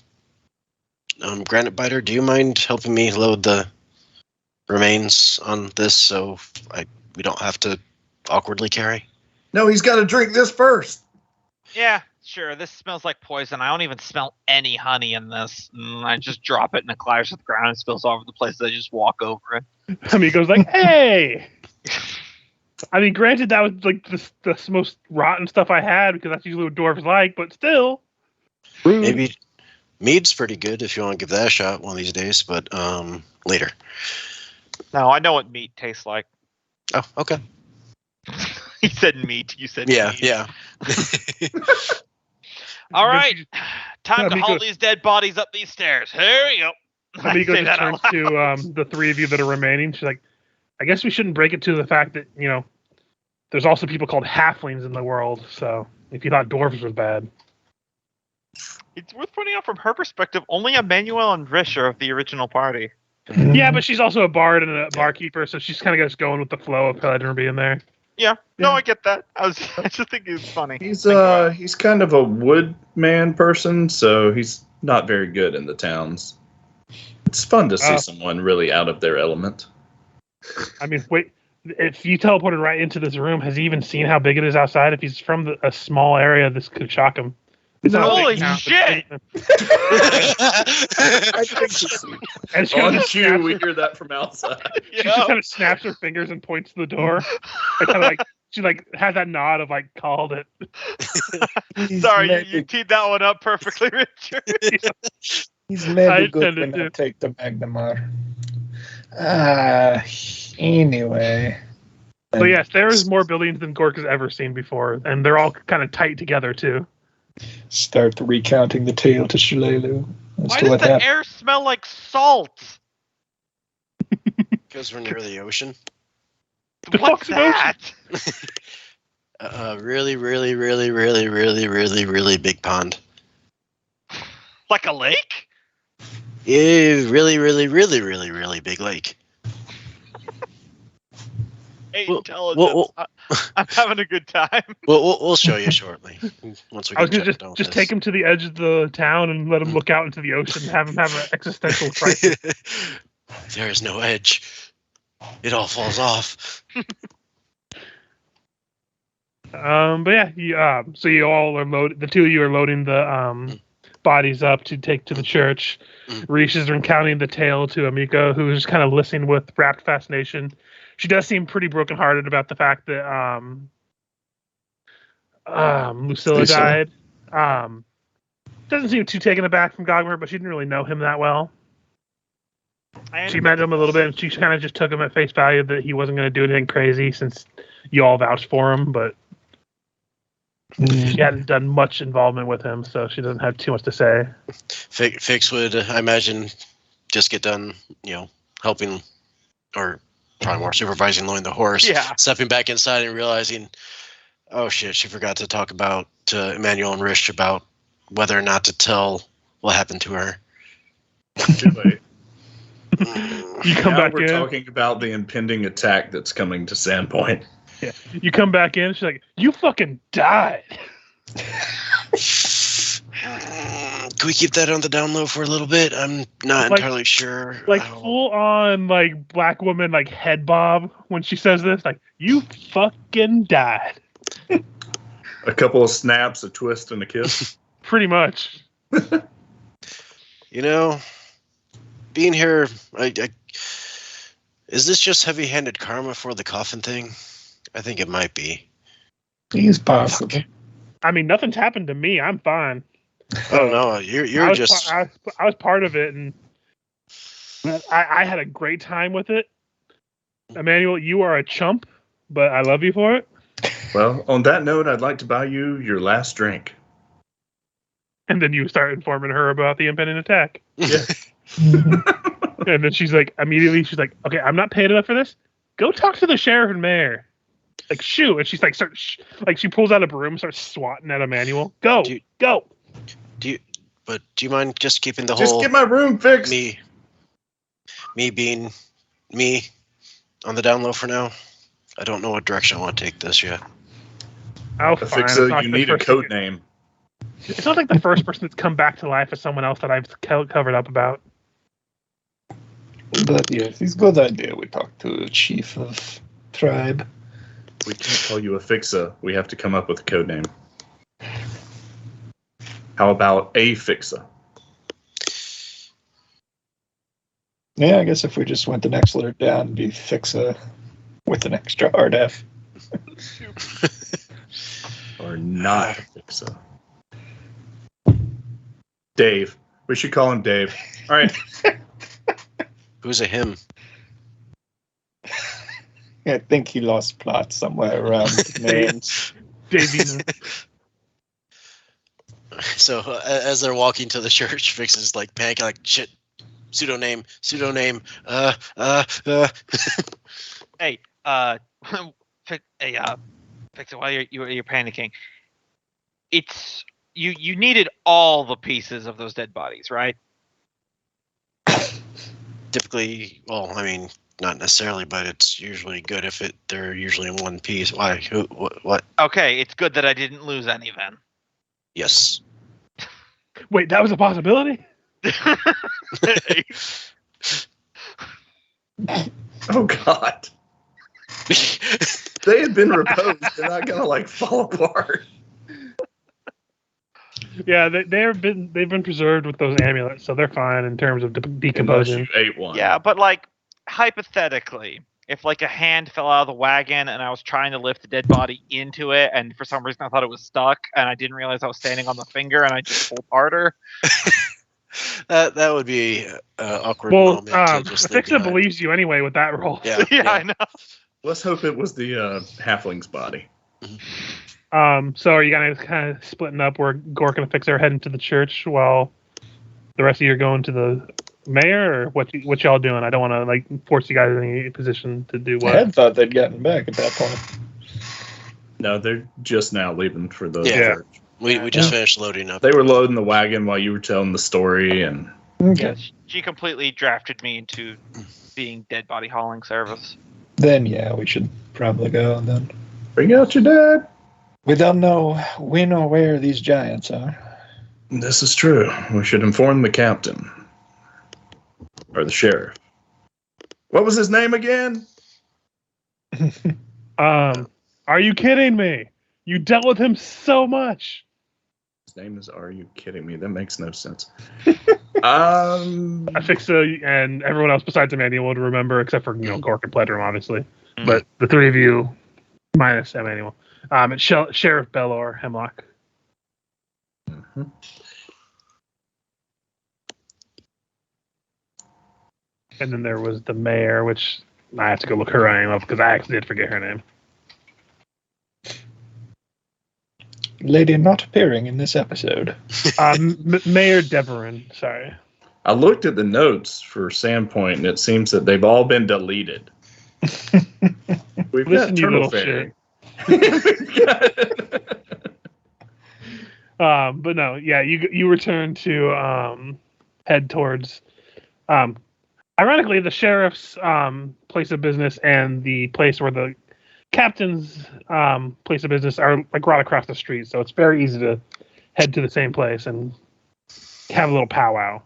Granite Biter, do you mind helping me load the remains on this so we don't have to awkwardly carry? No, he's got to drink this first. Yeah, sure. This smells like poison. I don't even smell any honey in this. I just drop it and it clatters to the ground and spills all over the place. I just walk over it. Amigo's like, hey! I mean, granted, that was like the most rotten stuff I had because that's usually what dwarves like, but still. Maybe mead's pretty good if you want to give that a shot one of these days, but later. No, I know what meat tastes like. Oh, okay. He said meat. You said meat. Yeah. All right. Time to haul these dead bodies up these stairs. Here we go. Amigo just turns to the three of you that are remaining. She's like, I guess we shouldn't break it to the fact that, there's also people called halflings in the world. So if you thought dwarves was bad. It's worth pointing out from her perspective, only Emmanuel and Rish are of the original party. Yeah, but she's also a bard and a barkeeper, so she's kind of just going with the flow of Paladin being there. Yeah, no, I get that. I just think it's funny. He's kind of a woodman person, so he's not very good in the towns. It's fun to see someone really out of their element. I mean, wait, if you teleported right into this room, has he even seen how big it is outside? If he's from a small area, this could shock him. Holy shit! And she On cue, we hear that from outside. She just kind of snaps her fingers and points to the door. She has that nod of called it. Sorry, you teed that one up perfectly, Richard. He's maybe good when I take the Magnamar. Anyway. So yes, there is more buildings than Gork has ever seen before, and they're all kind of tight together too. Start recounting the tale to Shalelu. Why does the air smell like salt? Because we're near the ocean. What's that? Really, really, really, really, really, really, really big pond. Like a lake? Yeah, really, really, really, really, really big lake. Hey, intelligence. I'm having a good time. We'll show you shortly. Once we I was going to just take him to the edge of the town and let him look out into the ocean and have him have an existential crisis. There is no edge. It all falls off. But yeah, so you all are the two of you are loading the bodies up to take to the church. Rish is recounting the tale to Amiko, who is kind of listening with rapt fascination. She does seem pretty brokenhearted about the fact that Lucilla died. Doesn't seem too taken aback from Gogmer, but she didn't really know him that well. She met him a little bit, and she kind of just took him at face value that he wasn't going to do anything crazy since you all vouched for him, but she hadn't done much involvement with him, so she doesn't have too much to say. Fix would, I imagine, just get done, helping or probably more supervising loading the horse. Yeah. Stepping back inside and realizing, oh shit, she forgot to talk to Emmanuel and Rish about whether or not to tell what happened to her. Too late. You come back we're in. Talking about the impending attack that's coming to Sandpoint. Yeah. You come back in. She's like, "You fucking died." Can we keep that on the down low for a little bit? I'm not entirely sure. Full on black woman head bob when she says this. You fucking died. A couple of snaps, a twist, and a kiss. Pretty much. Being here, is this just heavy-handed karma for the coffin thing? I think it might be. It's possible. I mean, nothing's happened to me. I'm fine. Oh no, you're just. I was part of it, and I had a great time with it. Emmanuel, you are a chump, but I love you for it. Well, on that note, I'd like to buy you your last drink. And then you start informing her about the impending attack. Yeah. And then she's like, okay, I'm not paid enough for this. Go talk to the sheriff and mayor. Shoo. And she's she pulls out a broom and starts swatting at Emmanuel. Go. But do you mind just keeping the Just whole get my room fixed. me being me on the down low for now? I don't know what direction I want to take this yet. Oh, fine. It's Afixa, not you the need a first code thing- name. It's not like the first person that's come back to life is someone else that I've covered up about. But yes, it's a good idea. We talk to the chief of tribe. We can't call you Afixa. We have to come up with a code name. How about Afixa? Yeah, I guess if we just went the next letter down, it'd be Fixa with an extra hard F. Or not Afixa? Dave. We should call him Dave. All right. Who's a him? I think he lost plot somewhere around the names. Davina. So as they're walking to the church, Fix is like panicking, like shit. Pseudonym. Hey, Fix it while you're panicking. It's you needed all the pieces of those dead bodies, right? Typically, well, I mean, not necessarily, but it's usually good if they're usually in one piece. Why? Who? What? Okay, it's good that I didn't lose any then. Yes. Wait, that was a possibility? Oh, God. They had been reposed. They're not going to, like, fall apart. Yeah, they've been preserved with those amulets, so they're fine in terms of Unless decomposing. you ate one. Yeah, but like hypothetically, if like a hand fell out of the wagon and I was trying to lift the dead body into it, and for some reason I thought it was stuck, and I didn't realize I was standing on the finger, and I just pulled harder. That would be an awkward Well, moment to just leave Fixa behind. believes you anyway with that roll. Yeah, Yeah, I know. Let's hope it was the halfling's body. So are you guys kind of splitting up where Gork and Fix are heading to the church while the rest of you are going to the mayor, or what y'all doing? I don't want to like force you guys in any position to do I what. had thought they'd gotten back at that point. No, they're just now leaving for the Yeah. church. We just finished loading up. They were loading the wagon while you were telling the story, and Okay. Yeah, she completely drafted me into being dead body hauling service. Then, yeah, we should probably go then. bring out your dad. We don't know when or where these giants are. This is true. We should inform the captain. Or the sheriff. What was his name again? Are you kidding me? You dealt with him so much. His name is Are You Kidding Me? That makes no sense. Fixa and everyone else besides Emmanuel would remember, except for Gork and Pledrum, obviously. But the three of you, minus Emmanuel, it's Sheriff Bellor Hemlock. Mhm. And then there was the mayor, which I have to go look her name up because I actually did forget her name. Lady not appearing in this episode. Mayor Deverin, sorry. I looked at the notes for Sandpoint, and it seems that they've all been deleted. We've Listen, got you Turtle little Fairy. But no, yeah, you return to head towards ironically the sheriff's place of business and the place where the captain's place of business are like right across the street, so it's very easy to head to the same place and have a little powwow.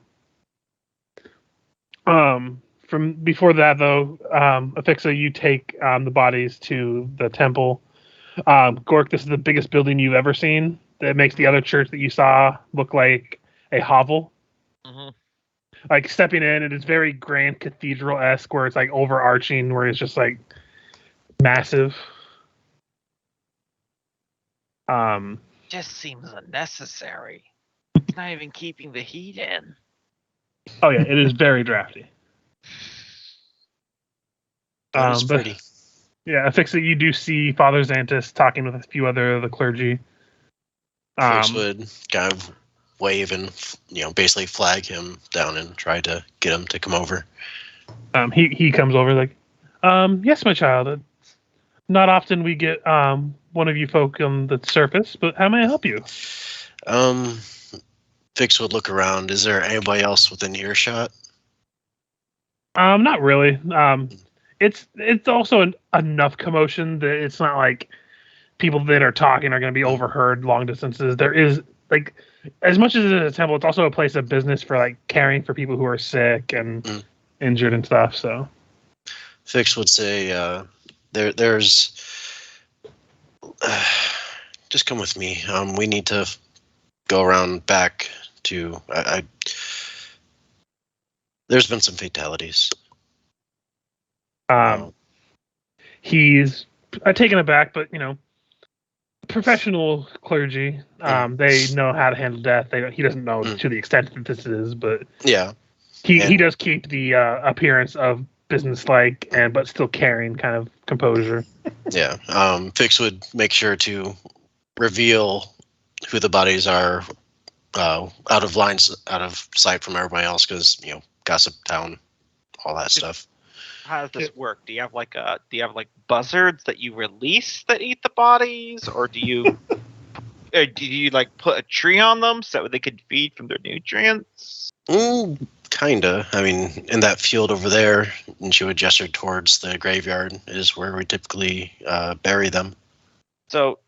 From before that though, Afixa, you take the bodies to the temple. Gork, this is the biggest building you've ever seen. That makes the other church that you saw look like a hovel. Mm-hmm. Like stepping in, it is very grand cathedral-esque, where it's like overarching, where it's just like massive. Just seems unnecessary. It's not even keeping the heat in. Oh yeah, it is very drafty. It's But pretty. yeah, Afixa, you do see Father Xantus talking with a few other of the clergy. Fix would kind of wave and basically flag him down and try to get him to come over. He comes over like, yes, my child. It's not often we get one of you folk on the surface, but how may I help you? Fix would look around. Is there anybody else within earshot? Not really. It's also enough commotion that it's not like people that are talking are going to be overheard long distances. There is like, as much as it is a temple, it's also a place of business for like caring for people who are sick and injured and stuff. So, Fix would say, "There's just come with me. We need to go around back to. There's been some fatalities." He's taken aback, but professional clergy, they know how to handle death. He doesn't know to the extent that this is, but yeah, he does keep the appearance of businesslike but still caring kind of composure. Yeah. Fix would make sure to reveal who the bodies are out of sight from everybody else, because gossip town, all that stuff. How does this work? Do you have like buzzards that you release that eat the bodies, or do you like put a tree on them so they could feed from their nutrients? Kinda. I mean, in that field over there, and she would gesture towards the graveyard, is where we typically bury them. So,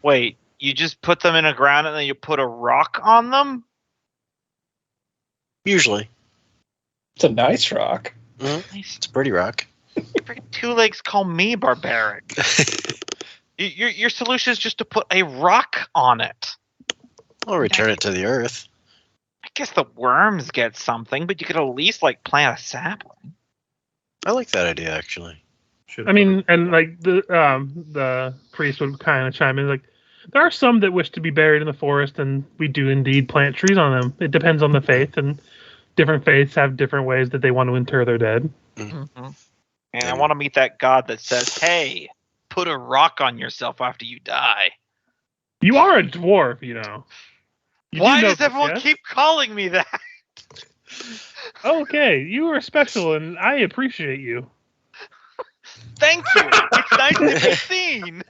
wait, you just put them in the ground and then you put a rock on them? Usually. It's a nice rock. Mm-hmm. Nice. It's a pretty rock. Freaking Two Legs call me barbaric. Your solution is just to put a rock on it. I'll return it to the earth. I guess the worms get something, but you could at least plant a sapling. I like that idea, actually. I mean, and like the priest would kind of chime in, like, there are some that wish to be buried in the forest, and we do indeed plant trees on them. It depends on the faith, and different faiths have different ways that they want to inter their dead. Mm-hmm. And I want to meet that god that says, "Hey, put a rock on yourself after you die." You are a dwarf, Why does everyone keep calling me that? Okay, you are special, and I appreciate you. Thank you. It's nice to be seen.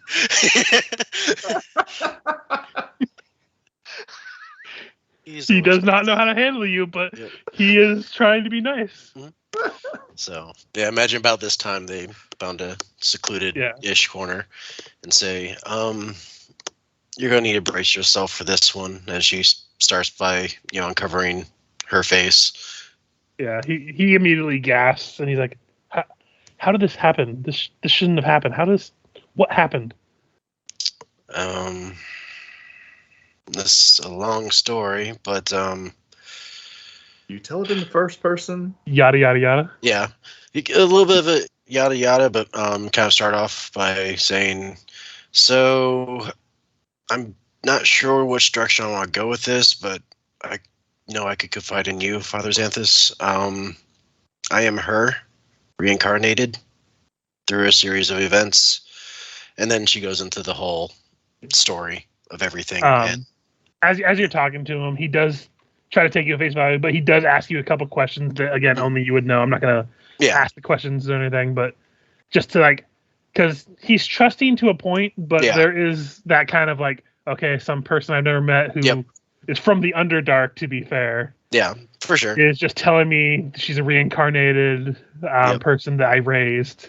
He does not know how to handle you, but he is trying to be nice. So, yeah, imagine about this time they found a secluded-ish corner and say, you're going to need to brace yourself for this one, as she starts by, uncovering her face. Yeah, he immediately gasps, and he's like, how did this happen? This shouldn't have happened. What happened? This is a long story, but you tell it in the first person. Yada yada yada. Yeah, a little bit of a yada yada, but kind of start off by saying, so I'm not sure which direction I want to go with this, but I know I could confide in you, Father Xanthus. I am her, reincarnated through a series of events, and then she goes into the whole story of everything. As you're talking to him, he does try to take you at face value, but he does ask you a couple questions that, again, only you would know. I'm not going to ask the questions or anything, but just to because he's trusting to a point, but there is that kind of okay, some person I've never met who is from the Underdark, to be fair. Yeah, for sure. Is just telling me she's a reincarnated person that I raised.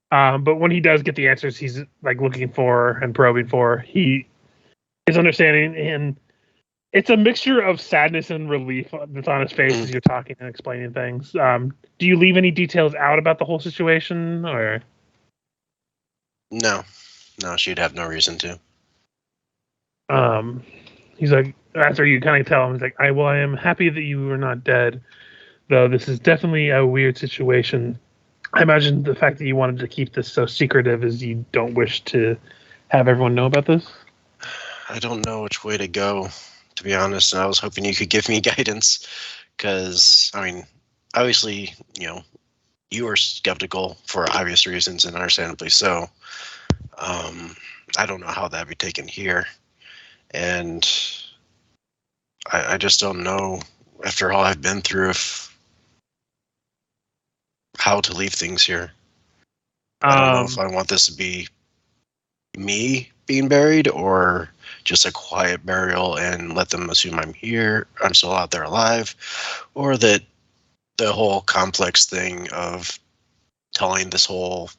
But when he does get the answers he's looking for and probing for, he is understanding, and it's a mixture of sadness and relief that's on his face as you're talking and explaining things. Do you leave any details out about the whole situation, or? No, she'd have no reason to. He's like, after you kind of tell him, he's like, I am happy that you are not dead, though this is definitely a weird situation. I imagine the fact that you wanted to keep this so secretive is you don't wish to have everyone know about this? I don't know which way to go, to be honest, and I was hoping you could give me guidance, because, I mean, obviously, you were skeptical for obvious reasons, and understandably so. I don't know how that'd be taken here, and I just don't know, after all I've been through, how to leave things here. I don't know if I want this to be me being buried, or just a quiet burial and let them assume I'm here, I'm still out there alive, or that the whole complex thing of telling this whole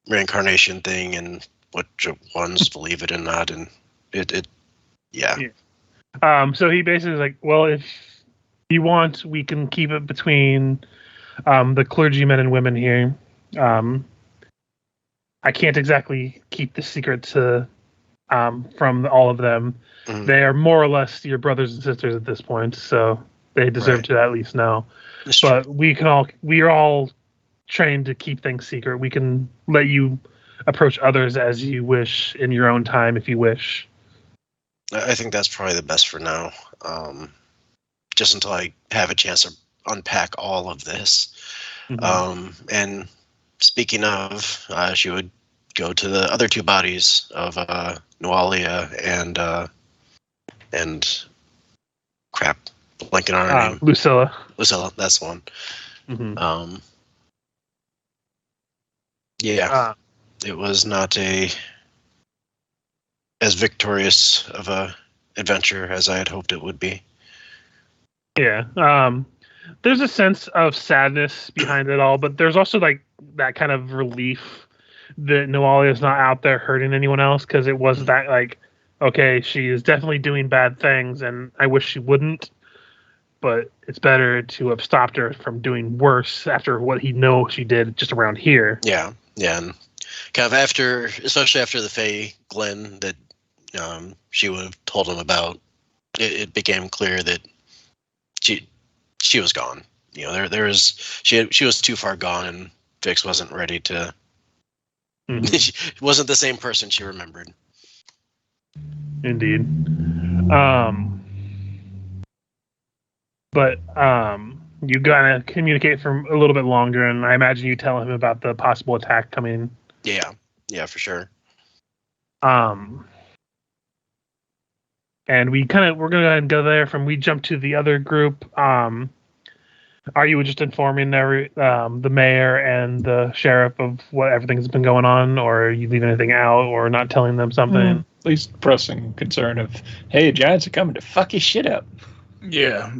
reincarnation thing and what ones believe it and not, and yeah. So he basically is like, well, if you want, we can keep it between the clergymen and women here. I can't exactly keep the secret to from all of them. Mhm. They are more or less your brothers and sisters at this point, so they deserve Right. to at least know. It's true. But we are all trained to keep things secret. We can let you approach others as you wish in your own time, if you wish. I think that's probably the best for now. Just until I have a chance to unpack all of this. And speaking of, she would go to the other two bodies of Noalia and crap, blanking on her name. Lucilla. Lucilla, that's the one. Mm-hmm. Yeah, it was not as victorious of a adventure as I had hoped it would be. Yeah. There's a sense of sadness behind it all, but there's also like that kind of relief that Noalia is not out there hurting anyone else, because it was that like, okay, she is definitely doing bad things, and I wish she wouldn't, but it's better to have stopped her from doing worse after what he knows she did just around here. Yeah, and kind of after, especially after the Fae Glen that she would have told him about, it became clear that she was gone. You know, there was she was too far gone, and Vix wasn't ready to. She wasn't the same person she remembered. Indeed. But you gotta communicate for a little bit longer, and I imagine you tell him about the possible attack coming. Yeah, for sure. And we're gonna go ahead and go there. We jump to the other group. Are you just informing the mayor and the sheriff of what everything's been going on, or are you leaving anything out, or not telling them something? At least pressing concern of, hey, giants are coming to fuck your shit up. Yeah,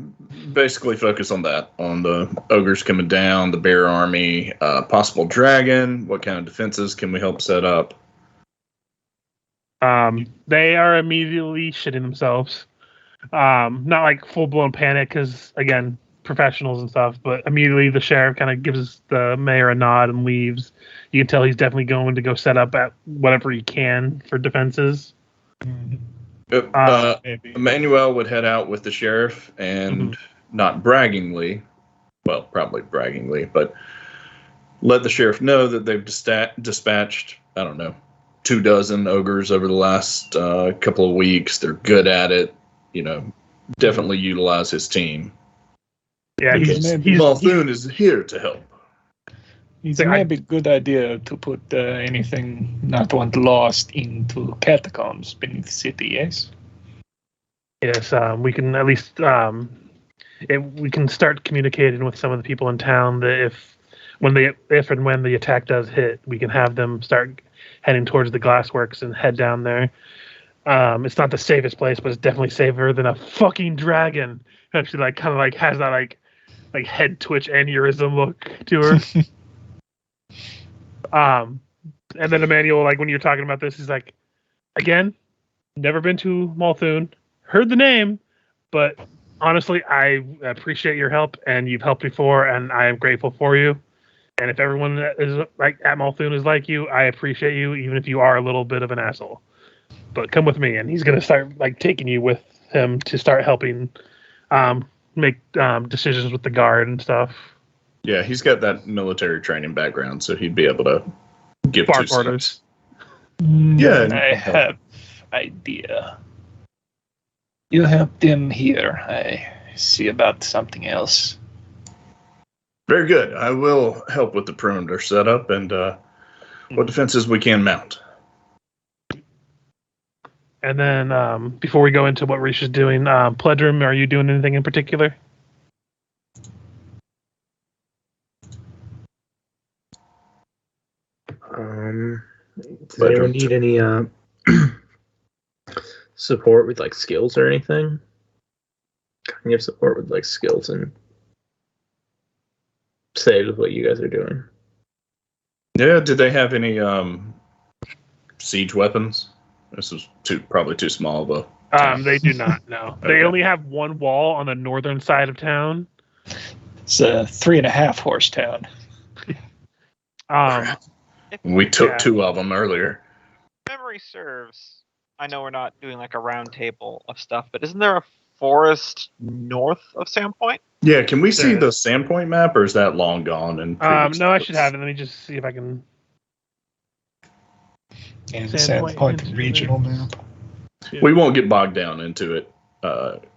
basically focus on that, on the ogres coming down, the bear army, possible dragon. What kind of defenses can we help set up? They are immediately shitting themselves. Not like full blown panic, because again, professionals and stuff. But immediately the sheriff kind of gives the mayor a nod and leaves. You can tell he's definitely going to go set up at whatever he can for defenses. Emmanuel would head out with the sheriff and not braggingly, well, probably braggingly, but let the sheriff know that they've dispatched, I don't know, 24 ogres over the last couple of weeks. They're good at it. You know, definitely utilize his team. Yeah, Multhoon is here to help. It's maybe a good idea to put anything not want lost into catacombs beneath the city, yes? Yes, we can at least we can start communicating with some of the people in town that if and when the attack does hit, we can have them start heading towards the glassworks and head down there. It's not the safest place, but it's definitely safer than a fucking dragon. Actually, like kind of like has that like head twitch aneurysm look to her. And then Emmanuel, like when you're talking about this, he's like, again, never been to Multhoon, heard the name, but honestly, I appreciate your help, and you've helped before, and I am grateful for you. And if everyone that is like at Multhoon is like you, I appreciate you, even if you are a little bit of an asshole. But come with me, and he's gonna start like taking you with him to start helping make decisions with the guard and stuff. Yeah, he's got that military training background, so he'd be able to give Bark orders. Yeah, I have idea. You help them here. I see about something else. Very good. I will help with the perimeter setup and what defenses we can mount. And then before we go into what Reach is doing, Pledrum, are you doing anything in particular? Does anyone need any support with like skills or anything? Can you have support with like skills and say with what you guys are doing? Yeah, did they have any siege weapons? This was probably too small, though. They do not, no. Okay. They only have one wall on the northern side of town. It's a 3.5 horse town. We took 2 of them earlier. Memory serves. I know we're not doing like a round table of stuff, but isn't there a forest north of Sandpoint? Yeah, can we see the Sandpoint map, or is that long gone? And no, I should have it. Let me just see if I can. And the Sandpoint regional map. We won't get bogged down into it.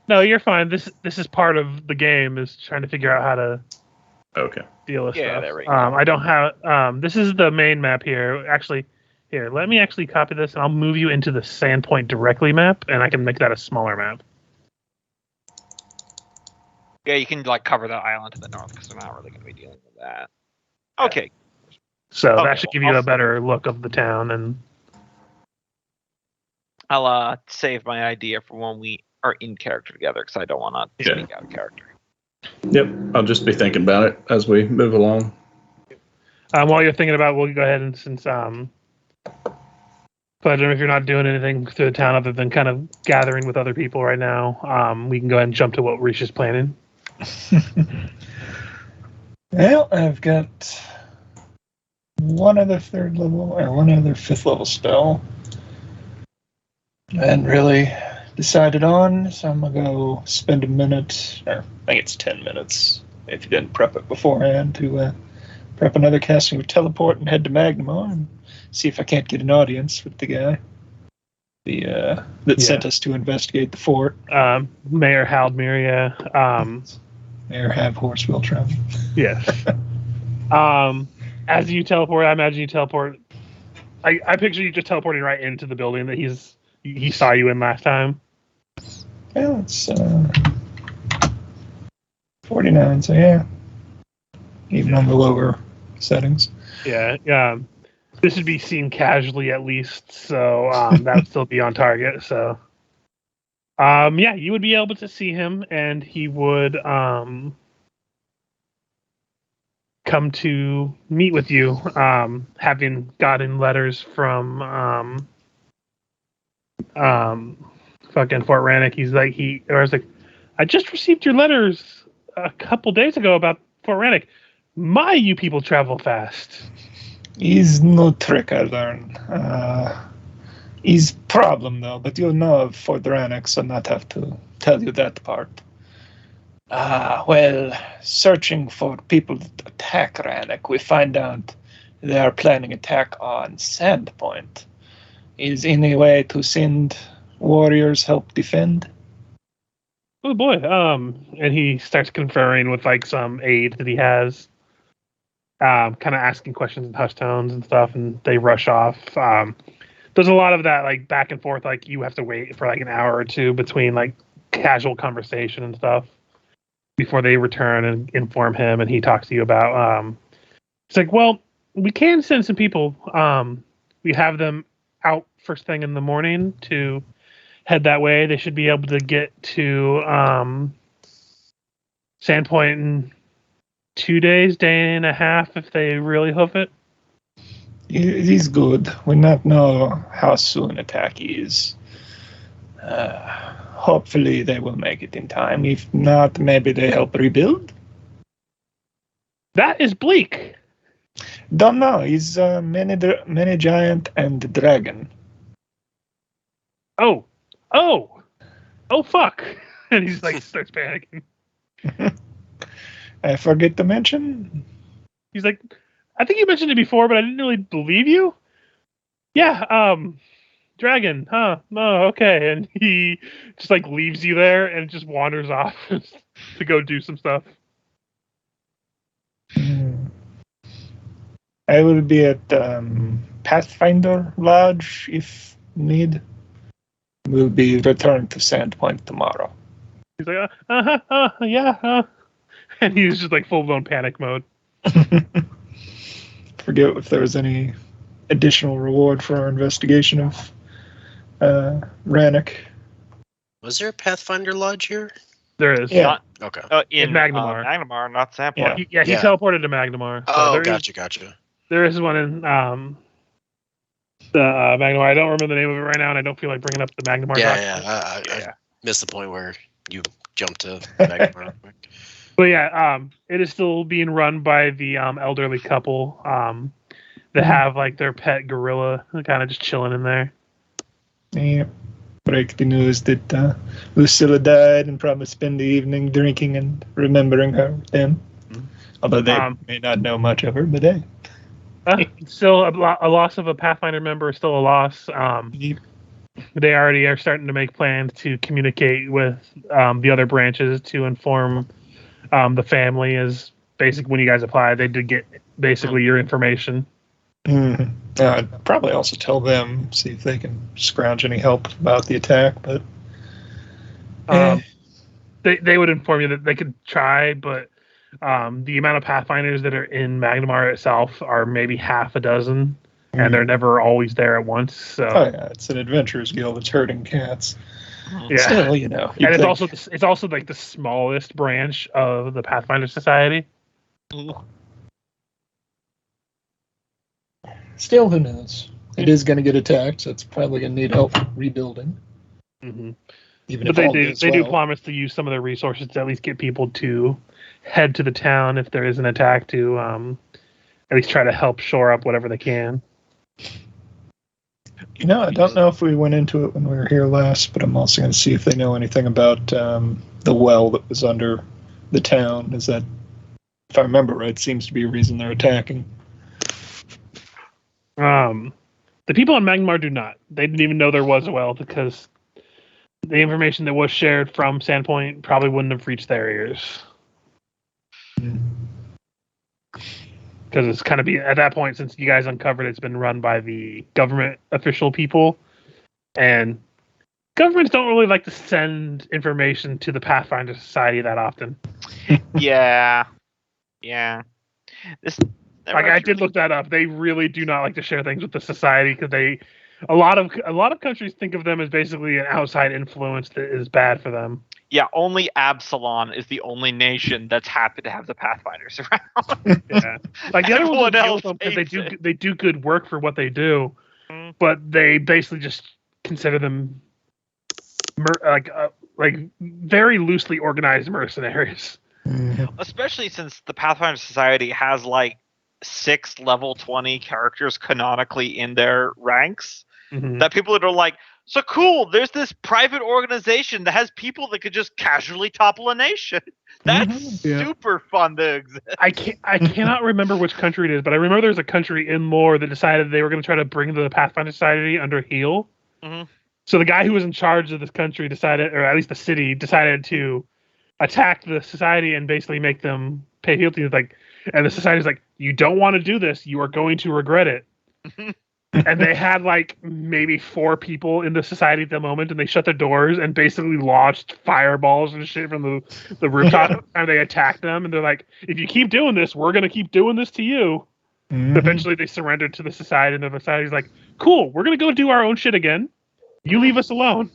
No, you're fine. This is part of the game, is trying to figure out how to deal with stuff. There we go. I don't have. This is the main map here. Actually, here, let me actually copy this, and I'll move you into the Sandpoint directly map, and I can make that a smaller map. Yeah, you can like cover that island to the north because we're not really going to be dealing with that. Okay. So Okay, that should give you a better look of the town, and I'll save my idea for when we are in character together because I don't want to speak out of character. Yep, I'll just be thinking about it as we move along. While you're thinking about it, we'll go ahead and since Pledger, if you're not doing anything through the town other than kind of gathering with other people right now, we can go ahead and jump to what Reach is planning. Well, I've got one other 3rd level or one other 5th level spell. I hadn't really decided on, so I'm gonna go spend a minute, or I think it's 10 minutes if you didn't prep it beforehand, to prep another casting of teleport and head to Magnamar and see if I can't get an audience with the guy that sent us to investigate the fort. Mayor Haldmir, yeah. Mayor Have Horse Will Travel. Yes. As you teleport, I imagine you teleport. I picture you just teleporting right into the building that he saw you in last time. Well, it's 49, so yeah. Even on the lower settings. Yeah. This would be seen casually at least, so that would still be on target. So, you would be able to see him, and he would come to meet with you, having gotten letters from fucking Fort Rannick. I was like, I just received your letters a couple days ago about Fort Rannick. My, you people travel fast. He's no trick I learn. He's problem though, but you'll know of Fort Rannick, so not have to tell you that part. Well, searching for people to attack Rannick, we find out they are planning attack on Sandpoint. Is any way to send warriors help defend? Oh boy. And he starts conferring with like some aide that he has. Kind of asking questions in hushed tones and stuff, and they rush off. There's a lot of that like back and forth, like you have to wait for like an hour or two between like casual conversation and stuff before they return and inform him, and he talks to you about it's like, well, we can send some people. We have them out first thing in the morning to head that way. They should be able to get to Sandpoint in 2 days, day and a half if they really hoof it. It is good. We not know how soon attack is. Hopefully they will make it in time. If not, maybe they help rebuild. That is bleak. Don't know. He's many giant and dragon. Oh, fuck! And he's like starts panicking. I forget to mention. He's like, I think you mentioned it before, but I didn't really believe you. Yeah, dragon, huh? Oh, okay. And he just like leaves you there and just wanders off to go do some stuff. I will be at Pathfinder Lodge if need. We'll be returned to Sandpoint tomorrow. He's like, yeah. And he's just like full-blown panic mode. Forget if there was any additional reward for our investigation of Rannoch. Was there a Pathfinder Lodge here? There is. Yeah. Okay. In Magnamar. Magnamar, not Sandpoint. He teleported to Magnamar. Oh, there gotcha. There is one in the Magnamar. I don't remember the name of it right now, and I don't feel like bringing up the Magnamar. I missed the point where you jumped to Magnamar. But yeah, it is still being run by the elderly couple that have like their pet gorilla kind of just chilling in there. Yeah. Break the news that Lucilla died and probably spend the evening drinking and remembering her with them. Although they may not know much of her, but hey. Still, a loss of a Pathfinder member is still a loss. They already are starting to make plans to communicate with the other branches to inform the family. As basically when you guys apply, they did get basically your information. Mm-hmm. I'd probably also tell them, see if they can scrounge any help about the attack, but they would inform you that they could try, but the amount of Pathfinders that are in Magnamar itself are maybe half a dozen, and they're never always there at once. So it's an adventurers guild. It's herding cats. Yeah, still, and it's also like the smallest branch of the Pathfinder Society. Still, who knows? It is going to get attacked, so it's probably going to need help rebuilding. Mm-hmm. Even but if they do promise to use some of their resources to at least get people to head to the town if there is an attack to at least try to help shore up whatever they can. I don't know if we went into it when we were here last, but I'm also going to see if they know anything about the well that was under the town. Is that, if I remember right, seems to be a reason they're attacking. The people on Magnamar do not. They didn't even know there was a well because the information that was shared from Sandpoint probably wouldn't have reached their ears. Because it's kind of at that point, since you guys uncovered it's been run by the government official people, and governments don't really like to send information to the Pathfinder Society that often. Yeah. I did look that up. They really do not like to share things with the society because a lot of countries think of them as basically an outside influence that is bad for them. Yeah, only Absalon is the only nation that's happy to have the Pathfinders around. Yeah, like the other ones else they do good work for what they do, but they basically just consider them like very loosely organized mercenaries. Especially since the Pathfinder Society has like 6 level 20 characters canonically in their ranks. That people that are like, so cool, there's this private organization that has people that could just casually topple a nation. That's super fun to exist. I cannot remember which country it is, but I remember there's a country in lore that decided they were going to try to bring the Pathfinder Society under heel. So the guy who was in charge of this country decided, or at least the city, decided to attack the society and basically make them pay fealty. And the society's like, you don't want to do this. You are going to regret it. And they had like maybe 4 people in the society at the moment, and they shut their doors and basically launched fireballs and shit from the rooftop. And they attacked them, and they're like, if you keep doing this, we're going to keep doing this to you. Eventually they surrendered to the society, and the society's like, cool, we're going to go do our own shit again. You leave us alone.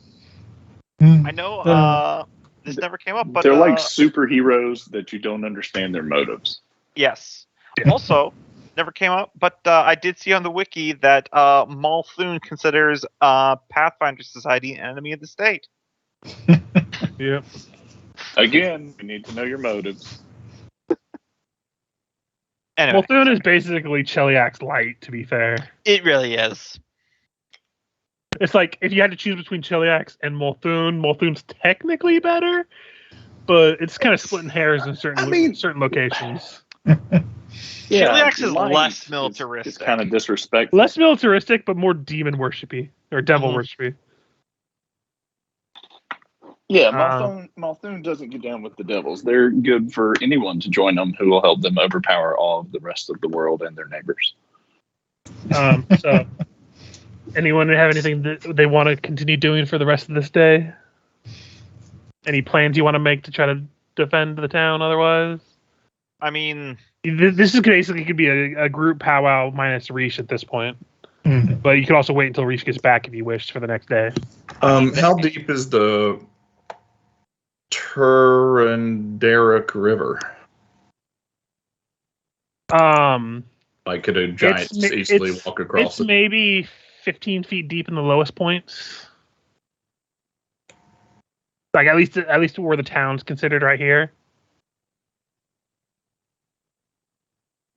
I know this never came up, but they're like superheroes that you don't understand their motives. Yes. Also, never came up, but I did see on the wiki that Malthun considers Pathfinder Society an enemy of the state. Yep. Again, you need to know your motives. Anyway, Malthun is basically Cheliax's light, to be fair. It really is. It's like, if you had to choose between Cheliax and Malthun's technically better, but it's kind of splitting hairs in certain locations. Cheliax is less militaristic. It's kind of disrespectful. Less militaristic, but more demon worshipy or devil worshipy. Yeah, Malthun doesn't get down with the devils. They're good for anyone to join them who will help them overpower all of the rest of the world and their neighbors. So, anyone have anything that they want to continue doing for the rest of this day? Any plans you want to make to try to defend the town otherwise? I mean, this is basically could be a group powwow minus Reach at this point. But you can also wait until Reese gets back if you wish for the next day. How deep is the Turanderic River? Like, could a giant easily walk across it's it? maybe 15 feet deep in the lowest points. Like at least where the town's considered right here.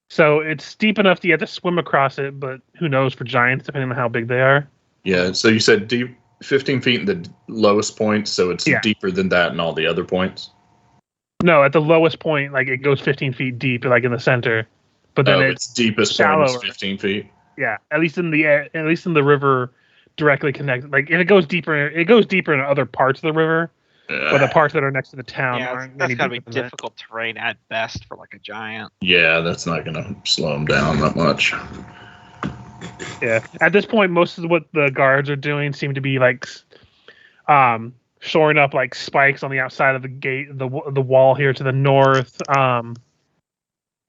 So it's deep enough that you have to swim across it, but who knows for giants, depending on how big they are. Yeah, so you said deep, 15 feet in the lowest point, so it's Yeah. deeper than that in all the other points? No, at the lowest point, like it goes 15 feet deep, like in the center. But then its deepest point is shallower. 15 feet. Yeah, at least in the river directly connected. Like if it goes deeper in other parts of the river, but the parts that are next to the town aren't that's any gotta be deeper than that. difficult terrain at best for like a giant. Yeah, that's not going to slow them down that much. Yeah. At this point, most of what the guards are doing seem to be like shoring up like spikes on the outside of the gate, the wall here to the north,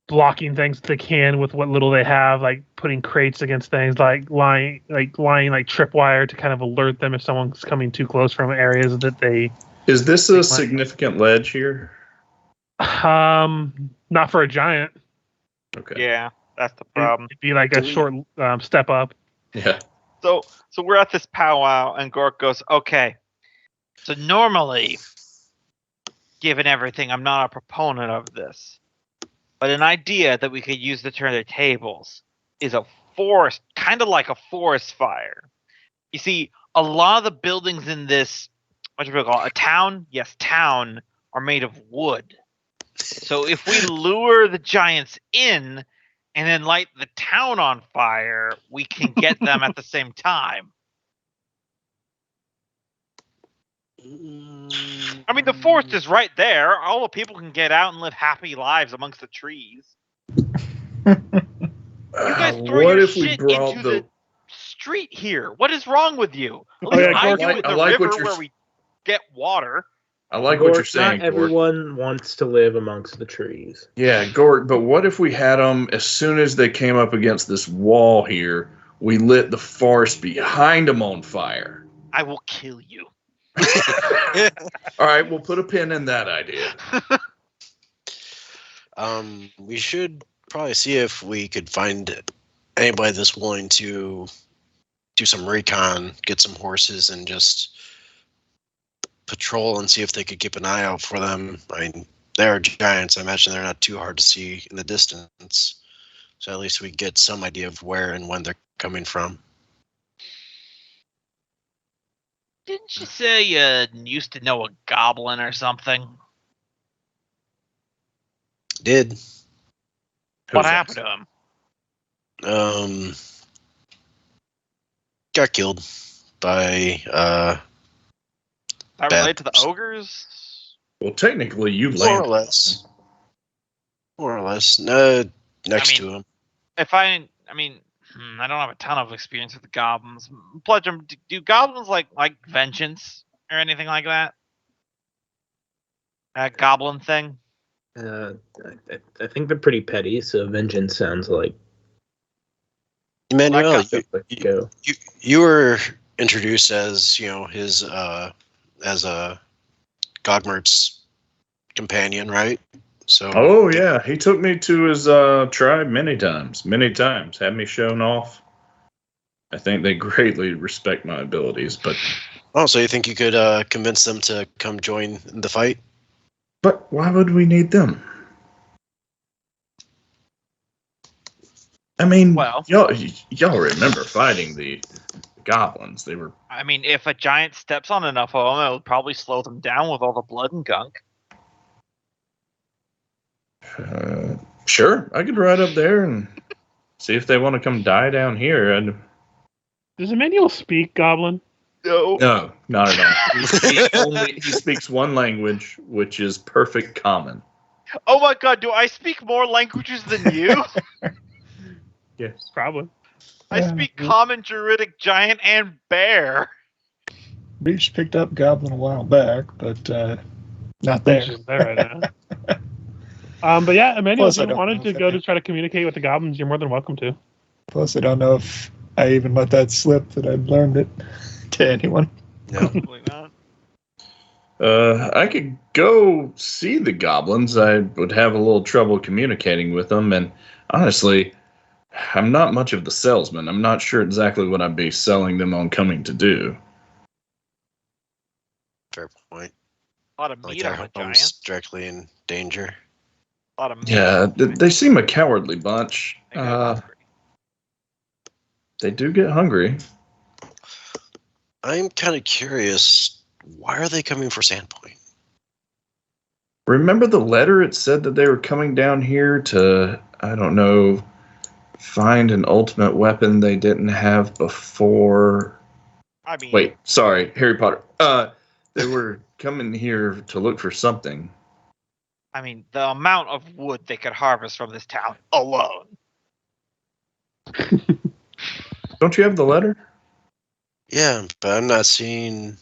blocking things that they can with what little they have, like putting crates against things, like lying tripwire to kind of alert them if someone's coming too close from areas that they. Is this a significant ledge here? Not for a giant. Okay. Yeah, that's the problem. It'd be like a short step up. Yeah. So we're at this powwow, and Gork goes, "Okay. So normally, given everything, I'm not a proponent of this, but an idea that we could use to turn the tables is a forest, kind of like a forest fire. You see, a lot of the buildings in this, what do you call it, a town? Yes, town, are made of wood. So if we lure the giants in and then light the town on fire, we can get them at the same time. I mean, the forest is right there. All the people can get out and live happy lives amongst the trees. You guys throw what your if we shit brought into the street here. What is wrong with you? At Oh, yeah, least I Gork, do it in the like what river you're where we get water. I like what you're Gork, saying, not Gork. everyone wants to live amongst the trees. Yeah, Gork, but what if we had them, as soon as they came up against this wall here, we lit the forest behind them on fire? I will kill you. All right, we'll put a pin in that idea. We should probably see if we could find anybody that's willing to do some recon, get some horses, and just patrol and see if they could keep an eye out for them. I mean, they're giants. I imagine they're not too hard to see in the distance. So at least we get some idea of where and when they're coming from. Didn't you say you used to know a goblin or something? Did. What happened to him? Got killed by That bad related to the person. ogres? Well, technically, you more or landed. less. More or less. Next to him. I don't have a ton of experience with the goblins. Pledgem, do goblins like vengeance or anything like that? That goblin thing? I think they're pretty petty, so vengeance sounds like Emmanuel, go. you were introduced as, his as a Gogmert's companion, right? So Oh, yeah. He took me to his tribe many times. Had me shown off. I think they greatly respect my abilities, but... Oh, so you think you could convince them to come join the fight? But why would we need them? I mean, Well- y'all remember fighting the goblins. They were... I mean, if a giant steps on enough of them, it'll probably slow them down with all the blood and gunk. Sure, I could ride up there and see if they want to come die down here. Does Emmanuel speak Goblin? No. No, not at all. He speaks one language, which is perfect common. Oh my god, do I speak more languages than you? Yes. Probably. I speak common, druidic, giant, and bear. Reach picked up Goblin a while back, but not there. It's just there right now. But yeah, Emmanuel, Plus, if I you don't wanted know to if go I- to try to communicate with the goblins, you're more than welcome to. Plus, I don't know if I even let that slip that I'd learned it to anyone. Yeah. Probably not. I could go see the goblins. I would have a little trouble communicating with them, and honestly, I'm not much of the salesman. I'm not sure exactly what I'd be selling them on coming to do. Fair point. A lot of Like meat their on the home's giant. directly in danger. A lot of meat. Yeah, on the giant. they seem a cowardly bunch. They got hungry. They do get hungry. I'm kind of curious. Why are they coming for Sandpoint? Remember the letter? It said that they were coming down here to, I don't know, find an ultimate weapon they didn't have before. I mean, Wait, sorry, Harry Potter. They were coming here to look for something. I mean, the amount of wood they could harvest from this town alone. Don't you have the letter? Yeah, but I'm not seeing.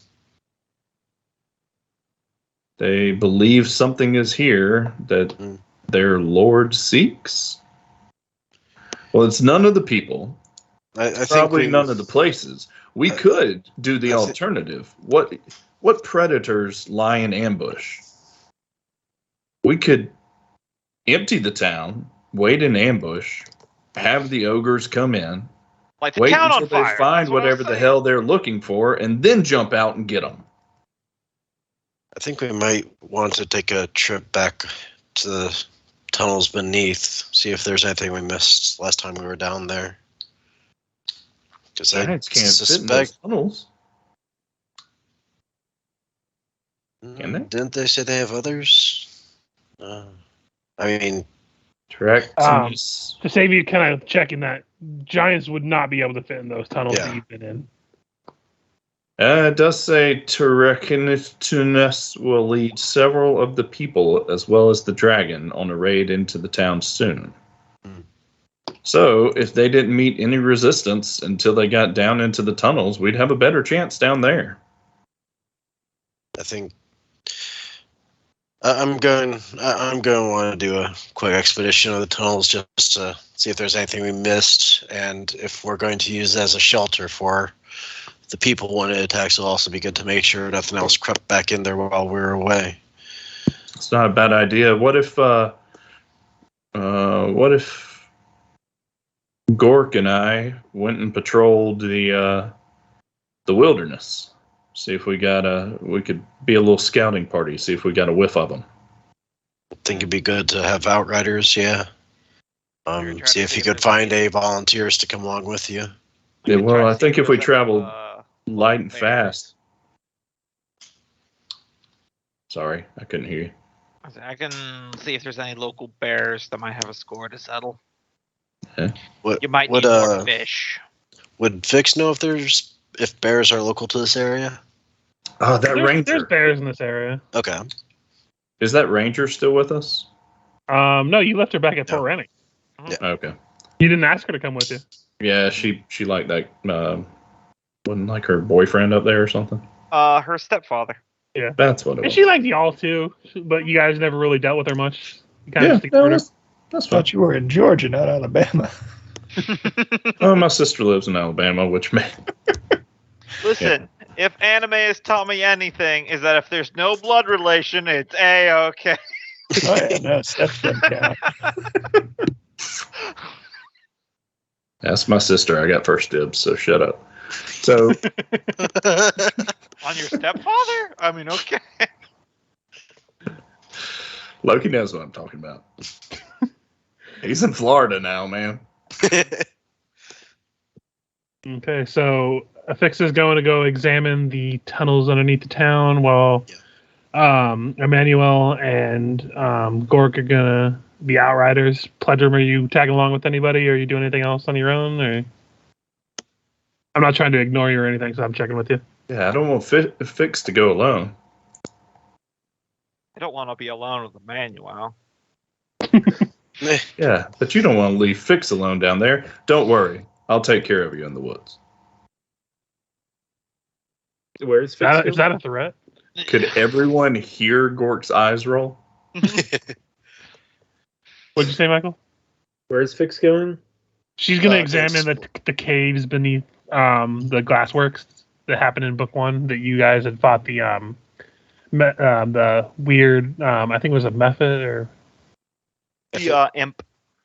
They believe something is here that their lord seeks. Well, it's none of the people. I think Probably none of the places. We could do the alternative. What predators lie in ambush? We could empty the town, wait in ambush, have the ogres come in, Like the wait town until on fire. they find That's what I was whatever the saying. hell they're looking for, and then jump out and get them. I think we might want to take a trip back to the tunnels beneath, see if there's anything we missed last time we were down there. Because I Giants can't fit in those suspect. tunnels. Can they? Didn't they say they have others? I mean, Tractimus. To save you kind of checking that, giants would not be able to fit in those tunnels Yeah. that you've been in. It does say Terrakinus will lead several of the people as well as the dragon on a raid into the town soon. So, if they didn't meet any resistance until they got down into the tunnels, we'd have a better chance down there. I think I'm going to want to do a quick expedition of the tunnels just to see if there's anything we missed, and if we're going to use it as a shelter for the people when it attacks. It'll also be good to make sure nothing else crept back in there while we were away. It's not a bad idea. What if Gork and I went and patrolled the wilderness? See if we could be a little scouting party. See if we got a whiff of them. I think it'd be good to have outriders. Yeah. See if you could find volunteers to come along with you. Yeah, well, I think if we travel light and fast. Sorry, I couldn't hear you. I can see if there's any local bears that might have a score to settle. Yeah. You might need more fish. Would Fix know if bears are local to this area? Oh, that ranger. There's bears in this area. Okay. Is that ranger still with us? No, you left her back at Fort Rennie. Yeah. Okay. You didn't ask her to come with you. Yeah, she liked that. Wasn't like her boyfriend up there or something. Her stepfather. Yeah, that's what it was. And she liked y'all too, but you guys never really dealt with her much. You kind of that's thought you were in Georgia, not Alabama. Oh, my sister lives in Alabama, which may. Listen, if anime has taught me anything, is that if there's no blood relation, it's A-okay. Oh, yeah, no, stepson count. That's my sister. I got first dibs, so shut up. So. On your stepfather? I mean, okay. Loki knows what I'm talking about. He's in Florida now, man. Okay, so Affix is going to go examine the tunnels underneath the town while Emmanuel and Gork are going to be outriders. Pledrum, are you tagging along with anybody, or are you doing anything else on your own? Or I'm not trying to ignore you or anything, so I'm checking with you. Yeah, I don't want Fix to go alone. I don't want to be alone with Emmanuel. Yeah, but you don't want to leave Fix alone down there. Don't worry. I'll take care of you in the woods. Where's Fix? Is that a threat? Could everyone hear Gork's eyes roll? What'd you say, Michael? Where's Fix going? She's gonna Thanks. examine the caves beneath the glassworks that happened in book 1 that you guys had fought the weird I think it was a method or The imp.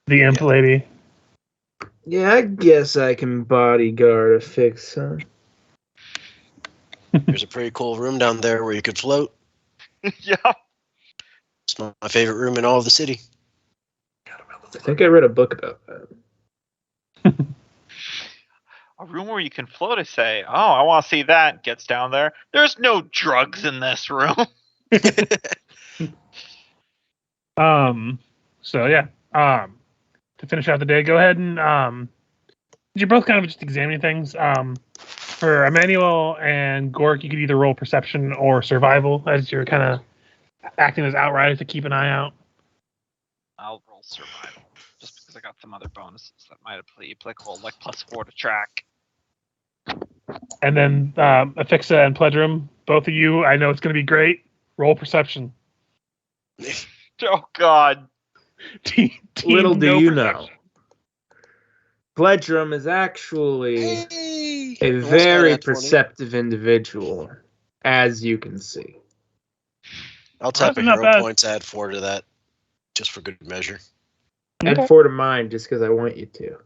the imp lady. Yeah, I guess I can bodyguard a fix, huh? There's a pretty cool room down there where you could float. Yeah. It's my favorite room in all of the city. I think I read a book about that. A room where you can float. I say, oh, I want to see that. Gets down there. There's no drugs in this room. So yeah. To finish out the day, go ahead and you're both kind of just examining things. For Emmanuel and Gork, you could either roll perception or survival as you're kind of acting as outriders to keep an eye out. I'll roll survival just because I got some other bonuses that might be applicable, like +4 to track. And then Aphixa and Pledrum, both of you, I know it's going to be great. Roll perception. Oh God. Team Little do no you perception. know, Pledrum is actually Hey! a Almost got very at 20. perceptive individual, as you can see. I'll tap a That's not hero bad. points, add 4 to that, just for good measure. Add Okay. 4 to mine just because I want you to.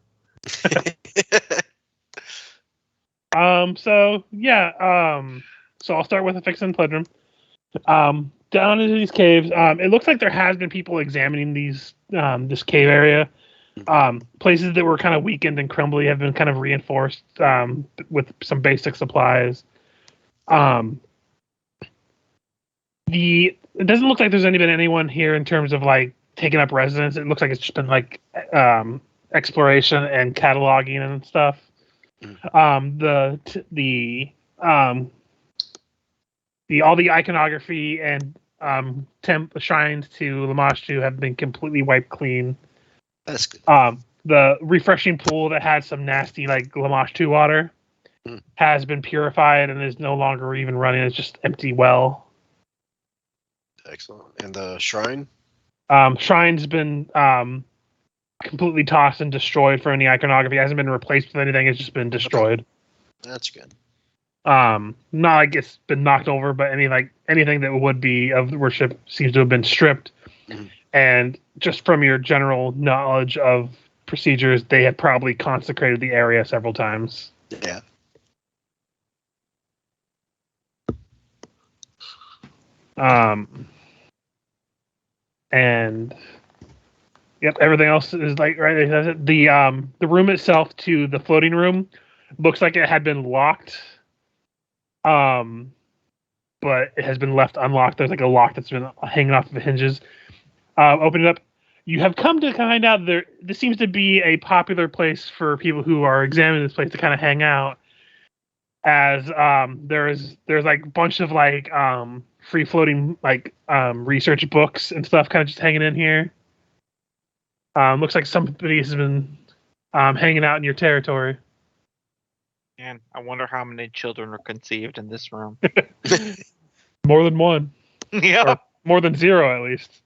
So yeah, so I'll start with Aphixa and Pledrum. Down into these caves, it looks like there has been people examining these this cave area. Places that were kind of weakened and crumbly have been kind of reinforced with some basic supplies. It doesn't look like there's been anyone here in terms of like taking up residence. It looks like it's just been like exploration and cataloging and stuff. All the iconography and shrines to Lamashtu have been completely wiped clean. That's good. The refreshing pool that had some nasty like Lamashtu water has been purified and is no longer even running. It's just empty well. Excellent. And the shrine? Shrine's been completely tossed and destroyed for any iconography. It hasn't been replaced with anything. It's just been destroyed. That's good. Not like it's been knocked over, but anything that would be of worship seems to have been stripped. Mhm. And just from your general knowledge of procedures, they had probably consecrated the area several times. Yeah. And yep, everything else is like right. The room itself to the floating room looks like it had been locked. But it has been left unlocked. There's like a lock that's been hanging off the hinges. Open it up. You have come to find out this seems to be a popular place for people who are examining this place to kind of hang out. As there's like a bunch of like free floating like research books and stuff kind of just hanging in here. Looks like somebody has been hanging out in your territory. Man, I wonder how many children were conceived in this room. More than one. Yeah. Or more than 0 at least.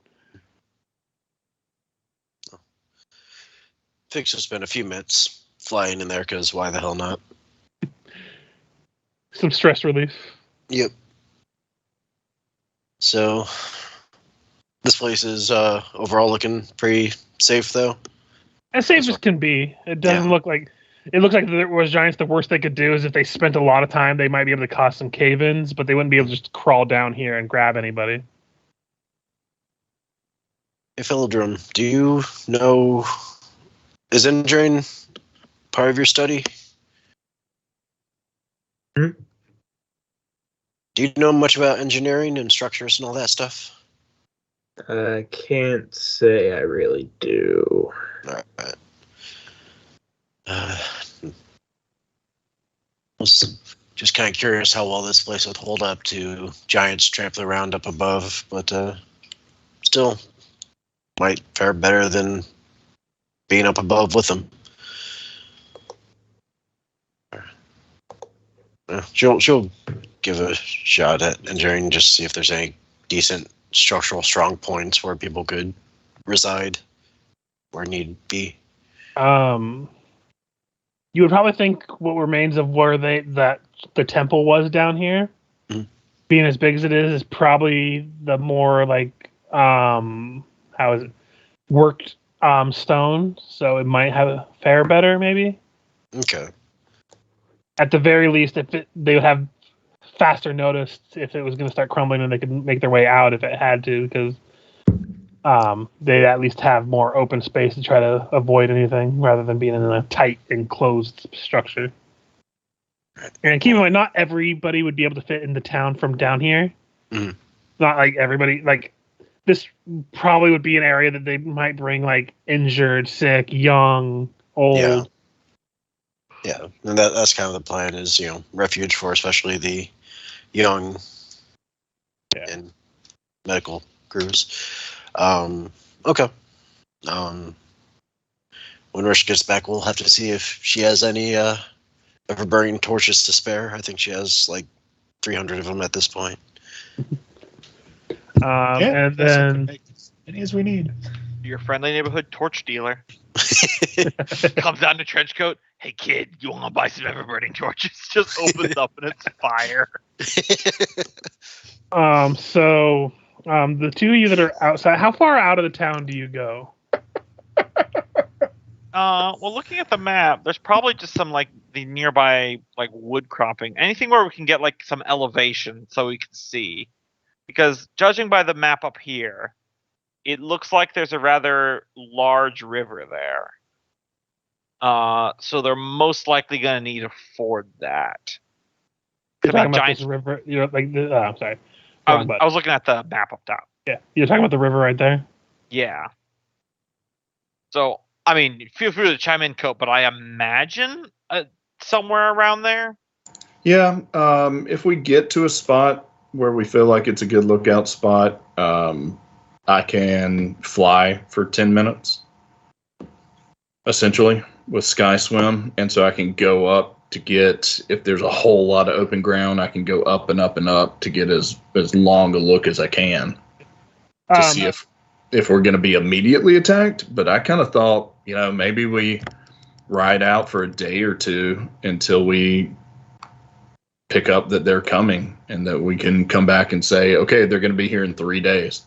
Fix will spend a few minutes flying in there because why the hell not? Some stress relief. Yep. So, this place is overall looking pretty safe, though. As safe as can be. It doesn't look like... It looks like there was giants. The worst they could do is if they spent a lot of time, they might be able to cause some cave-ins, but they wouldn't be able to just crawl down here and grab anybody. Hey, Philodrum, do you know... Is engineering part of your study? Hmm? Do you know much about engineering and structures and all that stuff? I can't say I really do. All right. Was just kind of curious how well this place would hold up to giants trampling around up above, but still might fare better than being up above with them. She'll give a shot at engineering, just see if there's any decent structural strong points where people could reside or need be. you would probably think what remains of where that the temple was down here, being as big as it is probably the more like how is it worked stone, so it might have fare better maybe. Okay. At the very least, they would have faster notice if it was going to start crumbling, and they could make their way out if it had to, because they at least have more open space to try to avoid anything rather than being in a tight, enclosed structure. And keep in mind, not everybody would be able to fit in the town from down here. Mhm. Not like everybody. Like, this probably would be an area that they might bring, like, injured, sick, young, old. Yeah, and that's kind of the plan is, refuge for especially the young and medical crews. Okay. When Rish gets back, we'll have to see if she has any of her burning torches to spare. I think she has like 300 of them at this point. And then make as many as we need. Your friendly neighborhood torch dealer comes down in a trench coat. Hey kid, you want to buy some ever-burning torches? Just opens up and it's fire. So the two of you that are outside, how far out of the town do you go? Well, looking at the map, there's probably just some like the nearby like wood cropping, anything where we can get like some elevation so we can see. Because judging by the map up here, it looks like there's a rather large river there. So they're most likely going to need to ford that. You're talking about this river. You're like, I'm sorry. I was looking at the map up top. Yeah, you're talking about the river right there. Yeah. So, I mean, feel free to chime in, Cope, but I imagine somewhere around there. Yeah. If we get to a spot where we feel like it's a good lookout spot, I can fly for 10 minutes, essentially, with Sky Swim. And so I can go up to get, if there's a whole lot of open ground, I can go up and up and up to get as long a look as I can to see if we're going to be immediately attacked. But I kind of thought, maybe we ride out for a day or two until we pick up that they're coming and that we can come back and say, okay, they're going to be here in 3 days.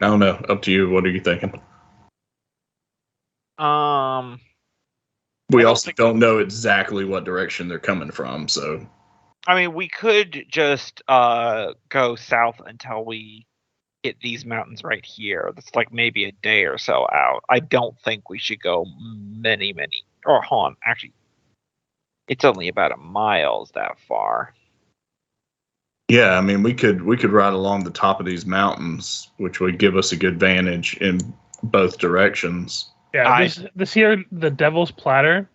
I don't know. Up to you. What are you thinking? We also don't know exactly what direction they're coming from, so. I mean, we could just go south until we hit these mountains right here. That's like maybe a day or so out. I don't think we should go many. Or hold on, actually, it's only about a mile. Is that far? Yeah, I mean, we could ride along the top of these mountains, which would give us a good vantage in both directions. Yeah, this here, the Devil's Platter,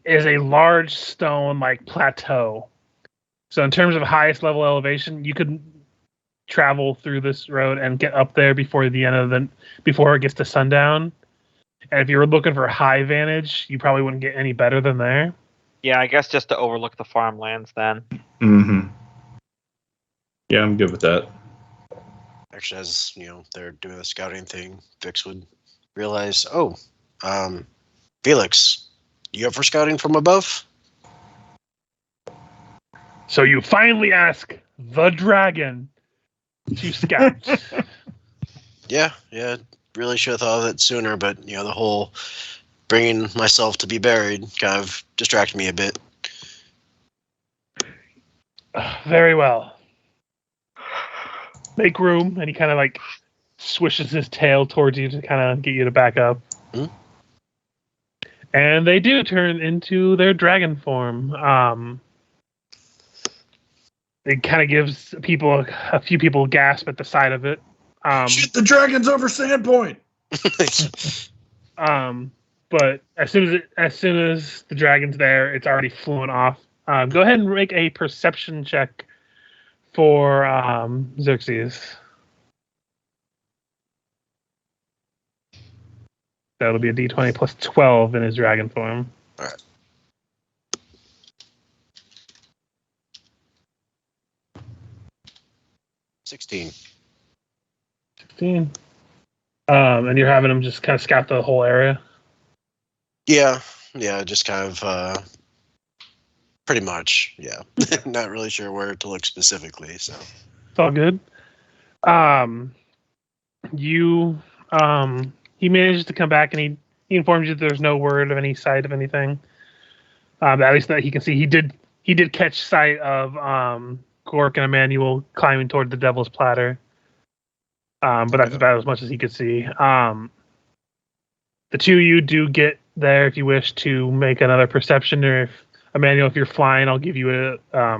is a large stone like plateau. So in terms of highest level elevation, you could travel through this road and get up there before the end of before it gets to sundown. And if you were looking for high vantage, you probably wouldn't get any better than there. Yeah, I guess just to overlook the farmlands then. Mm-hmm. Yeah, I'm good with that. Actually, as they're doing the scouting thing, Vix would realize, Felix, you up for scouting from above? So you finally ask the dragon to scout. Yeah, really should have thought of it sooner, but the whole bringing myself to be buried kind of distracted me a bit. Very well. Make room, and he kind of like swishes his tail towards you to kind of get you to back up. And they do turn into their dragon form. It kind of gives a few people gasp at the sight of it. Shit, the dragon's over Sandpoint. But as soon as the dragon's there, it's already flown off. Go ahead and make a perception check for Xerxes. That'll be a d20 plus 12 in his dragon form. All right. $16. And you're having him just kind of scout the whole area? Yeah, just kind of pretty much, yeah. Not really sure where to look specifically, so. It's all good. He managed to come back and he informs you that there's no word of any sight of anything. At least that he can see. He did catch sight of Gork and Emmanuel climbing toward the Devil's Platter. But that's about as much as he could see. The two of you do get there if you wish to make another perception, or if Emmanuel, if you're flying, I'll give you a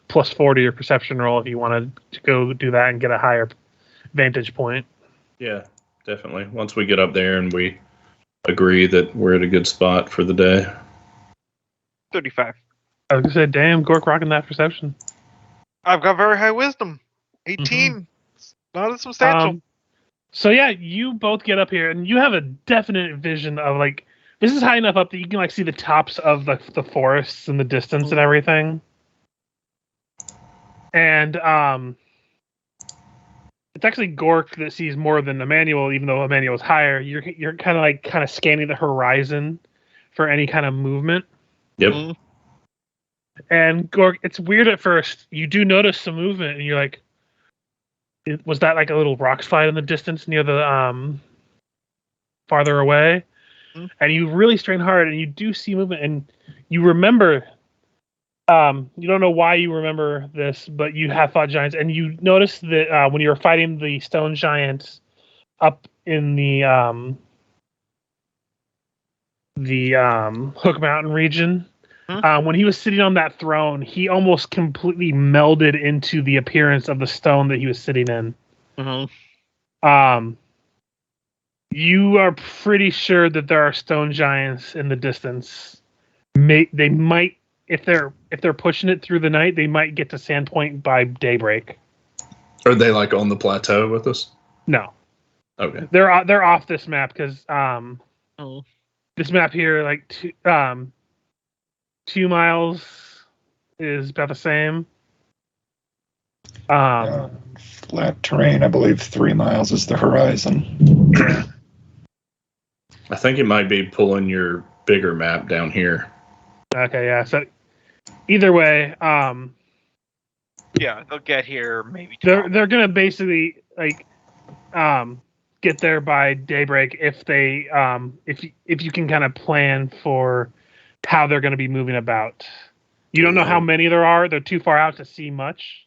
plus 4 to your perception roll if you wanted to go do that and get a higher vantage point. Yeah, definitely. Once we get up there and we agree that we're at a good spot for the day. 35. I was gonna say, damn, Gork rocking that perception. I've got very high wisdom. 18. It's not as substantial. So yeah, you both get up here and you have a definite vision of like, this is high enough up that you can like see the tops of the forests in the distance and everything. And it's actually Gork that sees more than Emmanuel, even though Emmanuel's higher. You're kind of scanning the horizon for any kind of movement. Yep. Mm-hmm. And Gork, it's weird at first. You do notice some movement, and you're like, was that like a little rock slide in the distance near the farther away? Mm-hmm. And you really strain hard, and you do see movement, and you remember. You don't know why you remember this, but you have fought giants, and you notice that when you were fighting the stone giants up in the Hook Mountain region, when he was sitting on that throne, he almost completely melded into the appearance of the stone that he was sitting in. Mm-hmm. You are pretty sure that there are stone giants in the distance. They might. If they're pushing it through the night, they might get to Sandpoint by daybreak. Are they like on the plateau with us? No. Okay. They're off this map because this map here, like 2 miles is about the same. Flat terrain, I believe 3 miles is the horizon. I think it might be pulling your bigger map down here. Okay, yeah. So either way, yeah, they'll get here maybe. They're gonna basically like get there by daybreak if they if you can kind of plan for how they're going to be moving about. You don't know how many there are. They're too far out to see much.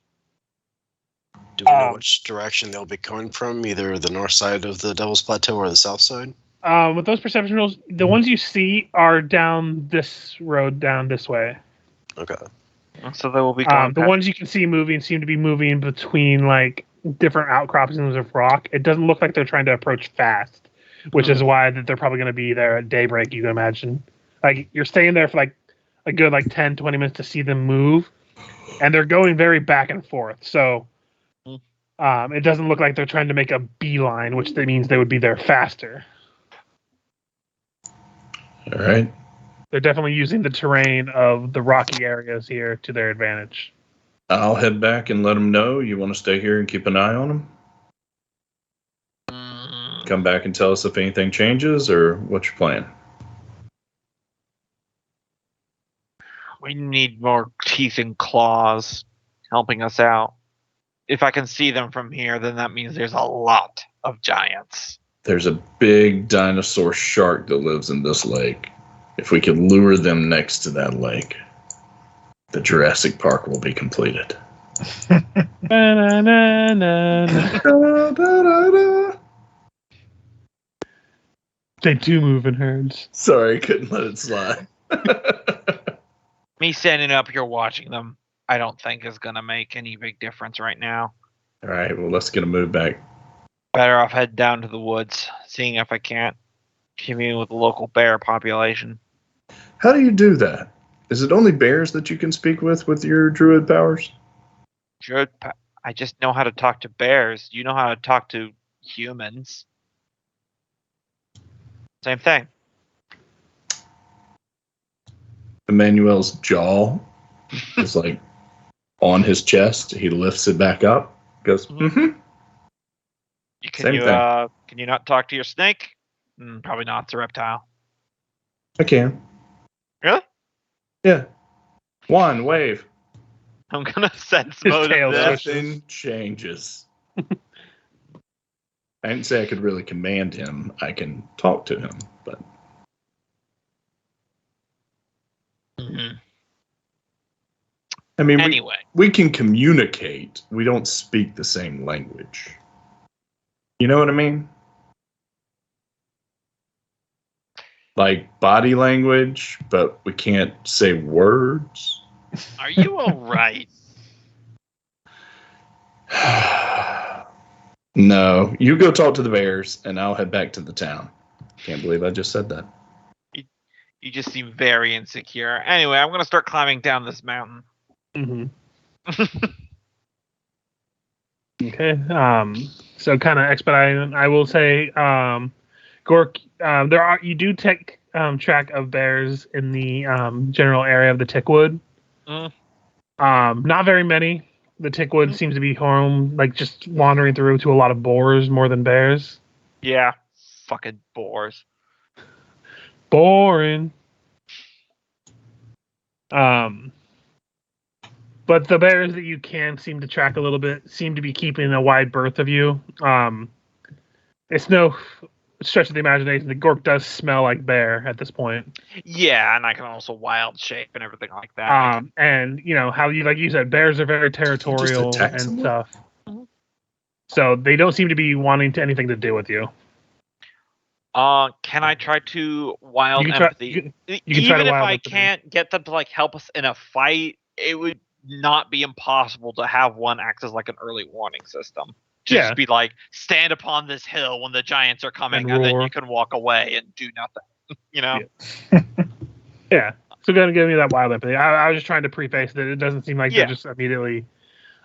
Do we know which direction they'll be coming from? Either the north side of the Devil's Plateau or the south side? With those perception rolls, the ones you see are down this road, down this way. Okay. So they will be going the ones you can see moving seem to be moving between like different outcroppings of rock. It doesn't look like they're trying to approach fast, which is why that they're probably going to be there at daybreak, you can imagine. Like you're staying there for like a good 10, 20 minutes to see them move, and they're going very back and forth. So it doesn't look like they're trying to make a beeline, which means they would be there faster. All right. They're definitely using the terrain of the rocky areas here to their advantage. I'll head back and let them know you want to stay here and keep an eye on them. Come back and tell us if anything changes, or what's your plan? We need more teeth and claws helping us out. If I can see them from here, then that means there's a lot of giants. There's a big dinosaur shark that lives in this lake. If we can lure them next to that lake, the Jurassic Park will be completed. They do move in herds. Sorry, couldn't let it slide. Me standing up here watching them, I don't think is going to make any big difference right now. All right, well, let's get a move back. Better off head down to the woods, seeing if I can't commune with the local bear population. How do you do that? Is it only bears that you can speak with your druid powers? I just know how to talk to bears. You know how to talk to humans. Same thing. Emmanuel's jaw is like on his chest. He lifts it back up. Goes, Can you not talk to your snake? Probably not. It's a reptile. I can. Really? Yeah. One wave. I'm gonna sense His mode tail of this. switches. Nothing changes. I didn't say I could really command him. I can talk to him, but Mhm. I mean, Anyway, we can communicate. We don't speak the same language. You know what I mean? Like body language, but we can't say words. are you all right? No, you go talk to the bears, and I'll head back to the town. Can't believe I just said that. You just seem very insecure. Anyway, I'm gonna start climbing down this mountain. Mm-hmm. Okay. So kind of expediting. I will say, Gork, you do take track of bears in the general area of the Tickwood. Mm. Not very many. The Tickwood seems to be home, like just wandering through to a lot of boars more than bears. Yeah, fucking boars. Boring. But the bears that you can seem to track a little bit seem to be keeping a wide berth of you. It's no stretch of the imagination. The Gork does smell like bear at this point. Yeah, and I can also wild shape and everything like that. And you know how you, like you said, bears are very territorial attack and someone? stuff. So they don't seem to be wanting anything to do with you. Can I try to wild You can try- empathy? you can try Even to if wild I empathy. can't get them to like help us in a fight, it would not be impossible to have one act as like an early warning system. Just Yeah. be like, stand upon this hill when the giants are coming, And and then roar. you can walk away and do nothing. You know? Yeah. Yeah. So gonna give me that wild empathy. I was just trying to preface that it doesn't seem like Yeah. they're just immediately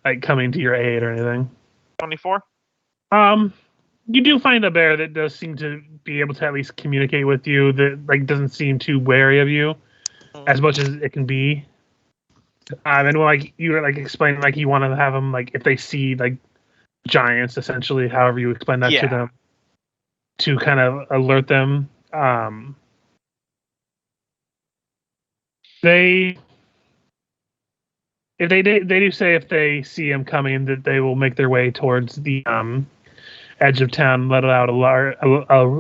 like coming to your aid or anything. 24. You do find a bear that does seem to be able to at least communicate with you. That like doesn't seem too wary of you as much as it can be. And like you were like explaining, like you want to have them like if they see like giants, essentially, however you explain that to Yeah. them, to kind of alert them. They do say if they see him coming that they will make their way towards the edge of town and let out a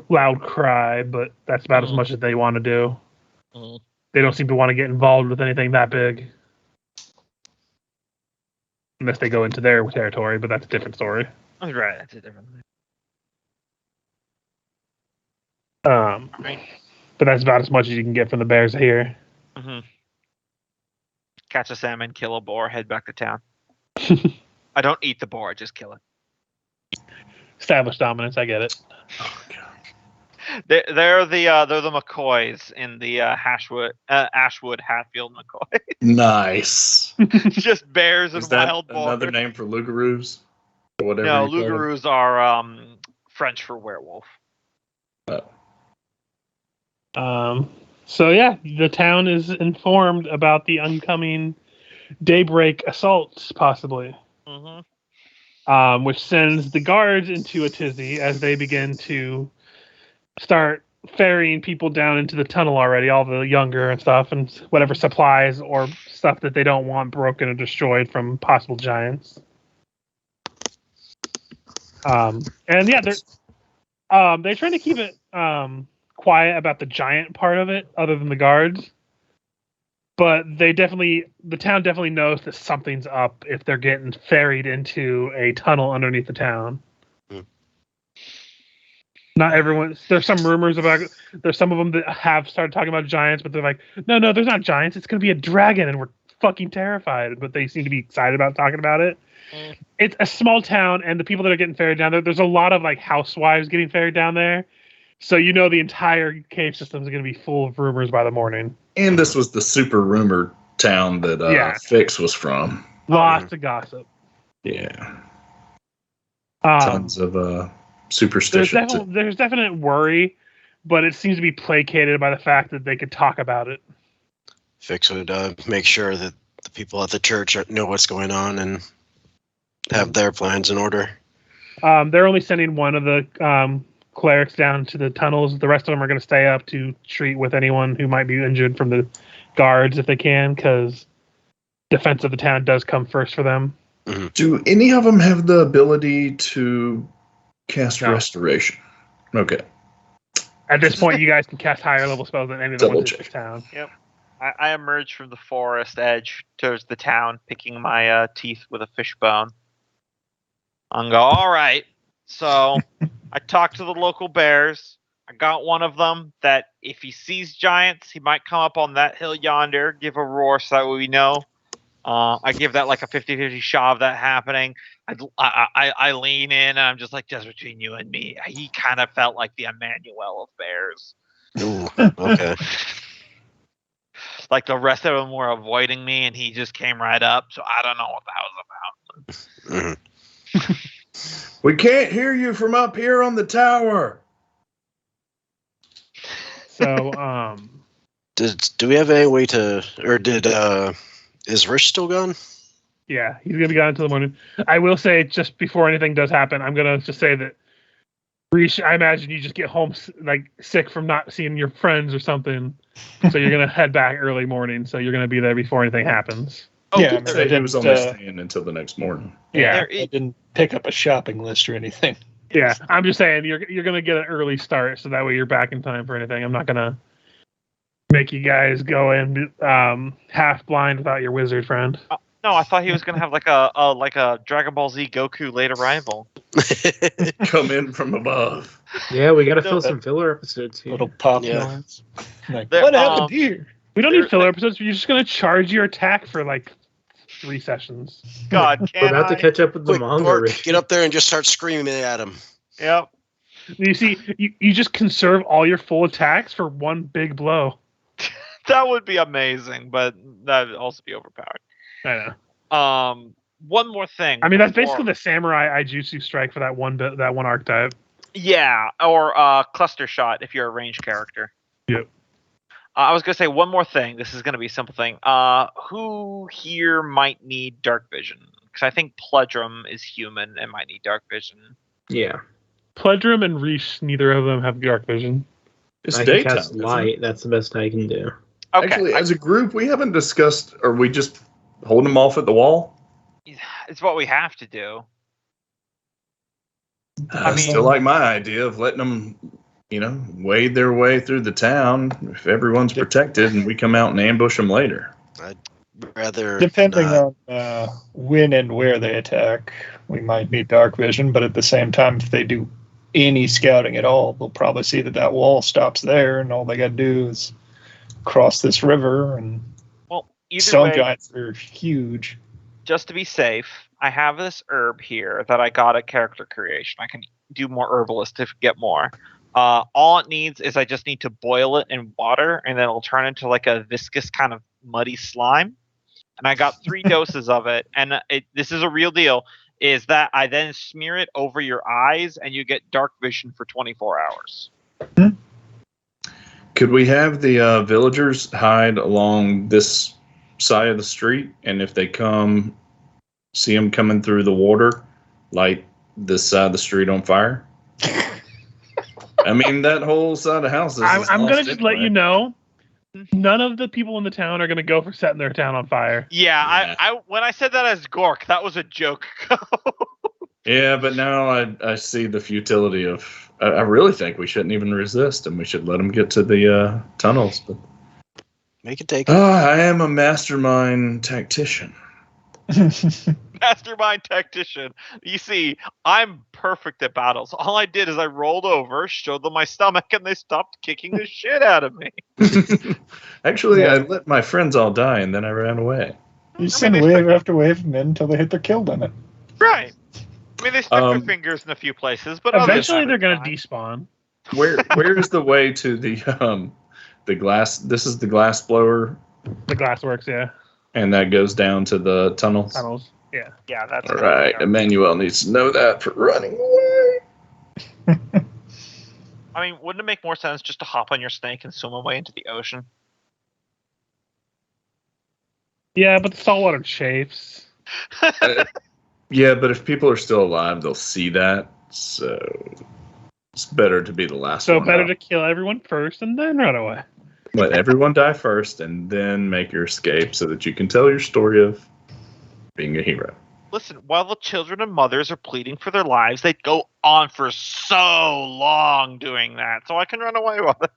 loud cry, but that's about as much as they want to do. They don't seem to want to get involved with anything that big. Unless they go into their territory, but that's a different story. Right, that's a different thing. But that's about as much as you can get from the bears here. Mm-hmm. Catch a salmon, kill a boar, head back to town. I don't eat the boar, I just kill it. Established dominance, I get it. Oh, God. They're the McCoys in the Ashwood Hatfield McCoy. Nice. Just bears and Is that wild boars. another name for Lugaroos? Or whatever. No, you call them? Lugaroos are French for werewolf. So yeah, the town is informed about the oncoming daybreak assaults, possibly. Mm-hmm. Which sends the guards into a tizzy as they begin to start ferrying people down into the tunnel already, all the younger and stuff, and whatever supplies or stuff that they don't want broken or destroyed from possible giants. And yeah, they're trying to keep it quiet about the giant part of it, other than the guards. But the town definitely knows that something's up if they're getting ferried into a tunnel underneath the town. Not everyone. There's some rumors about. There's some of them that have started talking about giants, but they're like, no, there's not giants. It's going to be a dragon, and we're fucking terrified. But they seem to be excited about talking about it. It's a small town, and the people that are getting ferried down there, there's a lot of like housewives getting ferried down there. So you know the entire cave system is going to be full of rumors by the morning. And this was the super rumored town that Fix was from. Lots of gossip. Yeah. Tons of superstition. There's definite worry, but it seems to be placated by the fact that they could talk about it. Fix would make sure that the people at the church know what's going on and have their plans in order. They're only sending one of the clerics down to the tunnels. The rest of them are going to stay up to treat with anyone who might be injured from the guards if they can, because defense of the town does come first for them. Do any of them have the ability to cast restoration? Okay. At this point, you guys can cast higher level spells than any of the Double ones in check. this town. Yep. I emerged from the forest edge towards the town, picking my teeth with a fishbone. And go, all right. So I talked to the local bears. I got one of them that if he sees giants, he might come up on that hill yonder, give a roar so that way we know. I give that like a 50-50 shot of that happening. I lean in and I'm just like, just between you and me. He kind of felt like the Emmanuel of bears. Ooh, okay. Like the rest of them were avoiding me and he just came right up. So I don't know what that was about. We can't hear you from up here on the tower. So, Do we have any way to, or is Rich still gone? yeah, he's gonna be gone until the morning. I will say, just before anything does happen, I'm gonna just say that Rish, I imagine you just get home like sick from not seeing your friends or something, so you're gonna head back early morning. So you're gonna be there before anything happens. Oh, Yeah, I I'd mean, say I he was only didn't, staying until the next morning. Yeah, I didn't pick up a shopping list or anything. yeah. I'm just saying you're gonna get an early start, so that way you're back in time for anything. I'm not gonna make you guys go in half blind without your wizard friend. No, I thought he was gonna have like a Dragon Ball Z Goku late arrival. Come in from above. Yeah, we gotta fill some filler episodes here. Little pop Yeah. noise. Like, There- what happened here? We don't need filler episodes. You're just gonna charge your attack for like 3 sessions. God, We're can about to I? catch up with the Quick, manga. Gork, Rick. get up there and just start screaming at him. Yep. You see, you just conserve all your full attacks for one big blow. That would be amazing, but that would also be overpowered. I know. One more thing. I mean, that's before- basically the samurai Aijutsu strike for that one archetype. Yeah, or cluster shot if you're a ranged character. Yep. I was gonna say one more thing. This is gonna be a simple thing. Who here might need dark vision? Because I think Pledrum is human and might need dark vision. Yeah, Pledrum and Reese, neither of them have dark vision. It's I can daytime. cast isn't it? light. That's the best I can do. Okay, Actually, as a group, we haven't discussed. Are we just holding them off at the wall? it's what we have to do. I mean- still like my idea of letting them, wade their way through the town if everyone's protected, and we come out and ambush them later. I'd rather Depending not. on when and where they attack, we might need dark vision, but at the same time, if they do any scouting at all, they'll probably see that wall stops there, and all they got to do is cross this river, and Well, either stone way, giants are huge. just to be safe, I have this herb here that I got at character creation. I can do more herbalist to get more. All it needs is I just need to boil it in water, and then it'll turn into like a viscous kind of muddy slime. And I got 3 doses of it, and this is a real deal. Is that I then smear it over your eyes, and you get dark vision for 24 hours. Could we have the villagers hide along this side of the street, and if they see them coming through the water, light this side of the street on fire? I mean, that whole side of the house is I'm going to lost just let anyway. you know, none of the people in the town are going to go for setting their town on fire. Yeah, Yeah. I when I said that as Gork, that was a joke. Yeah, but now I see the futility of. I really think we shouldn't even resist, and we should let them get to the tunnels. But Make it take it. I am a mastermind tactician. Mastermind tactician. You see, I'm perfect at battles. All I did is I rolled over, showed them my stomach, and they stopped kicking the shit out of me. Actually, Yeah. I let my friends all die, and then I ran away. You send wave after wave of them in until they hit their kill limit. Right. I mean, they stuck their Um, fingers in a few places, but Eventually, other they're than going to that, despawn. Where is the way to the glass? This is the glass blower, The glassworks, yeah. and that goes down to the tunnels. Tunnels. Yeah. Yeah, that's All right, Emmanuel needs to know that for running away. I mean, wouldn't it make more sense just to hop on your snake and swim away into the ocean? Yeah, but the saltwater chafes. Yeah, but if people are still alive, they'll see that. So It's better to be the last So one. better up. to kill everyone first and then run away. Let everyone die first and then make your escape so that you can tell your story of being a hero. Listen, while the children and mothers are pleading for their lives, they go on for so long doing that, so I can run away with it.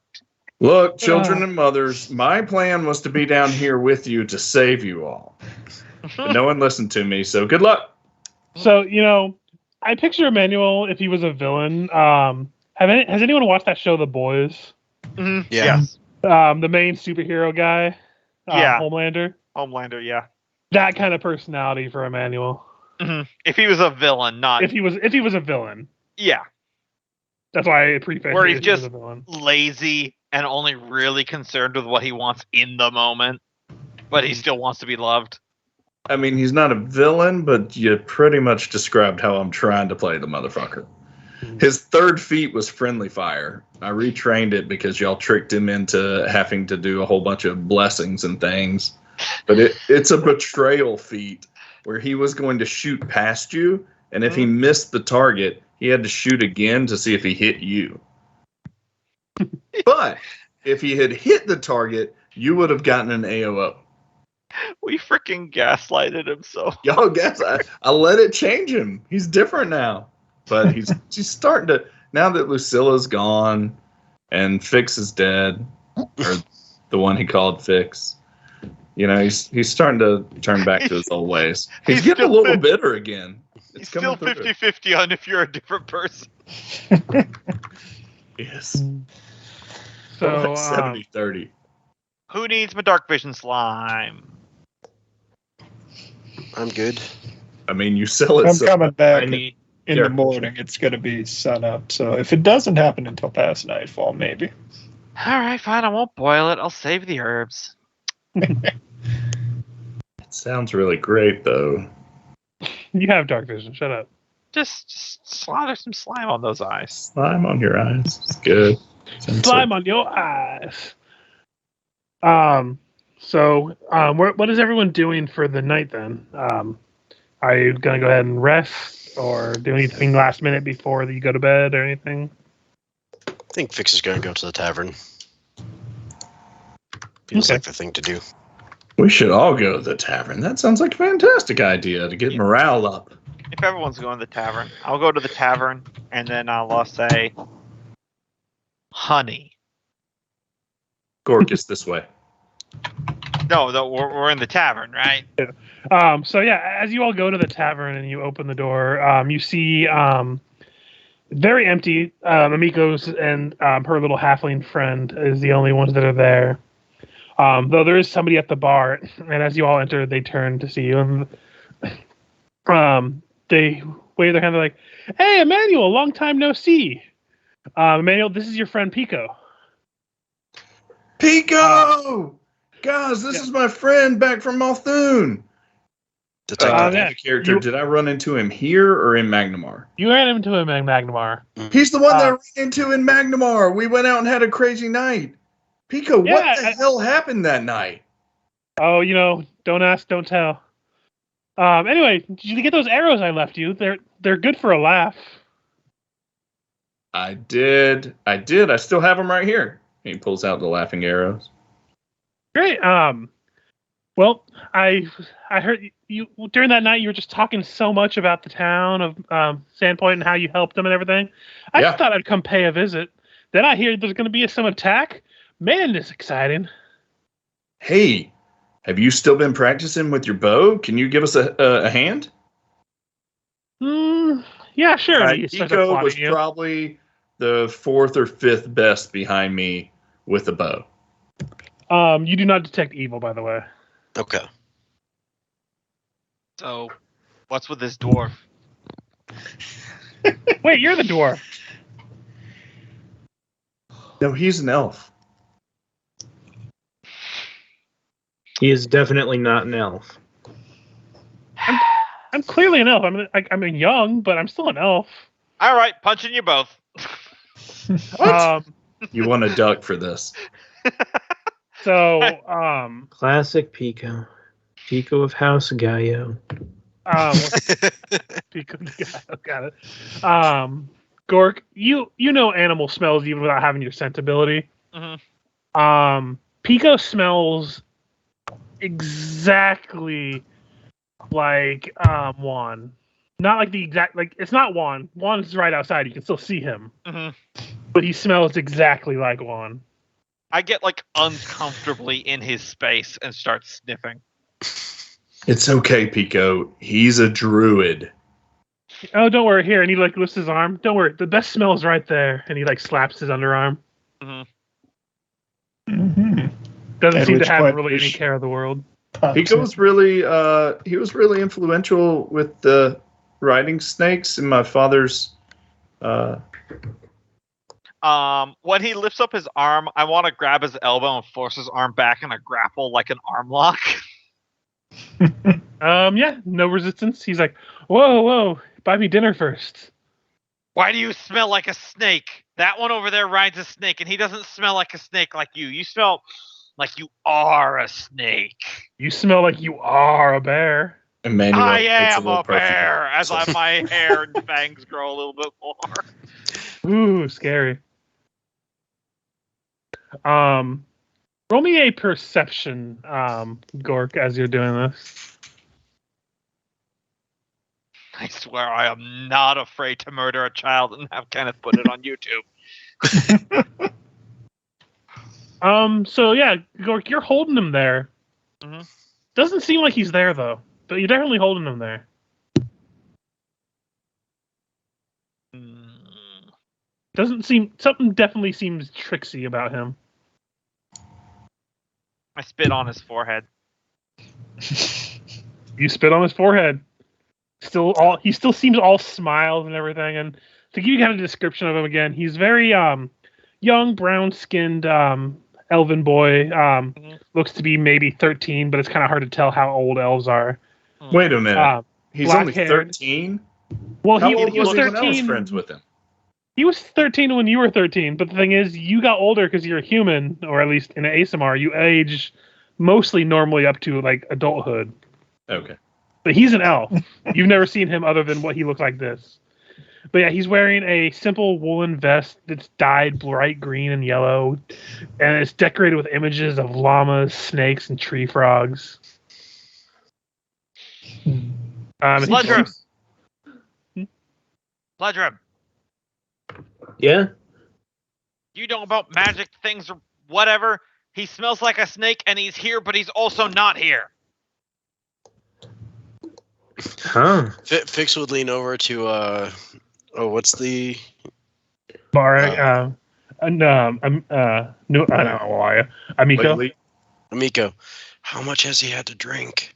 Look, children and mothers, my plan was to be down here with you to save you all. But no one listened to me, so good luck. So, I picture Emmanuel if he was a villain. Has anyone watched that show, The Boys? Mhm. Yeah. Yes. The main superhero guy? Yeah. Homelander? Homelander, yeah. That kind of personality for Emmanuel. Mhm. If he was a villain, not... If he was a villain. Yeah. That's why I prefaced Where it he's if he was just a villain. lazy and only really concerned with what he wants in the moment, but he still wants to be loved. I mean, he's not a villain, but you pretty much described how I'm trying to play the motherfucker. His third feat was friendly fire. I retrained it because y'all tricked him into having to do a whole bunch of blessings and things. But it's a betrayal feat where he was going to shoot past you, and if he missed the target, he had to shoot again to see if he hit you. But if he had hit the target, you would have gotten an AOO. We freaking gaslighted him so. Y'all guess I let it change him. He's different now. But he's starting to, now that Lucilla's gone and Fix is dead, or the one he called Fix, he's starting to turn back to his old ways. He's getting a little bitter again. He's still 50-50 on if you're a different person. Yes. So, Like 70-30. Who needs my dark vision slime? I'm good. I mean, you sell it. I'm coming back I need in the morning. It's going to be sun up. So if it doesn't happen until past nightfall, maybe. Alright, fine, I won't boil it. I'll save the herbs. It sounds really great, though. You have dark vision. Shut up. Just slaughter some slime on those eyes. Slime on your eyes. It's good. Slime on your eyes. So, what is everyone doing for the night then? Are you gonna go ahead and rest, or do anything last minute before you go to bed, or anything? I think Fix is going to go to the tavern. Feels Okay. like the thing to do. We should all go to the tavern. That sounds like a fantastic idea to get morale up. If everyone's going to the tavern, I'll go to the tavern, and then I'll say, honey. Gork is this way. No, we're in the tavern, right? So yeah, as you all go to the tavern and you open the door, you see very empty. Amiko's and her little halfling friend is the only ones that are there. Though there is somebody at the bar, and as you all enter, they turn to see you, and they wave their hand. They're like, "Hey, Emmanuel, long time no see. Emmanuel, this is your friend Pico." Pico! Guys, this is my friend back from Malthune. Detective. yeah. Character, did I run into him here or in Magnamar? You ran into him in Magnamar. He's the one that I ran into in Magnamar. We went out and had a crazy night. Pico, Yeah, what the hell happened that night? Oh, don't ask, don't tell. Anyway, did you get those arrows I left you? They're good for a laugh. I did. I still have them right here. He pulls out the laughing arrows. Great. Well, I heard you during that night. You were just talking so much about the town of Sandpoint and how you helped them and everything. I just thought I'd come pay a visit. Then I hear there's going to be some attack. Man, this is exciting. Hey, have you still been practicing with your bow? Can you give us a hand? Yeah, sure. And he starts Pico applauding was you. probably the 4th or 5th best behind me with a bow. You do not detect evil, by the way. Okay. So, what's with this dwarf? Wait, you're the dwarf. No, he's an elf. He is definitely not an elf. I'm clearly an elf. I'm young, but I'm still an elf. All right, punching you both. What? You want a duck for this. So, Classic Pico. Pico of House Gallo. Pico de Gallo, got it. Gork, you know animal smells even without having your scent ability. Mhm. Pico smells exactly like Juan. Not like the exact it's not Juan. Juan is right outside. You can still see him. Mhm. But he smells exactly like Juan. I get like uncomfortably in his space and start sniffing. It's okay, Pico. He's a druid. Oh, don't worry. Here, and he like lifts his arm. Don't worry. The best smell is right there. And he like slaps his underarm. Mm-hmm. Doesn't At seem to which have point really any Fish care of the world. Pico was really he was really influential with the riding snakes in my father's When he lifts up his arm, I want to grab his elbow and force his arm back in a grapple like an arm lock. Yeah, no resistance. He's like, whoa, buy me dinner first. Why do you smell like a snake? That one over there rides a snake, and he doesn't smell like a snake like you. You smell like you are a snake. You smell like you are a bear. Emmanuel. I puts am little a perfume bear, on as himself. my hair and fangs grow a little bit more. Ooh, scary. Roll me a perception, Gork, as you're doing this. I swear I am not afraid to murder a child and have Kenneth put it on YouTube. So yeah, Gork, you're holding him there. Mhm. Doesn't seem like he's there though, but you're definitely holding him there. Something definitely seems tricksy about him. I spit on his forehead. You spit on his forehead. He still seems all smiles and everything. And to give you kind of a description of him again, he's very young, brown-skinned elven boy. Looks to be maybe 13, but it's kind of hard to tell how old elves are. Wait a minute. He's only black-haired. 13? Well, How he old was was he when I was 13. friends with him? He was 13 when you were 13, but the thing is, you got older because you're a human, or at least in an ASMR, you age mostly normally up to like adulthood. Okay. But he's an elf. You've never seen him other than what he looked like this. But yeah, he's wearing a simple woolen vest that's dyed bright green and yellow, and it's decorated with images of llamas, snakes, and tree frogs. Sledgerum! Sledgerum! Yeah? You know about magic things or whatever? He smells like a snake and he's here, but he's also not here. Huh. Fix would lean over to what's the Marek, no, I don't know why. Amico. Lately? Amico? How much has he had to drink?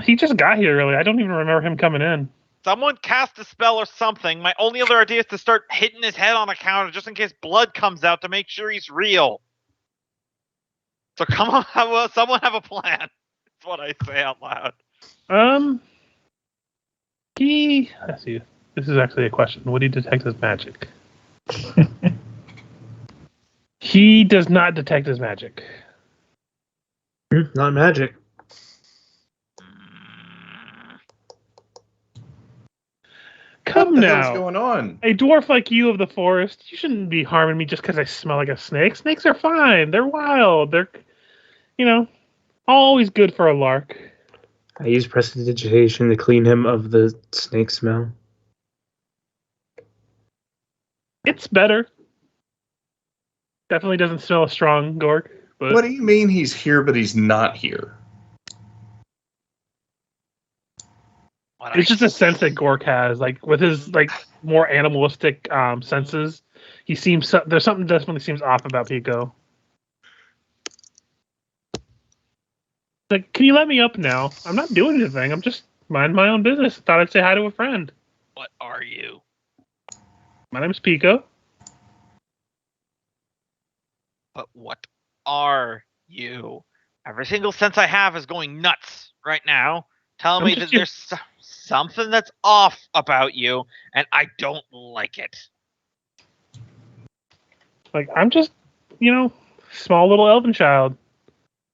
He just got here, really. I don't even remember him coming in. Someone cast a spell or something. My only other idea is to start hitting his head on a counter just in case blood comes out to make sure he's real. So come on, someone have a plan. That's what I say out loud. Let's see. This is actually a question. Would he detect his magic? He does not detect his magic. Not magic. Come What the hell's now. going on? A dwarf like you of the forest, you shouldn't be harming me just because I smell like a snake. Snakes are fine. They're wild. They're, always good for a lark. I used prestidigitation to clean him of the snake smell. It's better. Definitely doesn't smell as strong, Gork. But What do you mean he's here but he's not here? it's just a sense that Gork has, like with his more animalistic senses. He seems there's something definitely seems off about Pico. Like, can you let me up now? I'm not doing anything. I'm just minding my own business. Thought I'd say hi to a friend. What are you? My name's Pico. But what are you? Every single sense I have is going nuts right now, telling me that there's something that's off about you, and I don't like it. Like, I'm just, small little elven child.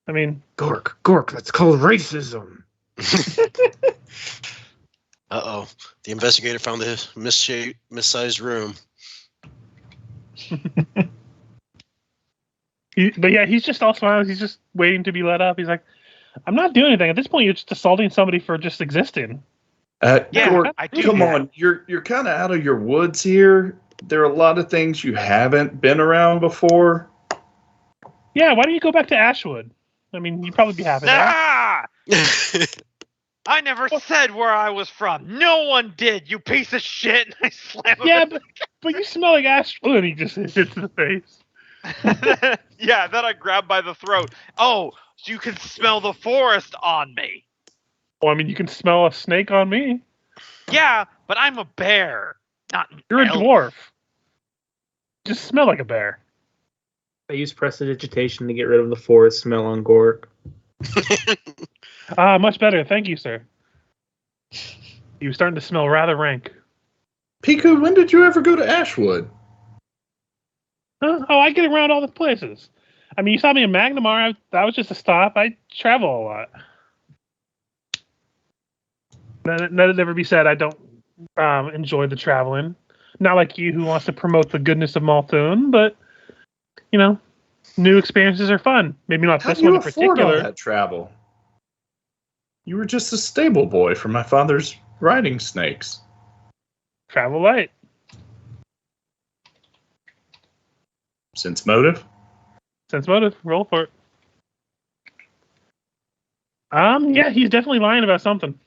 I mean, Gork, that's called racism. Uh-oh. The investigator found the missized room. But yeah, he's just all smiles. He's just waiting to be let up. He's like, I'm not doing anything. At this point, you're just assaulting somebody for just existing. Yeah, Gork, I do come that. on. You're kind of out of your woods here. There are a lot of things you haven't been around before. Yeah, why don't you go back to Ashwood? I mean, you'd probably be happy there. Ah! I never said where I was from. No one did, you piece of shit. And I slam him. Yeah, but you smell like Ashwood. He just hits the face. Yeah, then I grab by the throat. Oh, so you can smell the forest on me. Well, I mean, you can smell a snake on me. Yeah, but I'm a bear, not an You're a elf. dwarf. Just smell like a bear. I use prestidigitation to get rid of the forest smell on Gork. Much better. Thank you, sir. He was starting to smell rather rank. Piku, when did you ever go to Ashwood? Huh? Oh, I get around all the places. I mean, you saw me in Magnamar. That was just a stop. I travel a lot. Let it never be said I don't enjoy the traveling. Not like you who wants to promote the goodness of Malthun, but, you know, new experiences are fun. Maybe not How this do you one in afford all particular. that travel? You were just a stable boy for my father's riding snakes. Travel light. Sense motive? Sense motive. Roll for it. Yeah, he's definitely lying about something.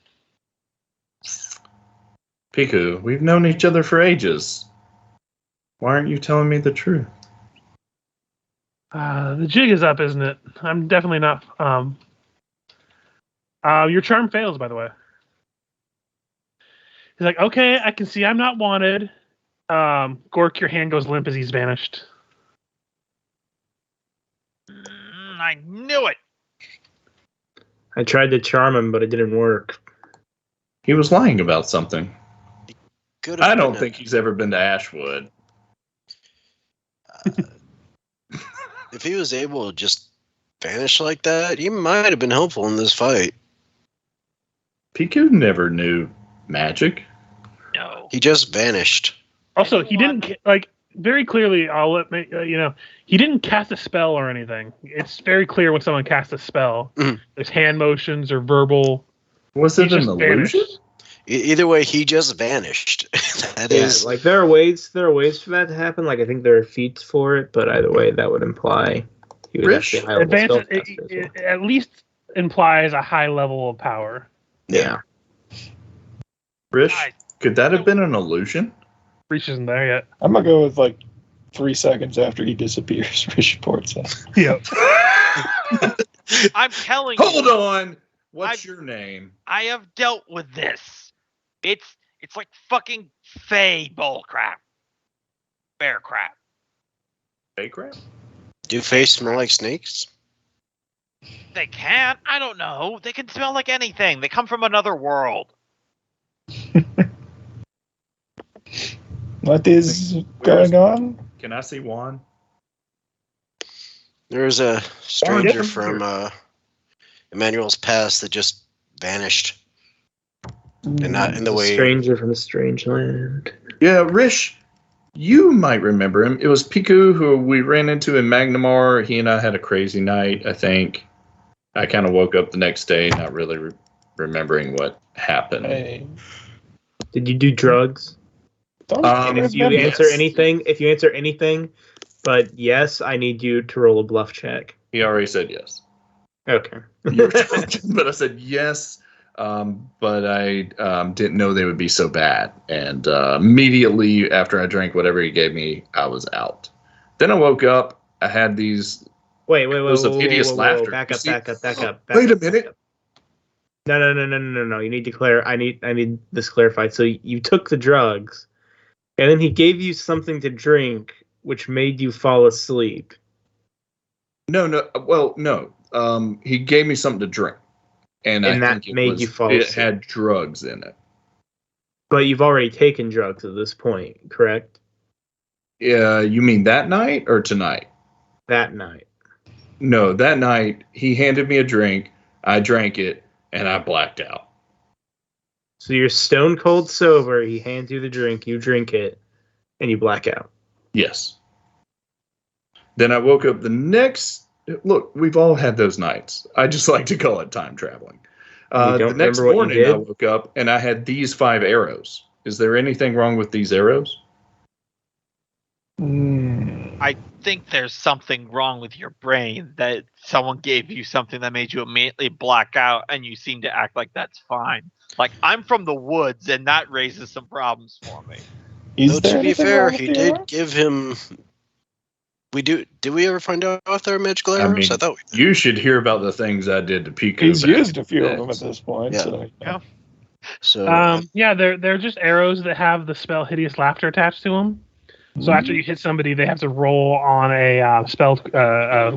Piku, we've known each other for ages. Why aren't you telling me the truth? The jig is up, isn't it? I'm definitely not. Your charm fails, by the way. He's like, okay, I can see I'm not wanted. Gork, your hand goes limp as he's vanished. I knew it. I tried to charm him, but it didn't work. He was lying about something. Could have I don't been think he's ever been to Ashwood. if he was able to just vanish like that, he might have been helpful in this fight. Piku never knew magic. No. He just vanished. Also, he didn't very clearly. I'll let me, he didn't cast a spell or anything. It's very clear when someone casts a spell. Mhm. There's hand motions or verbal. Was He it an just illusion? vanished. Either way, he just vanished. That is Like there are ways for that to happen. Like I think there are feats for it, but either way, that would imply he would Rich, actually high level Advanced, spellcaster as well. it at least implies a high level of power. Yeah. Rish, I- could that have been an illusion? Reach isn't there yet. I'm gonna go with like 3 seconds after he disappears. Rish reports it. Yep. I'm telling you. Hold on. What's I- your name? I have dealt with this. It's like fucking fey bull crap. Bear crap. Fake crap? Do face smell like snakes? They can. I don't know. They can smell like anything. They come from another world. What is going on? Can I see Juan? There was a stranger Yep. from Emmanuel's past that just vanished. And not in the A way. stranger from a strange land. Yeah, Rish, you might remember him. It was Piku who we ran into in Magnamar. He and I had a crazy night, I think. I kind of woke up the next day not really remembering what happened. Hey, Did you do drugs? don't Um, And if you remember. answer anything, but yes, I need you to roll a bluff check. He already said yes. Okay. You were joking, but I said yes. But I didn't know they would be so bad. And immediately after I drank whatever he gave me, I was out. Then I woke up. I had these. Wait. was of hideous laughter. Back You up, see- back up. Wait a minute. No. You need to clear. I need this clarified. So you took the drugs, and then he gave you something to drink, which made you fall asleep. No. Well, no. He gave me something to drink, and I that think it made was, you fall It asleep. had drugs in it. But you've already taken drugs at this point, correct? Yeah, you mean that night or tonight? That night. No, that night he handed me a drink. I drank it, and I blacked out. So you're stone cold sober. He hands you the drink. You drink it, and you black out. Yes. Then I woke up the next. Look, we've all had those nights. I just like to call it time traveling. You don't The next remember what you morning, I did? woke up and I had these 5 arrows. Is there anything wrong with these arrows? I think there's something wrong with your brain that someone gave you something that made you immediately black out, and you seem to act like that's fine. Like, I'm from the woods, and that raises some problems for me. Though, to be fair, he did give him. Did we ever find out if there were magical I arrows? mean, I thought we did. you should hear about the things I did to Piku. He's back used a in few the of them days. at this point. Yeah. So, Yeah. So Yeah, they're just arrows that have the spell Hideous Laughter attached to them. So after you hit somebody, they have to roll on a spell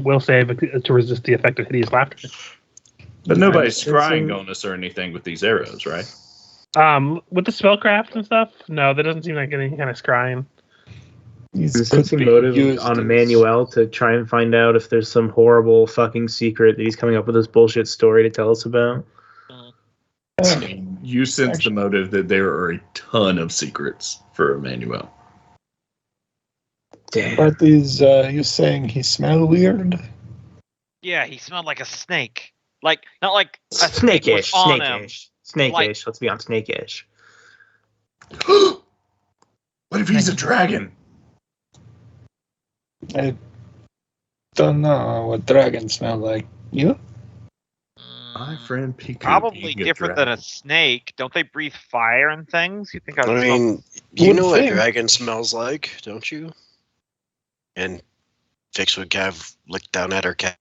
will save to resist the effect of Hideous Laughter. But nobody's I'm scrying sensing- on us or anything with these arrows, right? With the spellcraft and stuff, no, that doesn't seem like any kind of scrying. These I'm could sensing be motive used on as- Emmanuel to try and find out if there's some horrible fucking secret that he's coming up with this bullshit story to tell us about. You sense Actually- the motive that there are a ton of secrets for Emmanuel. Damn. Aren't these, you saying he smell weird? Yeah, he smelled like a snake. Like, not like a snake was Snake-ish, on him. snake-ish, snake-ish. Let's be on snake-ish. What if he's a dragon? I don't know what dragons smell like. You? My friend Piku. Probably being a different than a dragon. snake. Don't they breathe fire and things? You think I I'd mean, you Would know what think. dragon smells like, don't you? And Vix would kind of look down at her cat.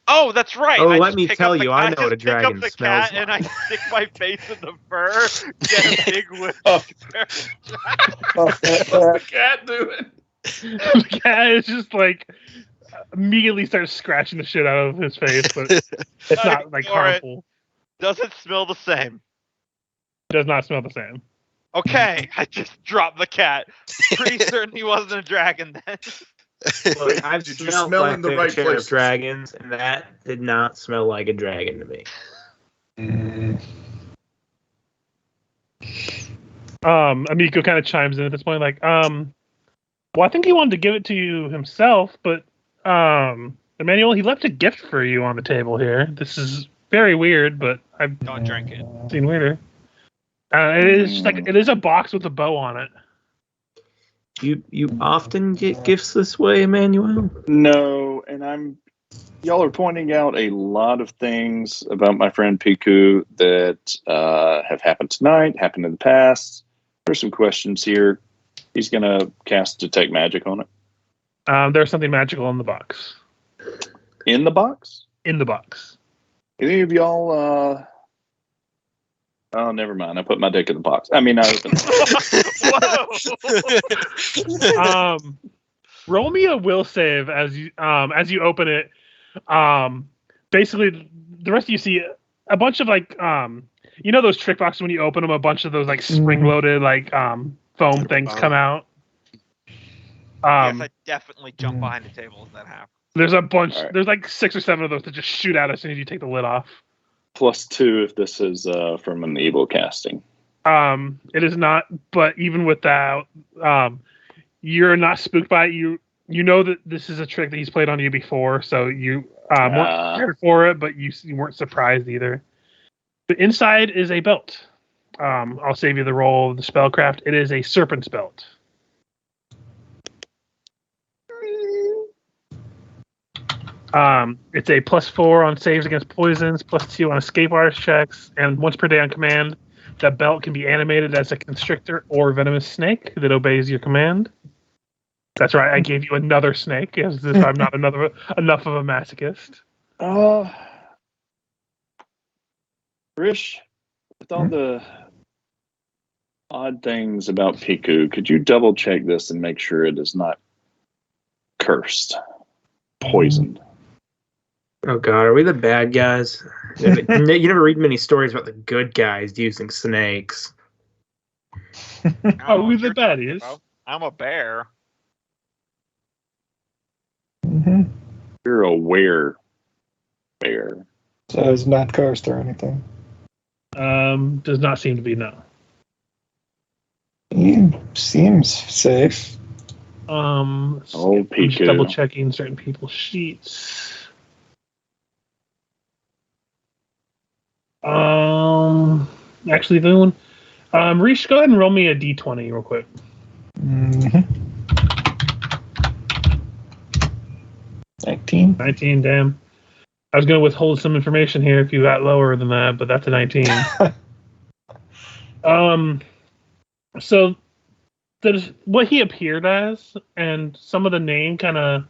Oh, that's right. Oh, I let just me pick tell up the- you, I know just what a pick up dragon the smells cat and like. I stick my face in the fur, get a big whiff. Oh. What's the cat doing? The cat is just like immediately starts scratching the shit out of his face, but it's not like Ignore it. harmful. Does it smell the same? Does not smell the same. Okay, I just dropped the cat. Pretty certain he wasn't a dragon then. Look, I've Did you smelled smell my in the fair right share places? of dragons, and that did not smell like a dragon to me. Amiko kind of chimes in at this point, like, well, I think he wanted to give it to you himself, but Emmanuel, he left a gift for you on the table here. This is very weird, but I've Don't drink it. seen weirder. It is just like it is a box with a bow on it. You often get gifts this way, Emmanuel? No, and y'all are pointing out a lot of things about my friend Piku that have happened tonight, happened in the past. There's some questions here. He's gonna cast Detect Magic on it. There's something magical in the box. In the box? In the box. Any of y'all oh, never mind. I put my dick in the box. I mean, I opened it. Whoa! Roll me a will save as you open it. Basically, the rest of you see a bunch of like you know those trick boxes when you open them, a bunch of those like spring loaded like foam things come out. Yes, I definitely jump behind the table as that happens. There's a bunch. All right. There's like 6 or 7 of those that just shoot out as soon as you take the lid off. +2 if this is from an evil casting. It is not, but even with that, you're not spooked by it. You know that this is a trick that he's played on you before, so you weren't prepared for it, but you weren't surprised either. The inside is a belt. I'll save you the roll of the spellcraft. It is a serpent's belt. It's a +4 on saves against poisons, +2 on escape artist checks, and once per day on command. That belt can be animated as a constrictor or venomous snake that obeys your command. That's right, I gave you another snake, as if I'm not enough of a masochist. Rish, with all the odd things about Piku, could you double check this and make sure it is not cursed, poisoned? Oh god, are we the bad guys? You never read many stories about the good guys using snakes. Oh, who the baddies? I'm a bear. You're a were bear. So it's not cursed or anything. Does not seem to be, no. He seems safe. I'm just Piku. double checking certain people's sheets. Actually, Boone. Reese, go ahead and roll me a d20 real quick. Mm-hmm. 19. 19, damn. I was going to withhold some information here if you got lower than that, but that's a 19. So there's what he appeared as, and some of the name kind of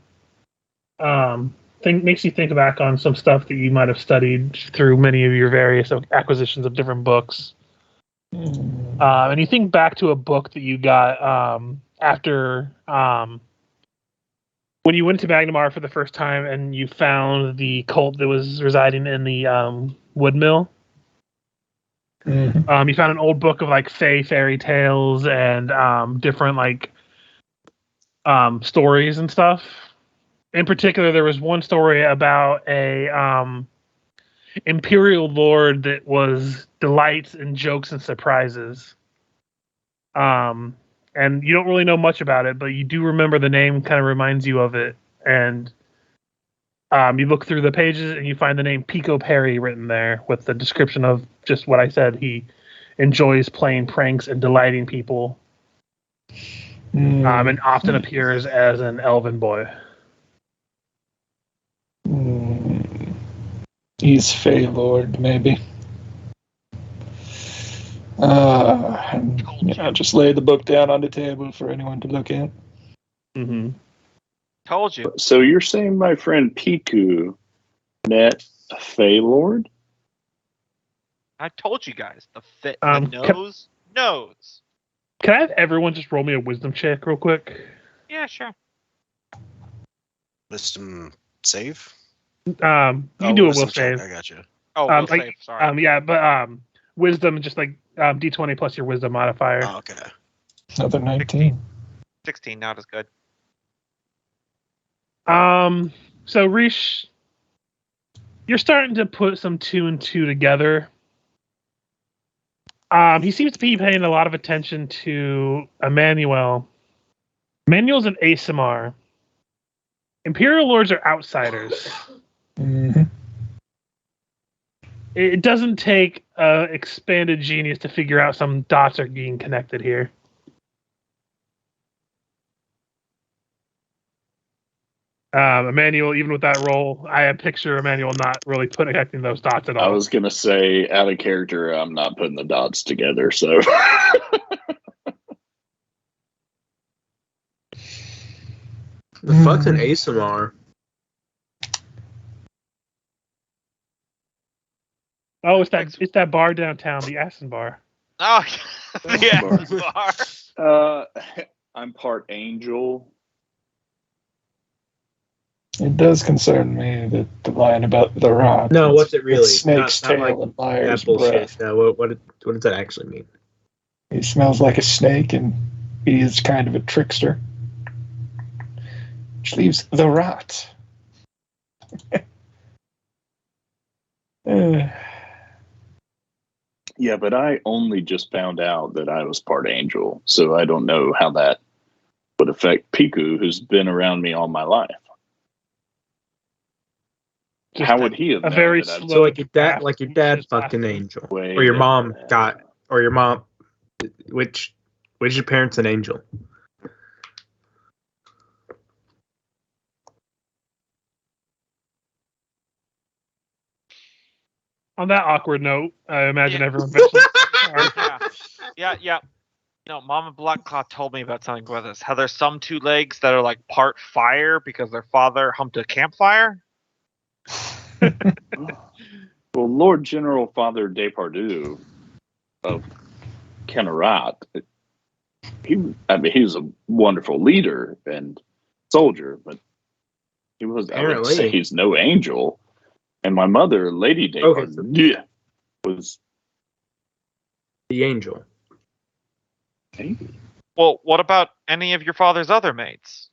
makes you think back on some stuff that you might have studied through many of your various acquisitions of different books. And you think back to a book that you got after when you went to Magnamar for the first time and you found the cult that was residing in the wood mill. Mm-hmm. You found an old book of like fairy tales and different like stories and stuff. In particular, there was one story about a imperial lord that was delights in jokes and surprises. And you don't really know much about it, but you do remember the name kind of reminds you of it. And you look through the pages and you find the name Pico Perry written there with the description of just what I said. He enjoys playing pranks and delighting people. And often appears as an elven boy. He's Fey Lord, maybe. Just lay the book down on the table for anyone to look at. Mm-hmm. Told you. So you're saying my friend Piku met a Fey Lord? I told you guys. The nose knows. Can I have everyone just roll me a wisdom check real quick? Yeah, sure. Wisdom save? You can do a will wisdom check, save. I got you. Oh, will save. Sorry. Yeah, but wisdom just like d20 plus your wisdom modifier. Oh, okay. Another 19. 16, not as good. So Rish, you're starting to put some 2 and 2 together. He seems to be paying a lot of attention to Emmanuel. Emmanuel's an Asimar. Imperial Lords are outsiders. Mm-hmm. It doesn't take expanded genius to figure out some dots are being connected here. Emmanuel, even with that roll, I picture Emmanuel not really connecting those dots at all. I was going to say, out of character, I'm not putting the dots together, so. The fuck's an ASMR? Oh, it's that bar downtown, the Aston Bar. Oh, yeah. Bar. I'm part angel. It does concern me that the line about the rot. No, what's it really? Snake's Not tail like and liar's that bullshit. breath. No, what does that actually mean? He smells like a snake, and he is kind of a trickster. Which leaves the rot. Yeah, but I only just found out that I was part angel, so I don't know how that would affect Piku, who's been around me all my life. Just how would he have a known very that I was slow So like your dad fucked an angel, or your mom or your mom, which your parents an angel? On that awkward note, I imagine Yeah. everyone. Yeah. No, Mama Blackclaw told me about something with this. How there's some 2 legs that are like part fire because their father humped a campfire. Well, Lord General Father Depardieu of Kennerat, he was a wonderful leader and soldier, but he was. I would say he's no angel. And my mother, Lady Depardieu, was the angel. Maybe. Well, what about any of your father's other mates?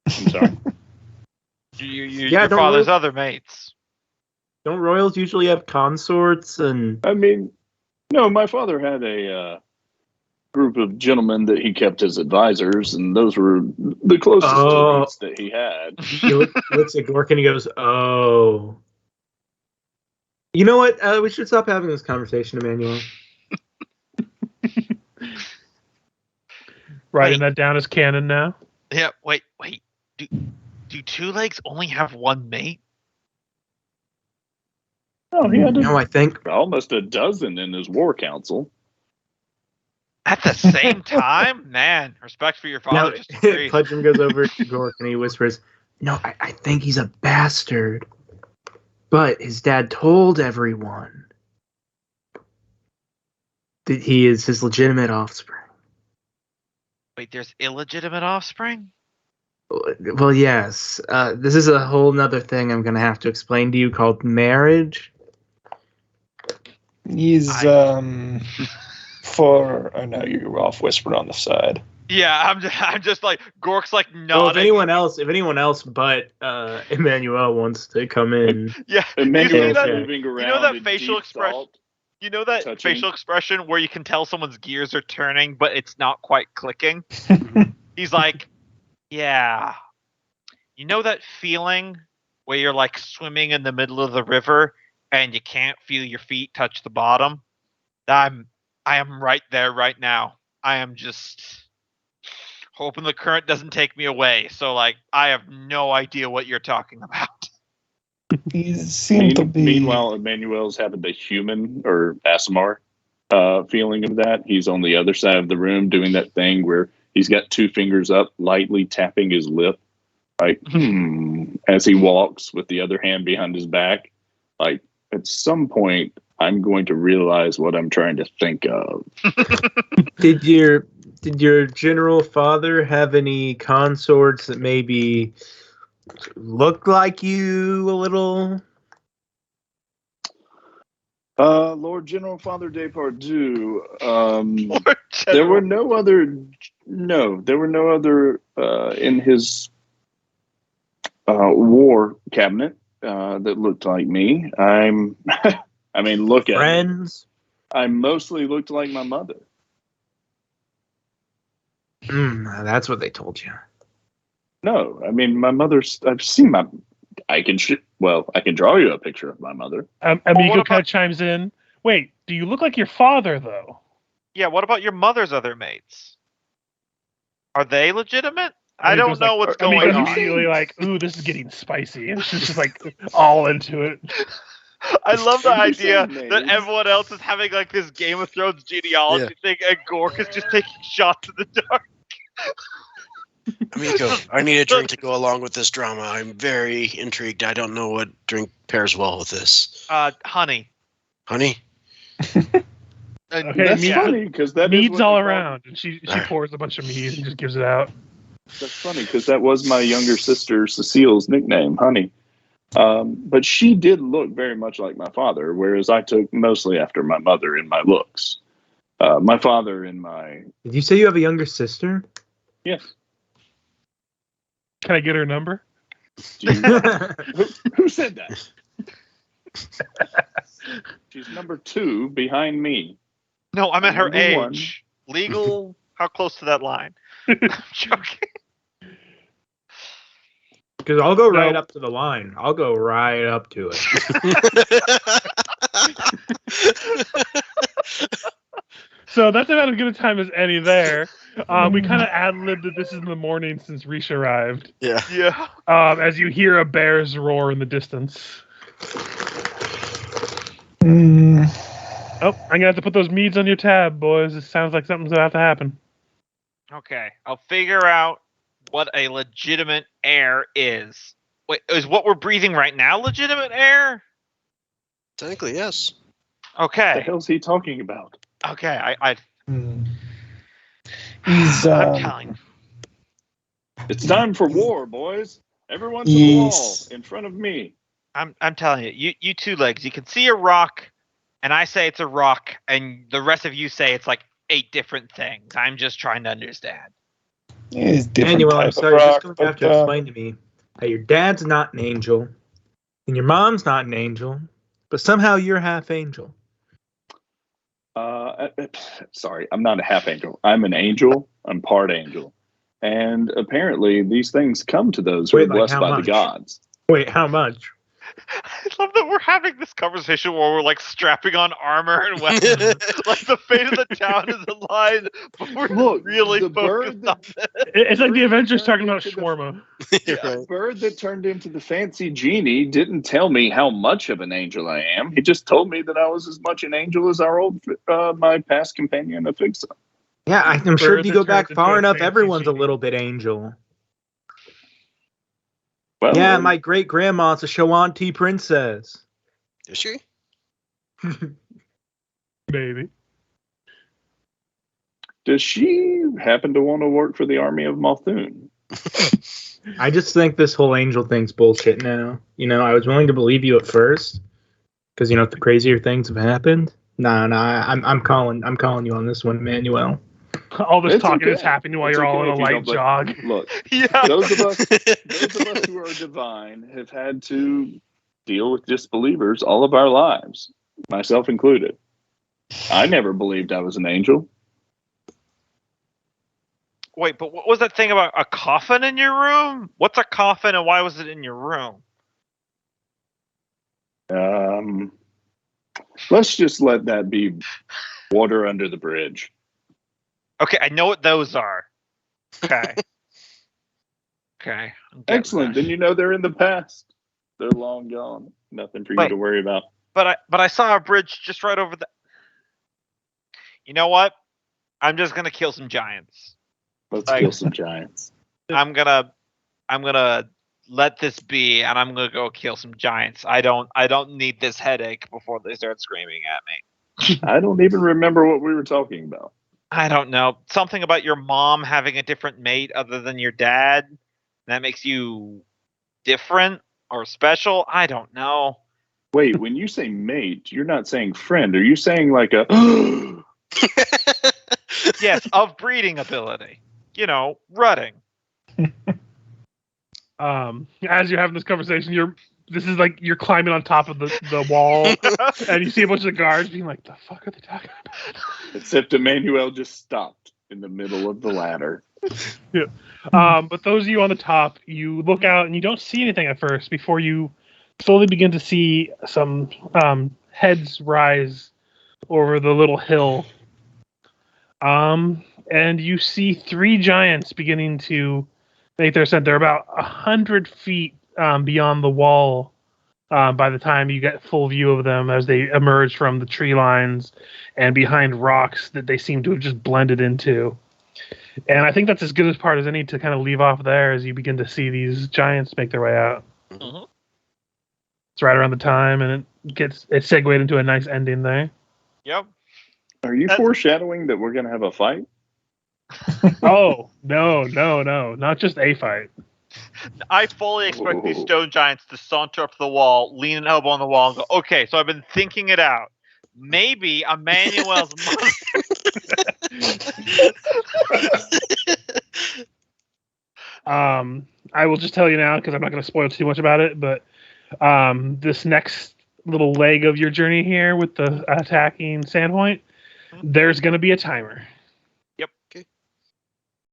I'm sorry. Your father's other mates. Don't royals usually have consorts and? I mean, no, my father had a group of gentlemen that he kept as advisors, and those were the closest elites that he had. He looks at Gork and he goes, "Oh, you know what? We should stop having this conversation, Emmanuel." Writing that down as canon now. Yeah, wait. Do two legs only have one mate? Oh, he had No, I think almost a dozen in his war council. At the same time? Man, respect for your father. no. Just agreed. Pudgeon goes over to Gork and he whispers, "No, I think he's a bastard, but his dad told everyone that he is his legitimate offspring." Wait, there's illegitimate offspring? Well, yes. This is a whole nother thing I'm going to have to explain to you called marriage. He's for. Oh no, you're off whispering on the side. Yeah, I'm just like Gork's like nodding. Well, if anyone else but Emmanuel wants to come in. Yeah, Emmanuel's that- moving around. you know that in facial deep expression? thought. You know that Touching. facial expression where you can tell someone's gears are turning, but it's not quite clicking? He's like, yeah. You know that feeling where you're like swimming in the middle of the river and you can't feel your feet touch the bottom? I am right there right now. I am just hoping the current doesn't take me away. So like, I have no idea what you're talking about. He seemed to be. Meanwhile, Emmanuel's having the human or ASMR feeling of that. He's on the other side of the room doing that thing where he's got two fingers up, lightly tapping his lip, like, as he walks with the other hand behind his back. Like, at some point, I'm going to realize what I'm trying to think of. Did your general father have any consorts that maybe looked like you a little? Lord General Father Depardieu. There were no other. No, there were no other in his war cabinet that looked like me. I mean, look at Friends? me. I mostly looked like my mother. That's what they told you. No, I mean my mother's. I've seen my. I can draw you a picture of my mother. Amigo kind of chimes in. Wait, do you look like your father though? Yeah, what about your mother's other mates? Are they legitimate? I Amigo's don't know like, what's going Amigo's on. immediately like, ooh, this is getting spicy. And she's just like all into it. I love the idea Names. that everyone else is having like this Game of Thrones genealogy thing, and Gork is just taking shots in the dark. Amico, I need a drink to go along with this drama. I'm very intrigued. I don't know what drink pairs well with this. Honey. Honey? Okay, That's mead- funny because that is Mead's what all they call- around, and she pours a bunch of mead and just gives it out. That's funny because that was my younger sister Cecile's nickname, Honey. But she did look very much like my father, whereas I took mostly after my mother in my looks. My father in my Did you say you have a younger sister? yes. Can I get her number? Who said that? She's number 2 behind me. No, I meant her Number one. age. Legal? How close to that line? I'm joking. Because I'll go right up to the line. I'll go right up to it. So that's about as good a time as any there. We kind of ad-libbed that this is in the morning since Risha arrived. Yeah. Yeah. As you hear a bear's roar in the distance. Oh, I'm going to have to put those meads on your tab, boys. It sounds like something's about to happen. Okay, I'll figure out what a legitimate air is. Wait, is what we're breathing right now legitimate air? Technically, yes. What the Okay. hell's he talking about? Okay, I He's I'm telling. It's time for war, boys. Everyone to the wall Yes. in front of me. I'm telling you, you two legs, you can see a rock, and I say it's a rock, and the rest of you say it's like 8 different things. I'm just trying to understand. He's different Manuel, type I'm of sorry, rock, just going to have but, to explain to me that your dad's not an angel. And your mom's not an angel, but somehow you're half angel. Sorry, I'm not a half angel. I'm an angel. I'm part angel. And apparently these things come to those who Wait, are like blessed how by much? the gods. Wait, how much? I love that we're having this conversation where we're like strapping on armor and weapons. Like the fate of the town is in line, but we're Look, really the focused bird on that- this. It's like the Avengers Turned talking about into the- shawarma. A bird that turned into the fancy genie didn't tell me how much of an angel I am. He just told me that I was as much an angel as my past companion, Afixa. Yeah, I'm sure if you go back turns far into a enough, fancy everyone's a genie. little bit angel. Well, Yeah, my great grandma's a Shawanti princess. Is she? Maybe. does she happen to want to work for the army of Malthun? I just think this whole angel thing's bullshit now. I was willing to believe you at first because the crazier things have happened. I'm calling you on this one, Emmanuel. All this It's talking okay. is happening while It's you're all okay in a if you light don't believe- jog. Look, Yeah. those of us who are divine have had to deal with disbelievers all of our lives, myself included. I never believed I was an angel. Wait, but what was that thing about a coffin in your room? What's a coffin and why was it in your room? Let's just let that be water under the bridge. Okay, I know what those are. Okay. Okay. I'm getting Excellent. there. Then you know they're in the past. They're long gone. Nothing for you Wait. to worry about. But I saw a bridge just right over the. You know what? I'm just gonna kill some giants. Let's kill some giants. I'm gonna let this be, and I'm gonna go kill some giants. I don't need this headache before they start screaming at me. I don't even remember what we were talking about. I don't know. Something about your mom having a different mate other than your dad. That makes you different or special. I don't know. Wait, when you say mate, you're not saying friend. Are you saying like a Yes, of breeding ability. Rutting. As you're having this conversation, this is like you're climbing on top of the wall, and you see a bunch of guards being like, "The fuck are they talking about?" except Emmanuel just stopped in the middle of the ladder. But those of you on the top, you look out and you don't see anything at first before you slowly begin to see some heads rise over the little hill. And you see 3 giants beginning to make their ascent. They're about 100 feet beyond the wall by the time you get full view of them as they emerge from the tree lines and behind rocks that they seem to have just blended into. And I think that's as good as part as any to kind of leave off there as you begin to see these giants make their way out. Mhm. It's right around the time, and it's segued into a nice ending there. Yep. Are you foreshadowing that we're going to have a fight? Oh, no, not just a fight. I fully expect these Whoa. stone giants to saunter up to the wall, lean an elbow on the wall, and go, "Okay, so I've been thinking it out. Maybe Emmanuel's mother." I will just tell you now because I'm not going to spoil too much about it, but this next little leg of your journey here with the attacking Sandpoint, there's going to be a timer.